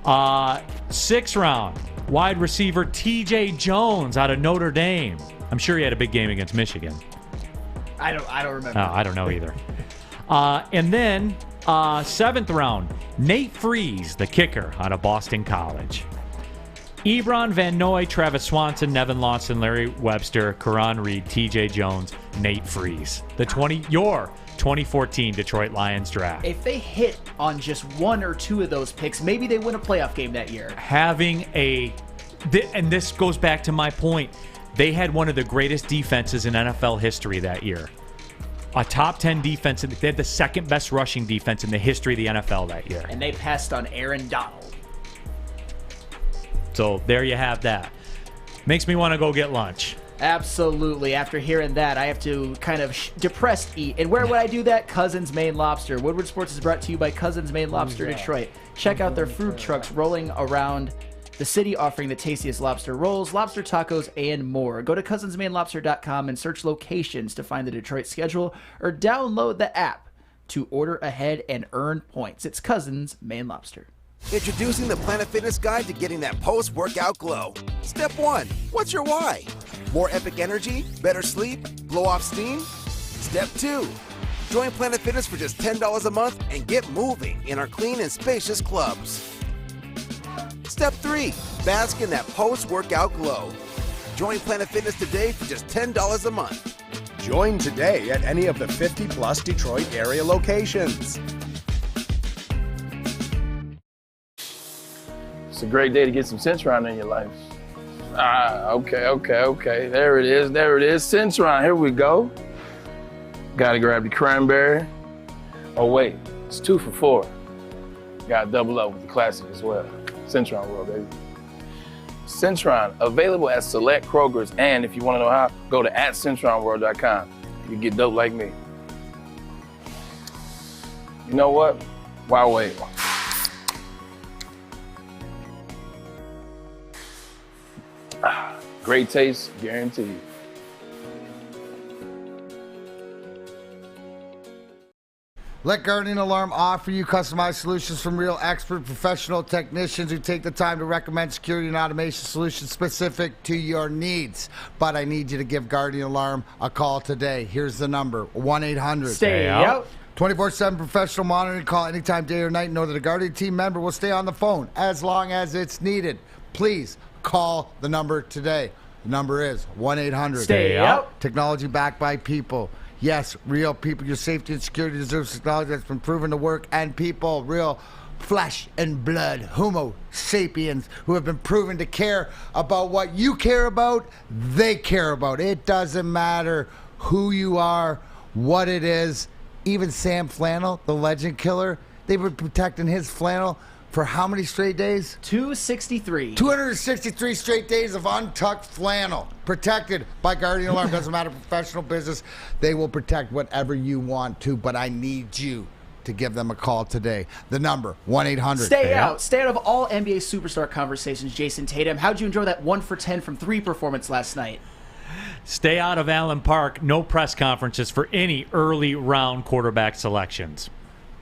6th round, wide receiver TJ Jones out of Notre Dame. I'm sure he had a big game against Michigan. I don't remember. Oh, I don't know either. And then 7th round, Nate Freese, the kicker out of Boston College. Ebron, Van Noy, Travis Swanson, Nevin Lawson, Larry Webster, Karan Reed, TJ Jones, Nate Freese. Your 2014 Detroit Lions draft. If they hit on just 1 or 2 of those picks, maybe they win a playoff game that year. And this goes back to my point. They had one of the greatest defenses in NFL history that year. A top 10 defense. They had the 2nd best rushing defense in the history of the NFL that year. And they passed on Aaron Donald. So there you have that. Makes me want to go get lunch. Absolutely. After hearing that, I have to kind of depressed eat. And where would I do that? Cousins Maine Lobster. Woodward Sports is brought to you by Cousins Maine Lobster Detroit. Check out their food trucks rolling around the city, offering the tastiest lobster rolls, lobster tacos, and more. Go to cousinsmainelobster.com and search locations to find the Detroit schedule, or download the app to order ahead and earn points. It's Cousins Maine Lobster. Introducing the Planet Fitness Guide to getting that post-workout glow. Step 1. What's your why? More epic energy? Better sleep? Blow off steam? Step 2. Join Planet Fitness for just $10 a month and get moving in our clean and spacious clubs. Step 3. Bask in that post-workout glow. Join Planet Fitness today for just $10 a month. Join today at any of the 50-plus Detroit area locations. It's a great day to get some Centron in your life. Okay. There it is. Centron, here we go. Gotta grab the cranberry. Oh wait, it's 2 for $4. Gotta double up with the classic as well. Centron World, baby. Centron, available at select Kroger's, and if you want to know how, go to @CentronWorld.com. You get dope like me. You know what? Why wait? Great taste, guaranteed. Let Guardian Alarm offer you customized solutions from real expert professional technicians who take the time to recommend security and automation solutions specific to your needs. But I need you to give Guardian Alarm a call today. Here's the number, 1-800. Stay out. 24/7 professional monitoring. Call anytime, day or night. Know that a Guardian team member will stay on the phone as long as it's needed. Please call the number today. The number is 1-800. Stay out. Technology backed by people. Yes, real people. Your safety and security deserves technology that's been proven to work, and people, real flesh and blood, Homo sapiens, who have been proven to care about what you care about, they care about. It doesn't matter who you are, what it is. Even Sam Flannel, the legend killer, they were protecting his flannel for how many straight days? 263. 263 straight days of untucked flannel. Protected by Guardian Alarm. Doesn't matter, professional business. They will protect whatever you want to, but I need you to give them a call today. The number, 1-800. Stay out of all NBA superstar conversations, Jason Tatum. How'd you enjoy that 1 for 10 from 3 performance last night? Stay out of Allen Park. No press conferences for any early round quarterback selections.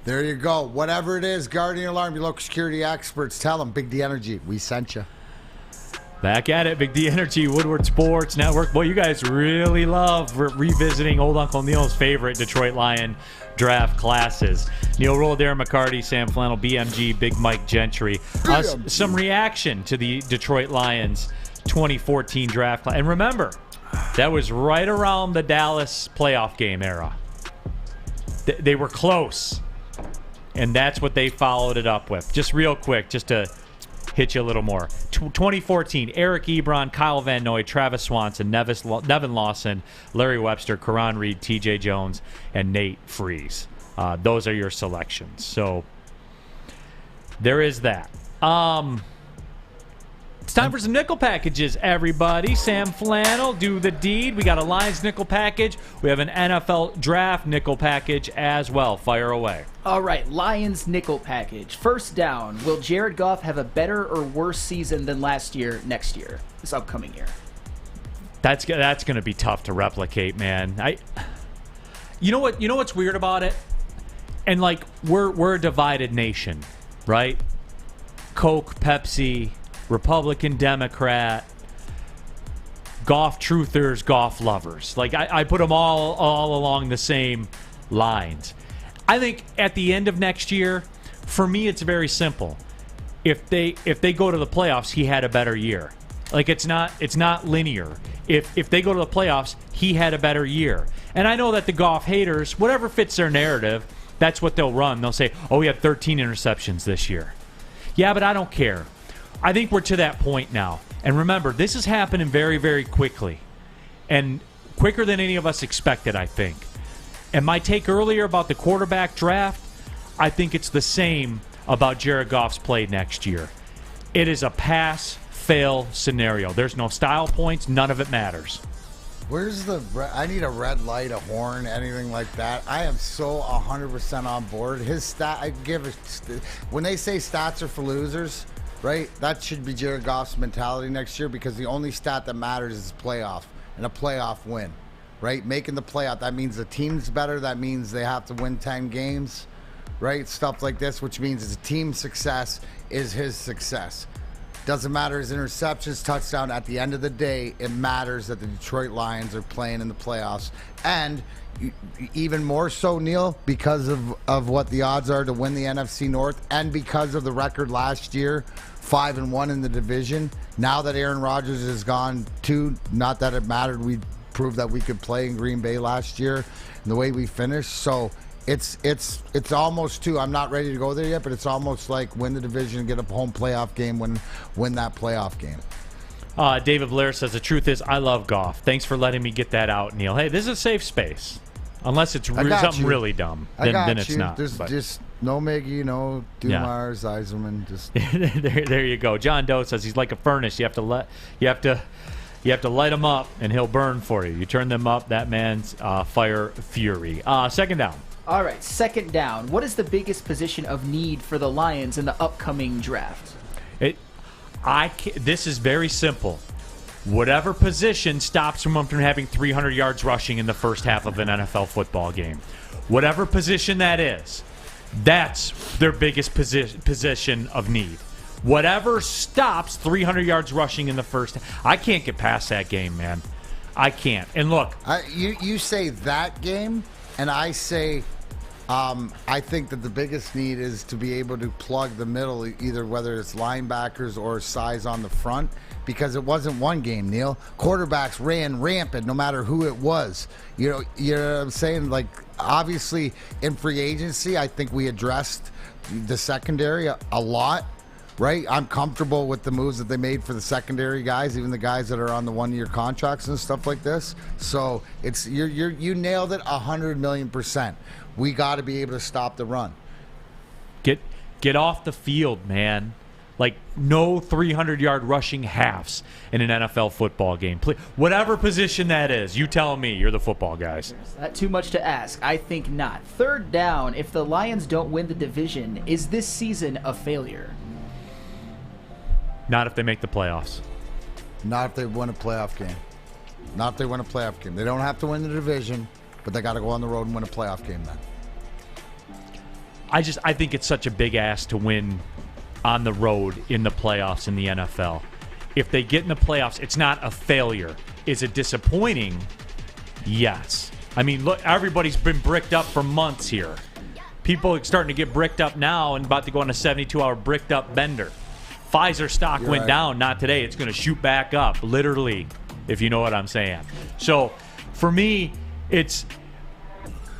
There you go. Whatever it is, Guardian Alarm, your local security experts, tell them, Big D Energy, we sent you. Back at it, Big D Energy, Woodward Sports Network. Boy, you guys really love revisiting old Uncle Neal's favorite Detroit Lion draft classes. Neal Ruhl, Darren McCarty, Sam Flannel, BMG, Big Mike Gentry. Some reaction to the Detroit Lions 2014 draft class. And remember, that was right around the Dallas playoff game era. They were close. And that's what they followed it up with. Just real quick, just to hit you a little more. 2014, Eric Ebron, Kyle Van Noy, Travis Swanson, Nevin Lawson, Larry Webster, Karan Reed, TJ Jones, and Nate Freese. Those are your selections. So there is that. It's time for some nickel packages, everybody. Sam Flannel, do the deed. We got a Lions nickel package. We have an NFL draft nickel package as well. Fire away. All right, Lions nickel package. First down, will Jared Goff have a better or worse season than last year next year, this upcoming year? That's going to be tough to replicate, man. You know what's weird about it? And like we're a divided nation, right? Coke, Pepsi, Republican, Democrat, Goff truthers, Goff lovers. Like I put them all along the same lines. I think at the end of next year, for me, it's very simple. If they go to the playoffs, he had a better year. Like it's not linear. If they go to the playoffs, he had a better year. And I know that the Goff haters, whatever fits their narrative, that's what they'll run. They'll say, "Oh, he had 13 interceptions this year." Yeah, but I don't care. I think we're to that point now. And remember, this is happening very, very quickly. And quicker than any of us expected, I think. And my take earlier about the quarterback draft, I think it's the same about Jared Goff's play next year. It is a pass-fail scenario. There's no style points. None of it matters. Where's I need a red light, a horn, anything like that. I am so 100% on board. His stat, when they say stats are for losers, right? That should be Jared Goff's mentality next year, because the only stat that matters is playoff and a playoff win, right? Making the playoff, that means the team's better. That means they have to win 10 games, right? Stuff like this, which means it's a team success is his success. Doesn't matter his interceptions, touchdown. At the end of the day, it matters that the Detroit Lions are playing in the playoffs. And even more so, Neal, because of what the odds are to win the NFC North, and because of the record last year, 5-1 in the division. Now that Aaron Rodgers is gone too, not that it mattered, we proved that we could play in Green Bay last year and the way we finished. So it's almost too, I'm not ready to go there yet, but it's almost like win the division, get a home playoff game, win that playoff game. David Blair says, the truth is I love Goff. Thanks for letting me get that out, Neal. Hey, this is a safe space. Unless it's something really dumb, then it's not. There's just no Miggy, no Dumars, Eiserman. Just there you go. John Doe says he's like a furnace. You have to light him up, and he'll burn for you. You turn them up, that man's fire fury. Second down. All right, second down. What is the biggest position of need for the Lions in the upcoming draft? This is very simple. Whatever position stops them from having 300 yards rushing in the first half of an NFL football game. Whatever position that is, that's their biggest position of need. Whatever stops 300 yards rushing in the first half. I can't get past that game, man. I can't. And look. You say that game, and I say I think that the biggest need is to be able to plug the middle, either whether it's linebackers or size on the front, because it wasn't one game, Neal. Quarterbacks ran rampant no matter who it was. You know what I'm saying? Like, obviously, in free agency, I think we addressed the secondary a lot, right? I'm comfortable with the moves that they made for the secondary guys, even the guys that are on the one-year contracts and stuff like this. So it's you nailed it 100,000,000%. We got to be able to stop the run. Get off the field, man. Like, no 300-yard rushing halves in an NFL football game. Whatever position that is, you tell me. You're the football guys. Is that too much to ask? I think not. Third down, if the Lions don't win the division, is this season a failure? Not if they make the playoffs. Not if they win a playoff game. Not if they win a playoff game. They don't have to win the division, but they got to go on the road and win a playoff game then. I think it's such a big ask to win on the road in the playoffs in the NFL. If they get in the playoffs, it's not a failure. Is it disappointing? Yes. I mean, look, everybody's been bricked up for months here. People are starting to get bricked up now and about to go on a 72-hour bricked up bender. Pfizer stock went down, not today. It's going to shoot back up, literally, if you know what I'm saying. So, for me,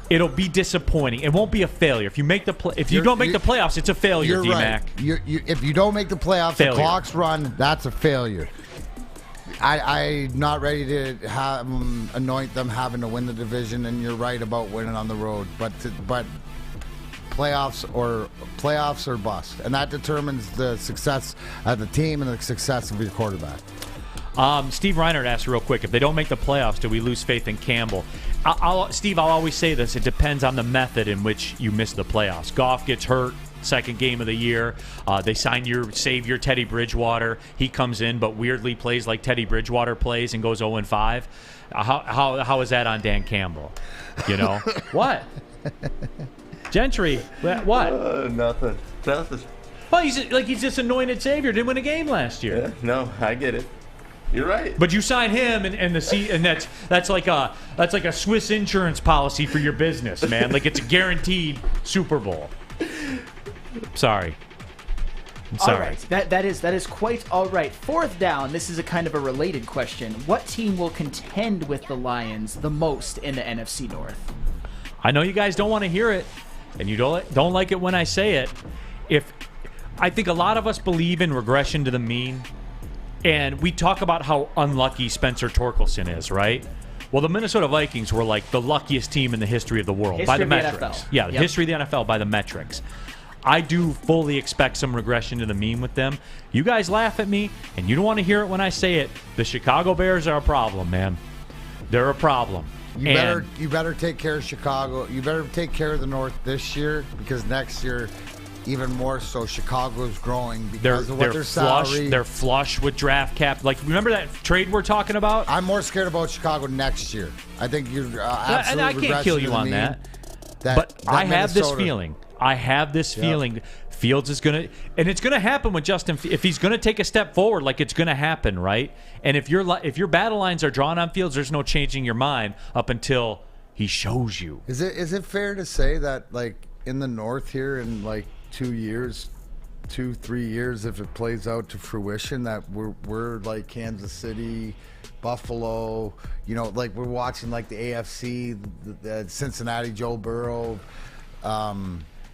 it'll be disappointing. It won't be a failure. If you make if you don't make the playoffs, it's a failure, D-Mac. Right. If you don't make the playoffs, the clock's run, that's a failure. I'm not ready to anoint them having to win the division, and you're right about winning on the road. But playoffs or bust, and that determines the success of the team and the success of your quarterback. Steve Reinhardt asked real quick, if they don't make the playoffs, do we lose faith in Campbell? Steve, I'll always say this. It depends on the method in which you miss the playoffs. Goff gets hurt, second game of the year. They sign your savior, Teddy Bridgewater. He comes in, but weirdly plays like Teddy Bridgewater plays and goes 0-5. How is that on Dan Campbell? You know? What? Gentry, what? Nothing. Well, he's just anointed savior. Didn't win a game last year. Yeah, no, I get it. You're right. But you sign him, and that's like a Swiss insurance policy for your business, man. Like, it's a guaranteed Super Bowl. Sorry. I'm sorry. All right. That is quite all right. Fourth down. This is a kind of a related question. What team will contend with the Lions the most in the NFC North? I know you guys don't want to hear it, and you don't like it when I say it. I think a lot of us believe in regression to the mean. And we talk about how unlucky Spencer Torkelson is, right? Well, the Minnesota Vikings were like the luckiest team in the history of the world by the metrics. Yeah, the history of the NFL by the metrics. I do fully expect some regression to the mean with them. You guys laugh at me, and you don't want to hear it when I say it. The Chicago Bears are a problem, man. They're a problem. You better take care of Chicago. You better take care of the North this year, because next year, even more so, Chicago's growing because of what their salary. They're flush with draft cap. Like, remember that trade we're talking about? I'm more scared about Chicago next year. I think you're absolutely. And I can't kill you on that. But I have this feeling. Fields is going to, and it's going to happen with Justin. If he's going to take a step forward, like, it's going to happen, right? And if your battle lines are drawn on Fields, there's no changing your mind up until he shows you. Is it fair to say that, like, in the North here, in like 2 years, 2-3 years, if it plays out to fruition, that we're like Kansas City, Buffalo, you know, like we're watching like the AFC, the Cincinnati, Joe Burrow,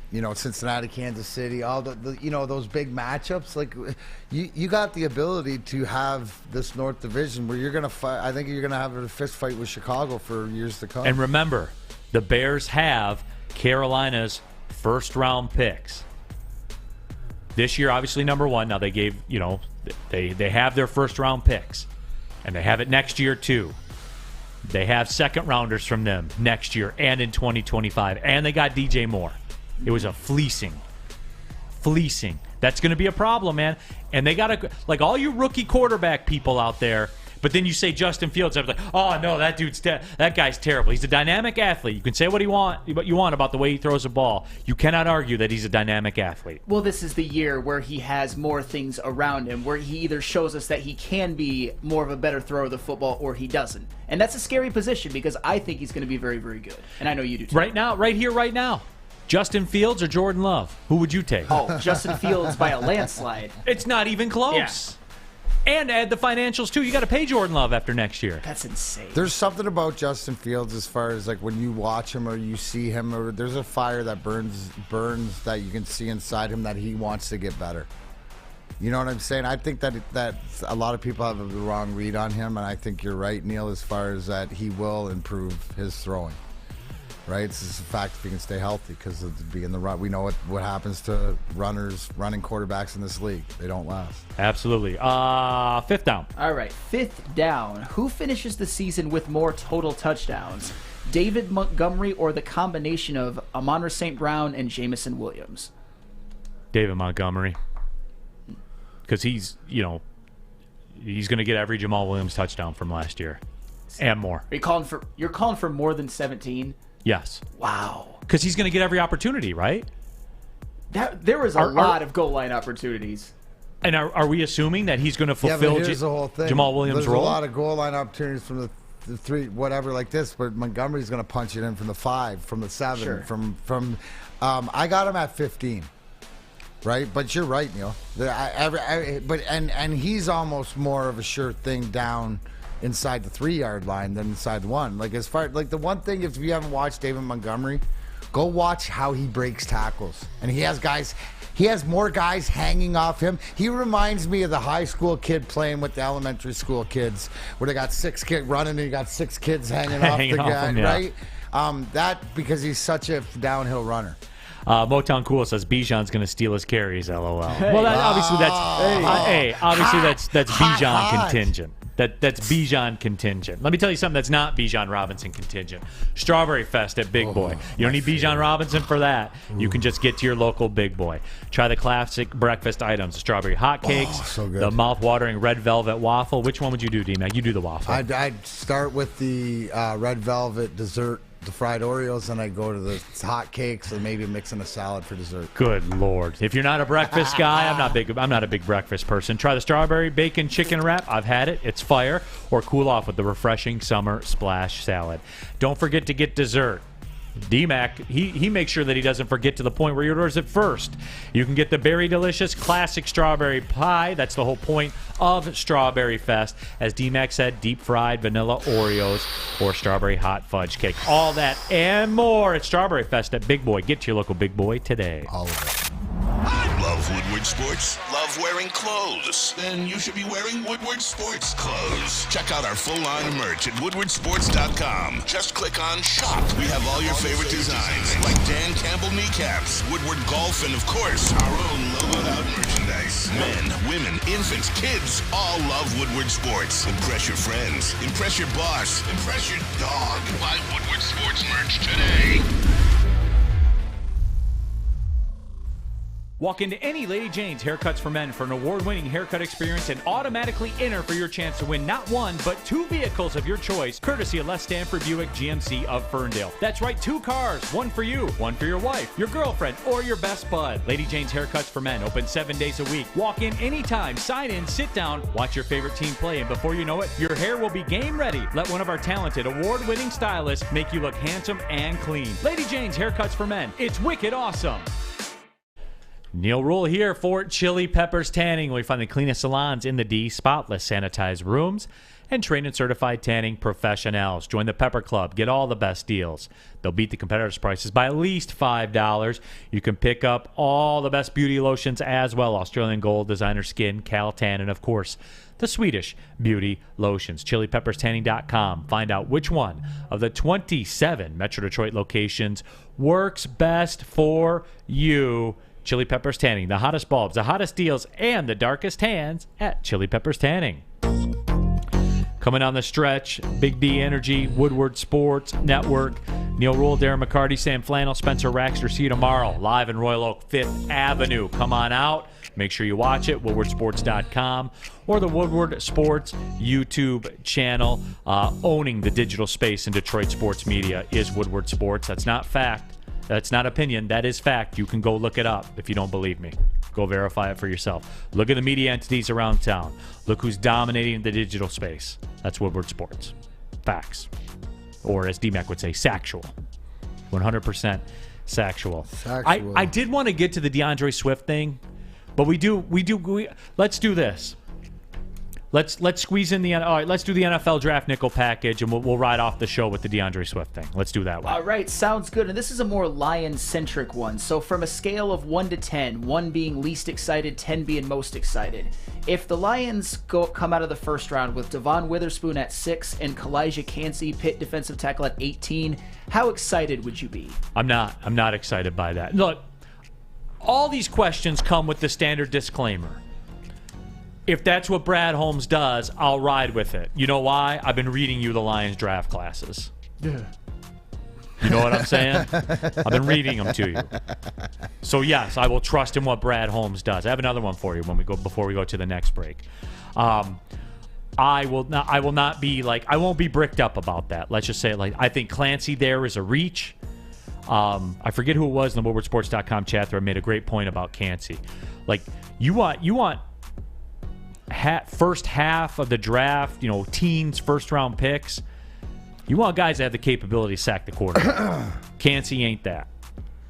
you know, Cincinnati, Kansas City, all the you know, those big matchups. Like, you got the ability to have this North Division where you're gonna fight. I think you're gonna have a fist fight with Chicago for years to come. And remember, the Bears have Carolina's first-round picks. This year, obviously, number one. Now, they gave, you know, they have their first-round picks. And they have it next year, too. They have second-rounders from them next year and in 2025. And they got DJ Moore. It was a fleecing. That's going to be a problem, man. And they got to, like, all you rookie quarterback people out there, but then you say Justin Fields, I was like, oh, no, that guy's terrible. He's a dynamic athlete. You can say what you want about the way he throws a ball. You cannot argue that he's a dynamic athlete. Well, this is the year where he has more things around him, where he either shows us that he can be more of a better thrower of the football or he doesn't. And that's a scary position because I think he's going to be very, very good. And I know you do, too. Right now. Justin Fields or Jordan Love? Who would you take? Oh, Justin Fields by a landslide. It's not even close. Yeah. And add the financials, too. You got to pay Jordan Love after next year. That's insane. There's something about Justin Fields as far as, like, when you watch him or you see him, or there's a fire that burns that you can see inside him that he wants to get better. You know what I'm saying? I think that a lot of people have the wrong read on him, and I think you're right, Neal, as far as that he will improve his throwing. right? It's just a fact if he can stay healthy because of being the run. We know what happens to running quarterbacks in this league. They don't last. Absolutely. Fifth down. All right, fifth down. Who finishes the season with more total touchdowns? David Montgomery or the combination of Amon-Ra St. Brown and Jamison Williams? David Montgomery. Because he's going to get every Jamal Williams touchdown from last year and more. You're calling for more than 17? Yes. Wow. Because he's going to get every opportunity, right? There was a lot of goal line opportunities. And are we assuming that he's going to fulfill here's the whole thing. Jamal Williams' There's role? There's a lot of goal line opportunities from the 3, whatever like this, but Montgomery's going to punch it in from the 5, from the 7, Sure. from I got him at 15. Right, but you're right, Neal. And he's almost more of a sure thing down inside the 3-yard line than inside the 1. Like as far like the one thing, if you haven't watched David Montgomery, go watch how he breaks tackles, and he has more guys hanging off him. He reminds me of the high school kid playing with the elementary school kids, where they got 6 kids running and you got 6 kids hanging off the guy, him, yeah. right? That because he's such a downhill runner. Motown Cool says Bijan's going to steal his carries. LOL. Well, obviously that's Bijan contingent. That's Bijan contingent. Let me tell you something that's not Bijan Robinson contingent. Strawberry Fest at Big Boy. You don't need Bijan Robinson for that. You can just get to your local Big Boy. Try the classic breakfast items: the strawberry hotcakes, so good. the mouth-watering red velvet waffle. Which one would you do, D-Mac? You do the waffle. I'd start with the red velvet dessert, the fried Oreos, and I go to the hot cakes and maybe mixing a salad for dessert. Good Lord. If you're not a breakfast guy, I'm not a big breakfast person. Try the strawberry bacon chicken wrap. I've had it. It's fire. Or cool off with the refreshing summer splash salad. Don't forget to get dessert. D-Mac, he makes sure that he doesn't forget to the point where he orders it first. You can get the Berry Delicious Classic Strawberry Pie. That's the whole point of Strawberry Fest. As D-Mac said, deep-fried vanilla Oreos or strawberry hot fudge cake. All that and more at Strawberry Fest at Big Boy. Get to your local Big Boy today. All of it. Love Woodward Sports? Love wearing clothes? Then you should be wearing Woodward Sports clothes. Check out our full line of merch at woodwardsports.com. Just click on Shop. We have all your favorite designs, like Dan Campbell kneecaps, Woodward Golf, and of course, our own logoed out merchandise. Men, women, infants, kids, all love Woodward Sports. Impress your friends. Impress your boss. Impress your dog. Buy Woodward Sports merch today. Walk into any Lady Jane's Haircuts for Men for an award-winning haircut experience and automatically enter for your chance to win not one, but 2 vehicles of your choice, courtesy of Les Stanford Buick GMC of Ferndale. That's right, 2 cars, one for you, one for your wife, your girlfriend, or your best bud. Lady Jane's Haircuts for Men, open 7 days a week. Walk in anytime, sign in, sit down, watch your favorite team play, and before you know it, your hair will be game ready. Let one of our talented, award-winning stylists make you look handsome and clean. Lady Jane's Haircuts for Men. It's wicked awesome. Neal Ruhl here for Chili Peppers Tanning. We find the cleanest salons in the D, spotless sanitized rooms, and trained and certified tanning professionals. Join the Pepper Club. Get all the best deals. They'll beat the competitors' prices by at least $5. You can pick up all the best beauty lotions as well. Australian Gold, Designer Skin, Caltan, and of course, the Swedish beauty lotions. ChiliPeppersTanning.com. Find out which one of the 27 Metro Detroit locations works best for you. Chili Peppers Tanning, the hottest bulbs, the hottest deals, and the darkest tans at Chili Peppers Tanning. Coming on the stretch, Big D Energy, Woodward Sports Network, Neal Ruhl, Darren McCarty, Sam Flannel, Spencer Raxter. See you tomorrow, live in Royal Oak, 5th Avenue. Come on out. Make sure you watch it, woodwardsports.com or the Woodward Sports YouTube channel. Owning the digital space in Detroit sports media is Woodward Sports. That's not fact. That's not opinion. That is fact. You can go look it up if you don't believe me. Go verify it for yourself. Look at the media entities around town. Look who's dominating the digital space. That's Woodward Sports. Facts. Or as D-Mac would say, sactual. 100% sactual. I did want to get to the DeAndre Swift thing, but let's do this. Let's squeeze in all right, let's do the NFL draft nickel package, and we'll ride off the show with the DeAndre Swift thing. Let's do that one. All right, sounds good. And this is a more Lions-centric one. So from a scale of 1 to 10, 1 being least excited, 10 being most excited. If the Lions come out of the first round with Devon Witherspoon at 6 and Kalijah Cansey, Pitt defensive tackle, at 18, how excited would you be? I'm not excited by that. Look, all these questions come with the standard disclaimer. If that's what Brad Holmes does, I'll ride with it. You know why? I've been reading you the Lions draft classes. Yeah. You know what I'm saying? I've been reading them to you. So yes, I will trust in what Brad Holmes does. I have another one for you before we go to the next break. I will not be like, I won't be bricked up about that. Let's just say it like, I think Clancy there is a reach. I forget who it was in the WoodwardSports.com chat thread made a great point about Cansey. Like, you want first half of the draft, teens, first round picks. You want guys that have the capability to sack the quarterback. Cansey ain't that.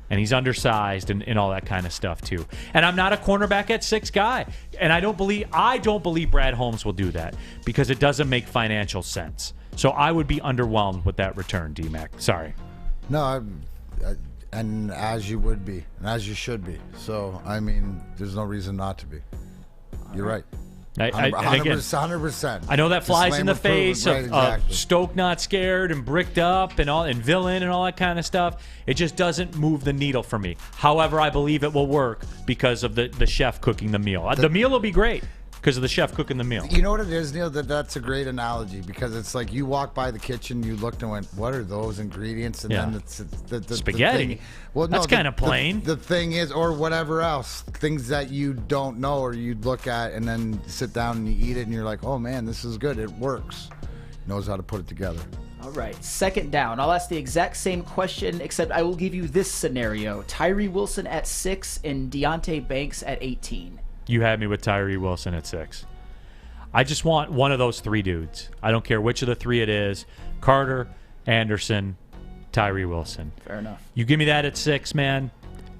And he's undersized and all that kind of stuff too. And I'm not a cornerback at 6 guy. And I don't believe Brad Holmes will do that because it doesn't make financial sense. So I would be underwhelmed with that return, D-Mac. Sorry. No, and as you would be, and as you should be. So, I mean, there's no reason not to be. You're right. 100%. I know that flies in the face right, exactly. of Stoke not scared and bricked up and villain and all that kind of stuff. It just doesn't move the needle for me. However, I believe it will work because of the chef cooking the meal. The meal will be great because of the chef cooking the meal. You know what it is, Neal? That's a great analogy because it's like you walk by the kitchen, you looked and went, what are those ingredients? And then it's the spaghetti. The thing. Well, that's kind of plain. The thing is, or whatever else, things that you don't know or you look at and then sit down and you eat it and you're like, oh man, this is good. It works. Knows how to put it together. All right, second down. I'll ask the exact same question, except I will give you this scenario. Tyree Wilson at 6 and Deonte Banks at 18. You had me with Tyree Wilson at 6. I just want one of those 3 dudes. I don't care which of the 3 it is. Carter, Anderson, Tyree Wilson. Fair enough. You give me that at 6, man,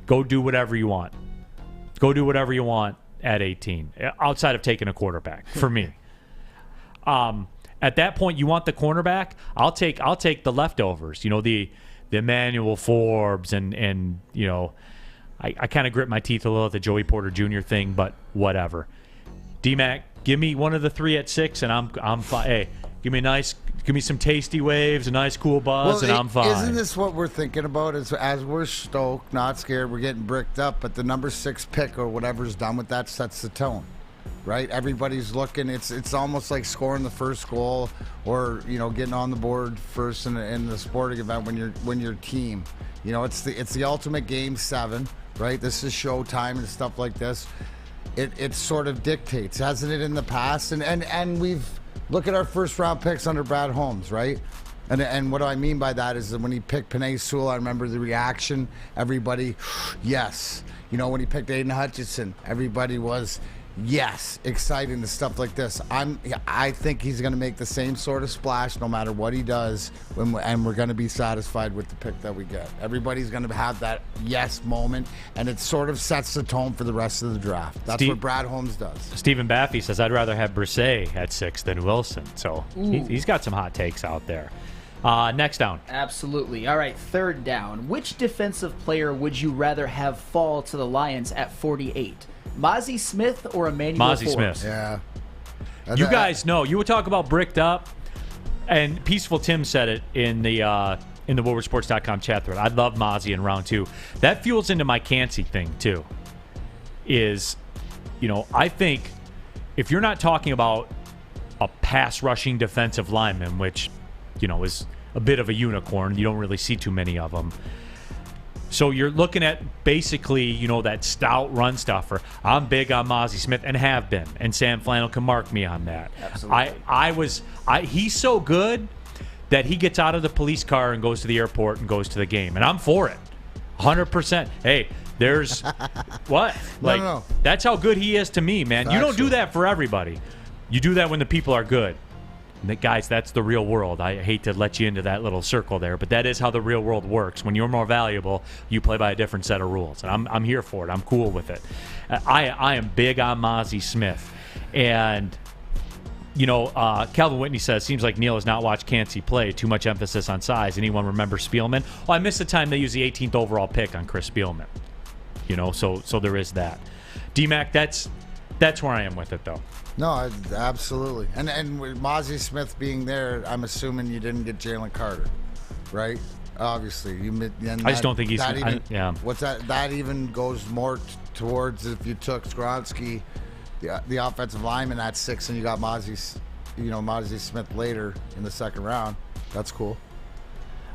go do whatever you want. Go do whatever you want at 18, outside of taking a quarterback, for me. At that point, you want the cornerback, I'll take the leftovers. The Emmanuel Forbes and I kind of grit my teeth a little at the Joey Porter Jr. thing, but whatever. D-Mac, give me one of the 3 at 6, and I'm fine. Hey, give me some tasty waves, a nice cool buzz, and I'm fine. Isn't this what we're thinking about? As we're stoked, not scared, we're getting bricked up, but the number 6 pick or whatever's done with that sets the tone, right? Everybody's looking. It's almost like scoring the first goal or getting on the board first in the sporting event when your team. It's the ultimate game 7. Right, this is showtime and stuff like this. It sort of dictates, hasn't it, in the past? And we've look at our first round picks under Brad Holmes, right? And what do I mean by that is that when he picked Penei Sewell, I remember the reaction. Everybody, yes. When he picked Aiden Hutchinson, everybody was yes, exciting to stuff like this. I think he's going to make the same sort of splash no matter what he does, and we're going to be satisfied with the pick that we get. Everybody's going to have that yes moment, and it sort of sets the tone for the rest of the draft. That's what Brad Holmes does. Stephen Baffy says, I'd rather have Brisset at 6 than Wilson. So he's got some hot takes out there. Next down. Absolutely. All right, third down. Which defensive player would you rather have fall to the Lions at 48? Mozzie Smith or Emmanuel Forbes? Smith. Yeah. You guys know. You would talk about bricked up, and Peaceful Tim said it in the WoodwardSports.com chat thread. I love Mozzie in round 2. That fuels into my Cansey thing, too. I think if you're not talking about a pass-rushing defensive lineman, which, is a bit of a unicorn. You don't really see too many of them. So you're looking at basically, that stout run stuffer. I'm big on Mozzie Smith and have been, and Sam Flannel can mark me on that. Absolutely. He's so good that he gets out of the police car and goes to the airport and goes to the game, and I'm for it, 100%. Hey, there's what? No. That's how good he is to me, man. You don't do that for everybody. You do that when the people are good. Guys, that's the real world. I hate to let you into that little circle there, but that is how the real world works. When you're more valuable, you play by a different set of rules, and I'm here for it. I'm cool with it. I am big on Mozzie Smith, and Calvin Whitney says, seems like Neal has not watched Kancey play. Too much emphasis on size. Anyone remember Spielman? Oh, I missed the time they used the 18th overall pick on Chris Spielman. So there is that. D-Mac, that's where I am with it, though. No, absolutely. And with Mozzie Smith being there, I'm assuming you didn't get Jalen Carter, right? Obviously. I just don't think he's... What's that? That even goes more towards if you took Skronsky, the offensive lineman at 6, and you got Mozzie Smith later in the second round. That's cool.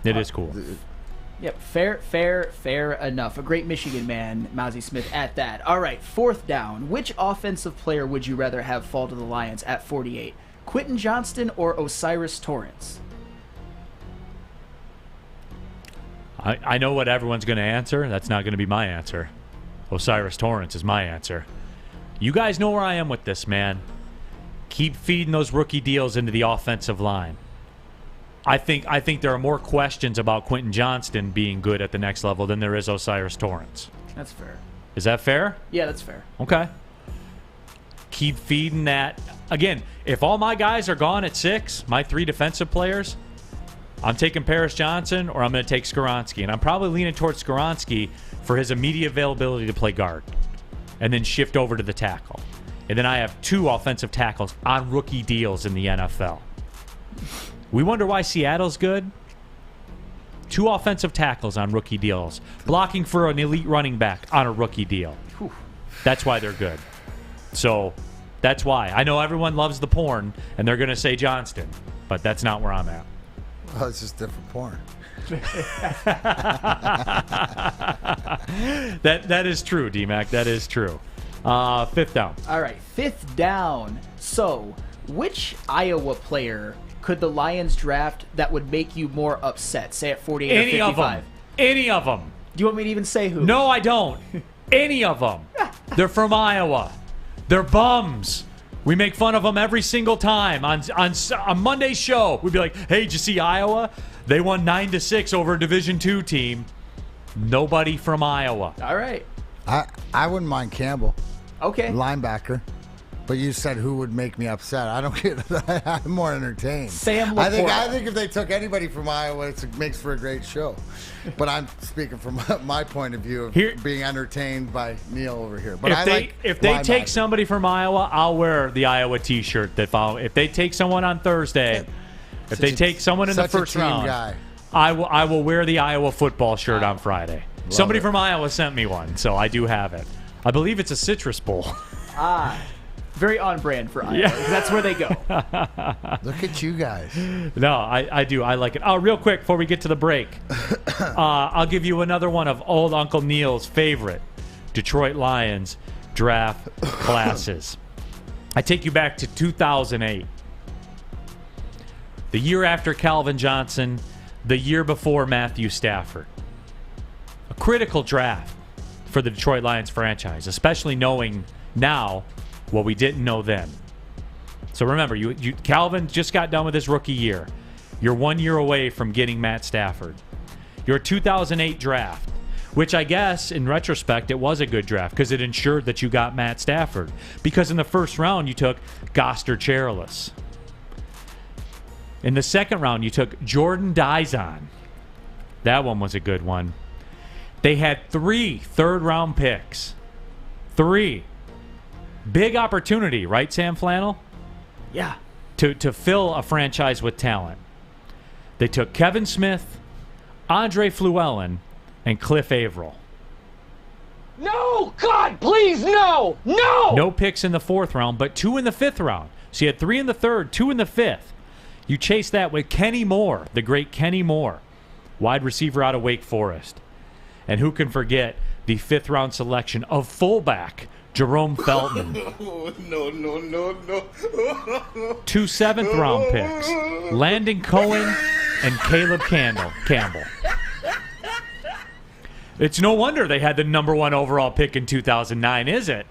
It is cool. Yep, fair enough. A great Michigan man, Mozzie Smith, at that. All right, 4th down. Which offensive player would you rather have fall to the Lions at 48? Quentin Johnston or Osiris Torrance? I know what everyone's going to answer. That's not going to be my answer. Osiris Torrance is my answer. You guys know where I am with this, man. Keep feeding those rookie deals into the offensive line. I think there are more questions about Quentin Johnston being good at the next level than there is Osiris Torrance. That's fair. Is that fair? Yeah, that's fair. Okay. Keep feeding that. Again, if all my guys are gone at 6, my 3 defensive players, I'm taking Paris Johnson or I'm going to take Skronsky. And I'm probably leaning towards Skronsky for his immediate availability to play guard and then shift over to the tackle. And then I have 2 offensive tackles on rookie deals in the NFL. We wonder why Seattle's good. 2 offensive tackles on rookie deals. Blocking for an elite running back on a rookie deal. That's why they're good. So that's why. I know everyone loves the porn, and they're going to say Johnston, but that's not where I'm at. Well, it's just different porn. That is true, D-Mac. That is true. 5th down. All right, 5th down. So, which Iowa player could the Lions draft that would make you more upset? Say at 48 or 55. Any of them. Do you want me to even say who? No, I don't. Any of them. They're from Iowa. They're bums. We make fun of them every single time. On Monday's show, we'd be like, hey, did you see Iowa? They won 9-6 over a Division II team. Nobody from Iowa. All right. I wouldn't mind Campbell. Okay. Linebacker. But you said who would make me upset. I don't get it. I'm more entertained. Sam I LaPorta. think if they took anybody from Iowa, it makes for a great show. But I'm speaking from my point of view of being entertained by Neal over here. But if they take somebody from Iowa, I'll wear the Iowa T-shirt that follow. If they take someone on Thursday, if they take someone in the first round, guy. I will wear the Iowa football shirt on Friday. Somebody from Iowa sent me one, so I do have it. I believe it's a Citrus Bowl. Very on brand for Iowa. Yeah. That's where they go. Look at you guys. No, I do. I like it. Oh, real quick before we get to the break, I'll give you another one of old Uncle Neal's favorite Detroit Lions draft classes. I take you back to 2008. The year after Calvin Johnson, the year before Matthew Stafford. A critical draft for the Detroit Lions franchise, especially knowing now what we didn't know then. So remember, Calvin just got done with his rookie year. You're 1 year away from getting Matt Stafford. Your 2008 draft, which I guess in retrospect it was a good draft because it ensured that you got Matt Stafford. Because in the first round you took Goster Charles. In the second round you took Jordan Dizon. That one was a good one. They had 3 third-round picks. 3. Big opportunity, right, Sam Flannel? Yeah. To fill a franchise with talent. They took Kevin Smith, Andre Fluellen, and Cliff Averill. No! God, please, no! No! No picks in the 4th round, but 2 in the 5th round. So you had 3 in the 3rd, 2 in the 5th. You chase that with Kenny Moore, the great Kenny Moore, wide receiver out of Wake Forest. And who can forget the 5th round selection of fullback Jerome Felton. No. 2 7th round picks, Landon Cohen and Caleb Campbell. It's no wonder they had the number 1 overall pick in 2009, is it?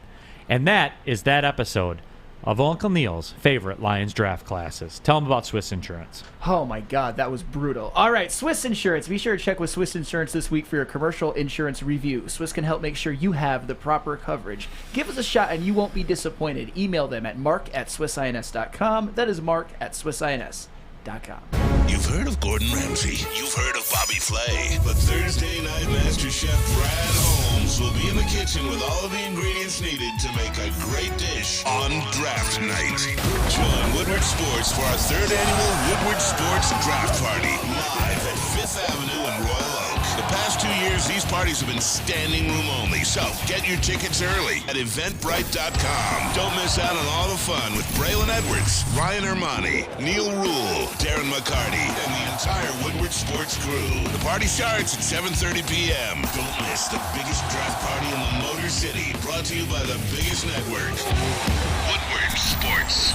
And that is that episode of Uncle Neal's favorite Lions draft classes. Tell him about Swiss Insurance. Oh my God, that was brutal. All right, Swiss Insurance. Be sure to check with Swiss Insurance this week for your commercial insurance review. Swiss can help make sure you have the proper coverage. Give us a shot and you won't be disappointed. Email them at mark@swissins.com. That is mark@swissins.com. You've heard of Gordon Ramsay. You've heard of Bobby Flay. But Thursday night Master Chef Brad Holmes will be in the kitchen with all of the ingredients needed to make a great dish on draft night. Join Woodward Sports for our 3rd annual Woodward Sports Draft Party, live at 5th Avenue in Royal Oak. The past 2 years, these parties have been standing room only, so get your tickets early at eventbrite.com. Don't miss out on all the fun with Braylon Edwards, Ryan Ermanni, Neal Ruhl, Darren McCarty, and the entire Woodward Sports crew. The party starts at 7:30 p.m. Don't miss the biggest draft party in the Motor City, brought to you by the biggest network, Woodward Sports.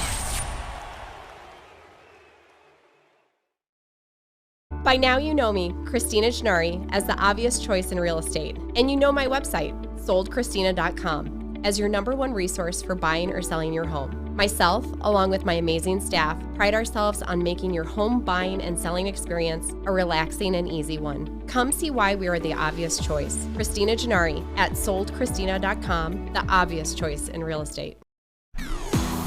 By now you know me, Christina Gennari, as the obvious choice in real estate. And you know my website, soldchristina.com, as your #1 resource for buying or selling your home. Myself, along with my amazing staff, pride ourselves on making your home buying and selling experience a relaxing and easy one. Come see why we are the obvious choice. Christina Gennari at soldchristina.com, the obvious choice in real estate.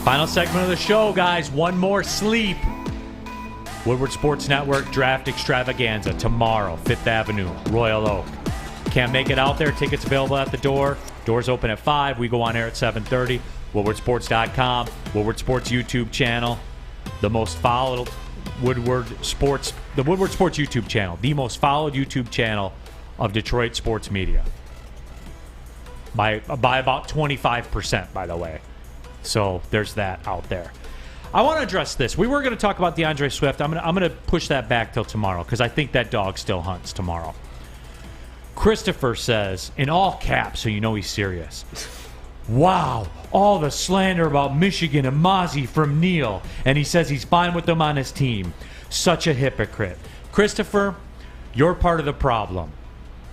Final segment of the show, guys. One more sleep. Woodward Sports Network Draft Extravaganza tomorrow, 5th Avenue, Royal Oak. Can't make it out there. Tickets available at the door. Doors open at 5. We go on air at 7:30. WoodwardSports.com, Woodward Sports YouTube channel, the most followed Woodward Sports YouTube channel, the most followed YouTube channel of Detroit sports media. By about 25%, by the way. So there's that out there. I want to address this. We were going to talk about DeAndre Swift. I'm going to push that back till tomorrow because I think that dog still hunts tomorrow. Christopher says, in all caps, so you know he's serious, wow, all the slander about Michigan and Mozzie from Neal, and he says he's fine with them on his team. Such a hypocrite. Christopher, you're part of the problem.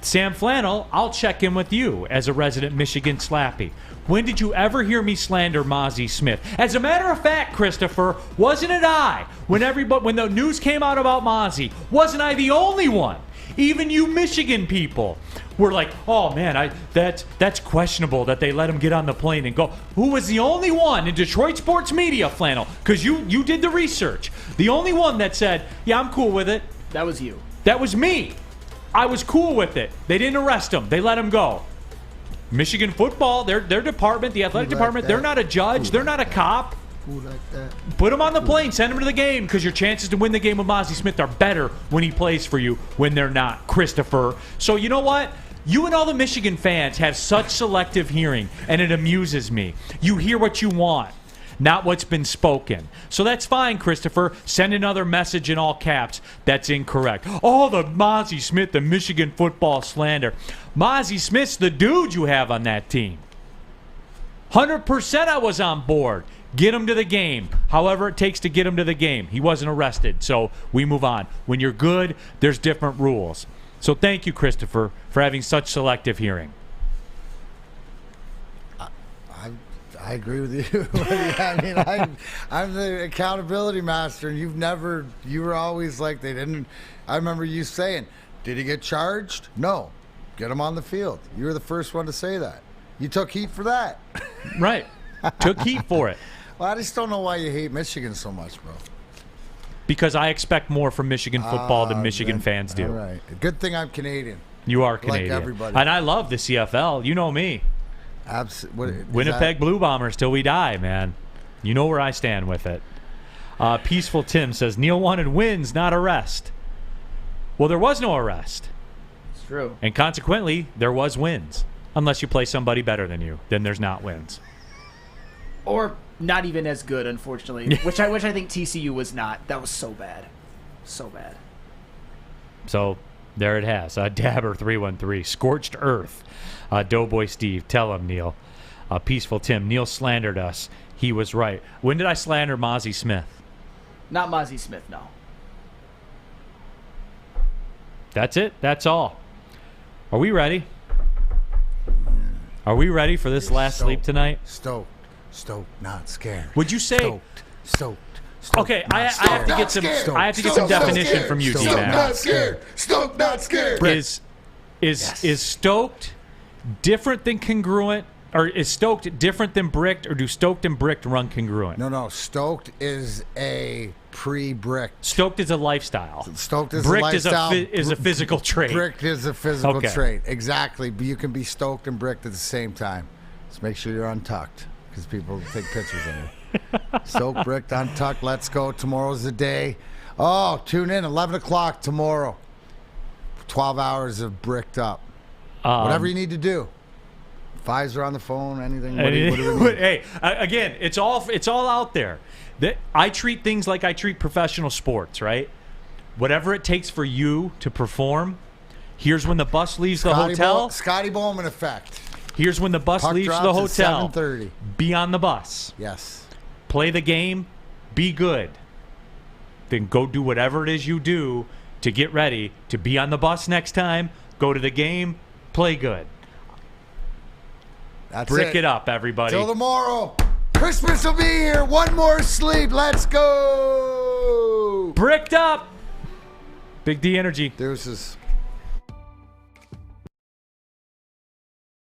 Sam Flannel, I'll check in with you as a resident Michigan slappy. When did you ever hear me slander Mozzie Smith? As a matter of fact, Christopher, wasn't it I? When the news came out about Mozzie, wasn't I the only one? Even you Michigan people were like, oh man, that's questionable that they let him get on the plane and go. Who was the only one in Detroit sports media, Flannel? Because you did the research. The only one that said, yeah, I'm cool with it. That was you. That was me. I was cool with it. They didn't arrest him. They let him go. Michigan football, their department, the athletic department, they're not a judge. They're not a cop. Like that. Put him on the plane. Send him to the game because your chances to win the game with Mozzie Smith are better when he plays for you when they're not, Christopher. So you know what? You and all the Michigan fans have such selective hearing, and it amuses me. You hear what you want, not what's been spoken. So that's fine, Christopher. Send another message in all caps. That's incorrect. Oh, the Mozzie Smith, the Michigan football slander. Mozzie Smith's the dude you have on that team. 100% I was on board. Get him to the game. However it takes to get him to the game. He wasn't arrested, so we move on. When you're good, there's different rules. So thank you, Christopher, for having such selective hearing. I agree with you. I mean, I'm the accountability master, and you were always like, they didn't. I remember you saying, did he get charged? No. Get him on the field. You were the first one to say that. You took heat for that. Right. Took heat for it. Well, I just don't know why you hate Michigan so much, bro. Because I expect more from Michigan football than Michigan fans do. All right. Good thing I'm Canadian. You are Canadian. Like everybody. And I love the CFL. You know me. Winnipeg Blue Bombers till we die, man. You know where I stand with it. Peaceful Tim says, Neal wanted wins, not arrest. Well, there was no arrest. It's true. And consequently, there was wins. Unless you play somebody better than you, then there's not wins. Or not even as good, unfortunately. which I think TCU was not. That was so bad. So bad. So there it has. Dabber313. Scorched Earth. Doughboy Steve. Tell him, Neal. Peaceful Tim. Neal slandered us. He was right. When did I slander Mozzie Smith? Not Mozzie Smith, no. That's it. That's all. Are we ready? Are we ready for this last sleep tonight? Stoked. Stoked, not scared. Would you say stoked? Okay, I have to get some. I have to get some definition from you, D-Mac. Stoked, not scared. Stoked, not scared. Is stoked different than congruent, or is stoked different than bricked, or do stoked and bricked run congruent? No. Stoked is a pre-bricked. Stoked is a lifestyle. Stoked is bricked a lifestyle. is a physical trait. Bricked is a physical Okay. trait. Exactly. But you can be stoked and bricked at the same time. Just make sure you're untucked, because people take pictures of you. Stoked, bricked, untucked. Let's go. Tomorrow's the day. Oh, tune in 11 o'clock tomorrow. 12 hours of bricked up. Whatever you need to do. Pfizer on the phone. Anything. What do you need? Hey, again, it's all out there. I treat things like I treat professional sports, right? Whatever it takes for you to perform. Here's when the bus leaves the hotel. Scotty Bowman effect. Here's when the bus Puck leaves drops the at hotel. 7:30. Be on the bus. Yes. Play the game. Be good. Then go do whatever it is you do to get ready to be on the bus next time. Go to the game. Play good. That's Brick it up, everybody. Till tomorrow. Christmas will be here. One more sleep. Let's go. Bricked up. Big D Energy. Deuces.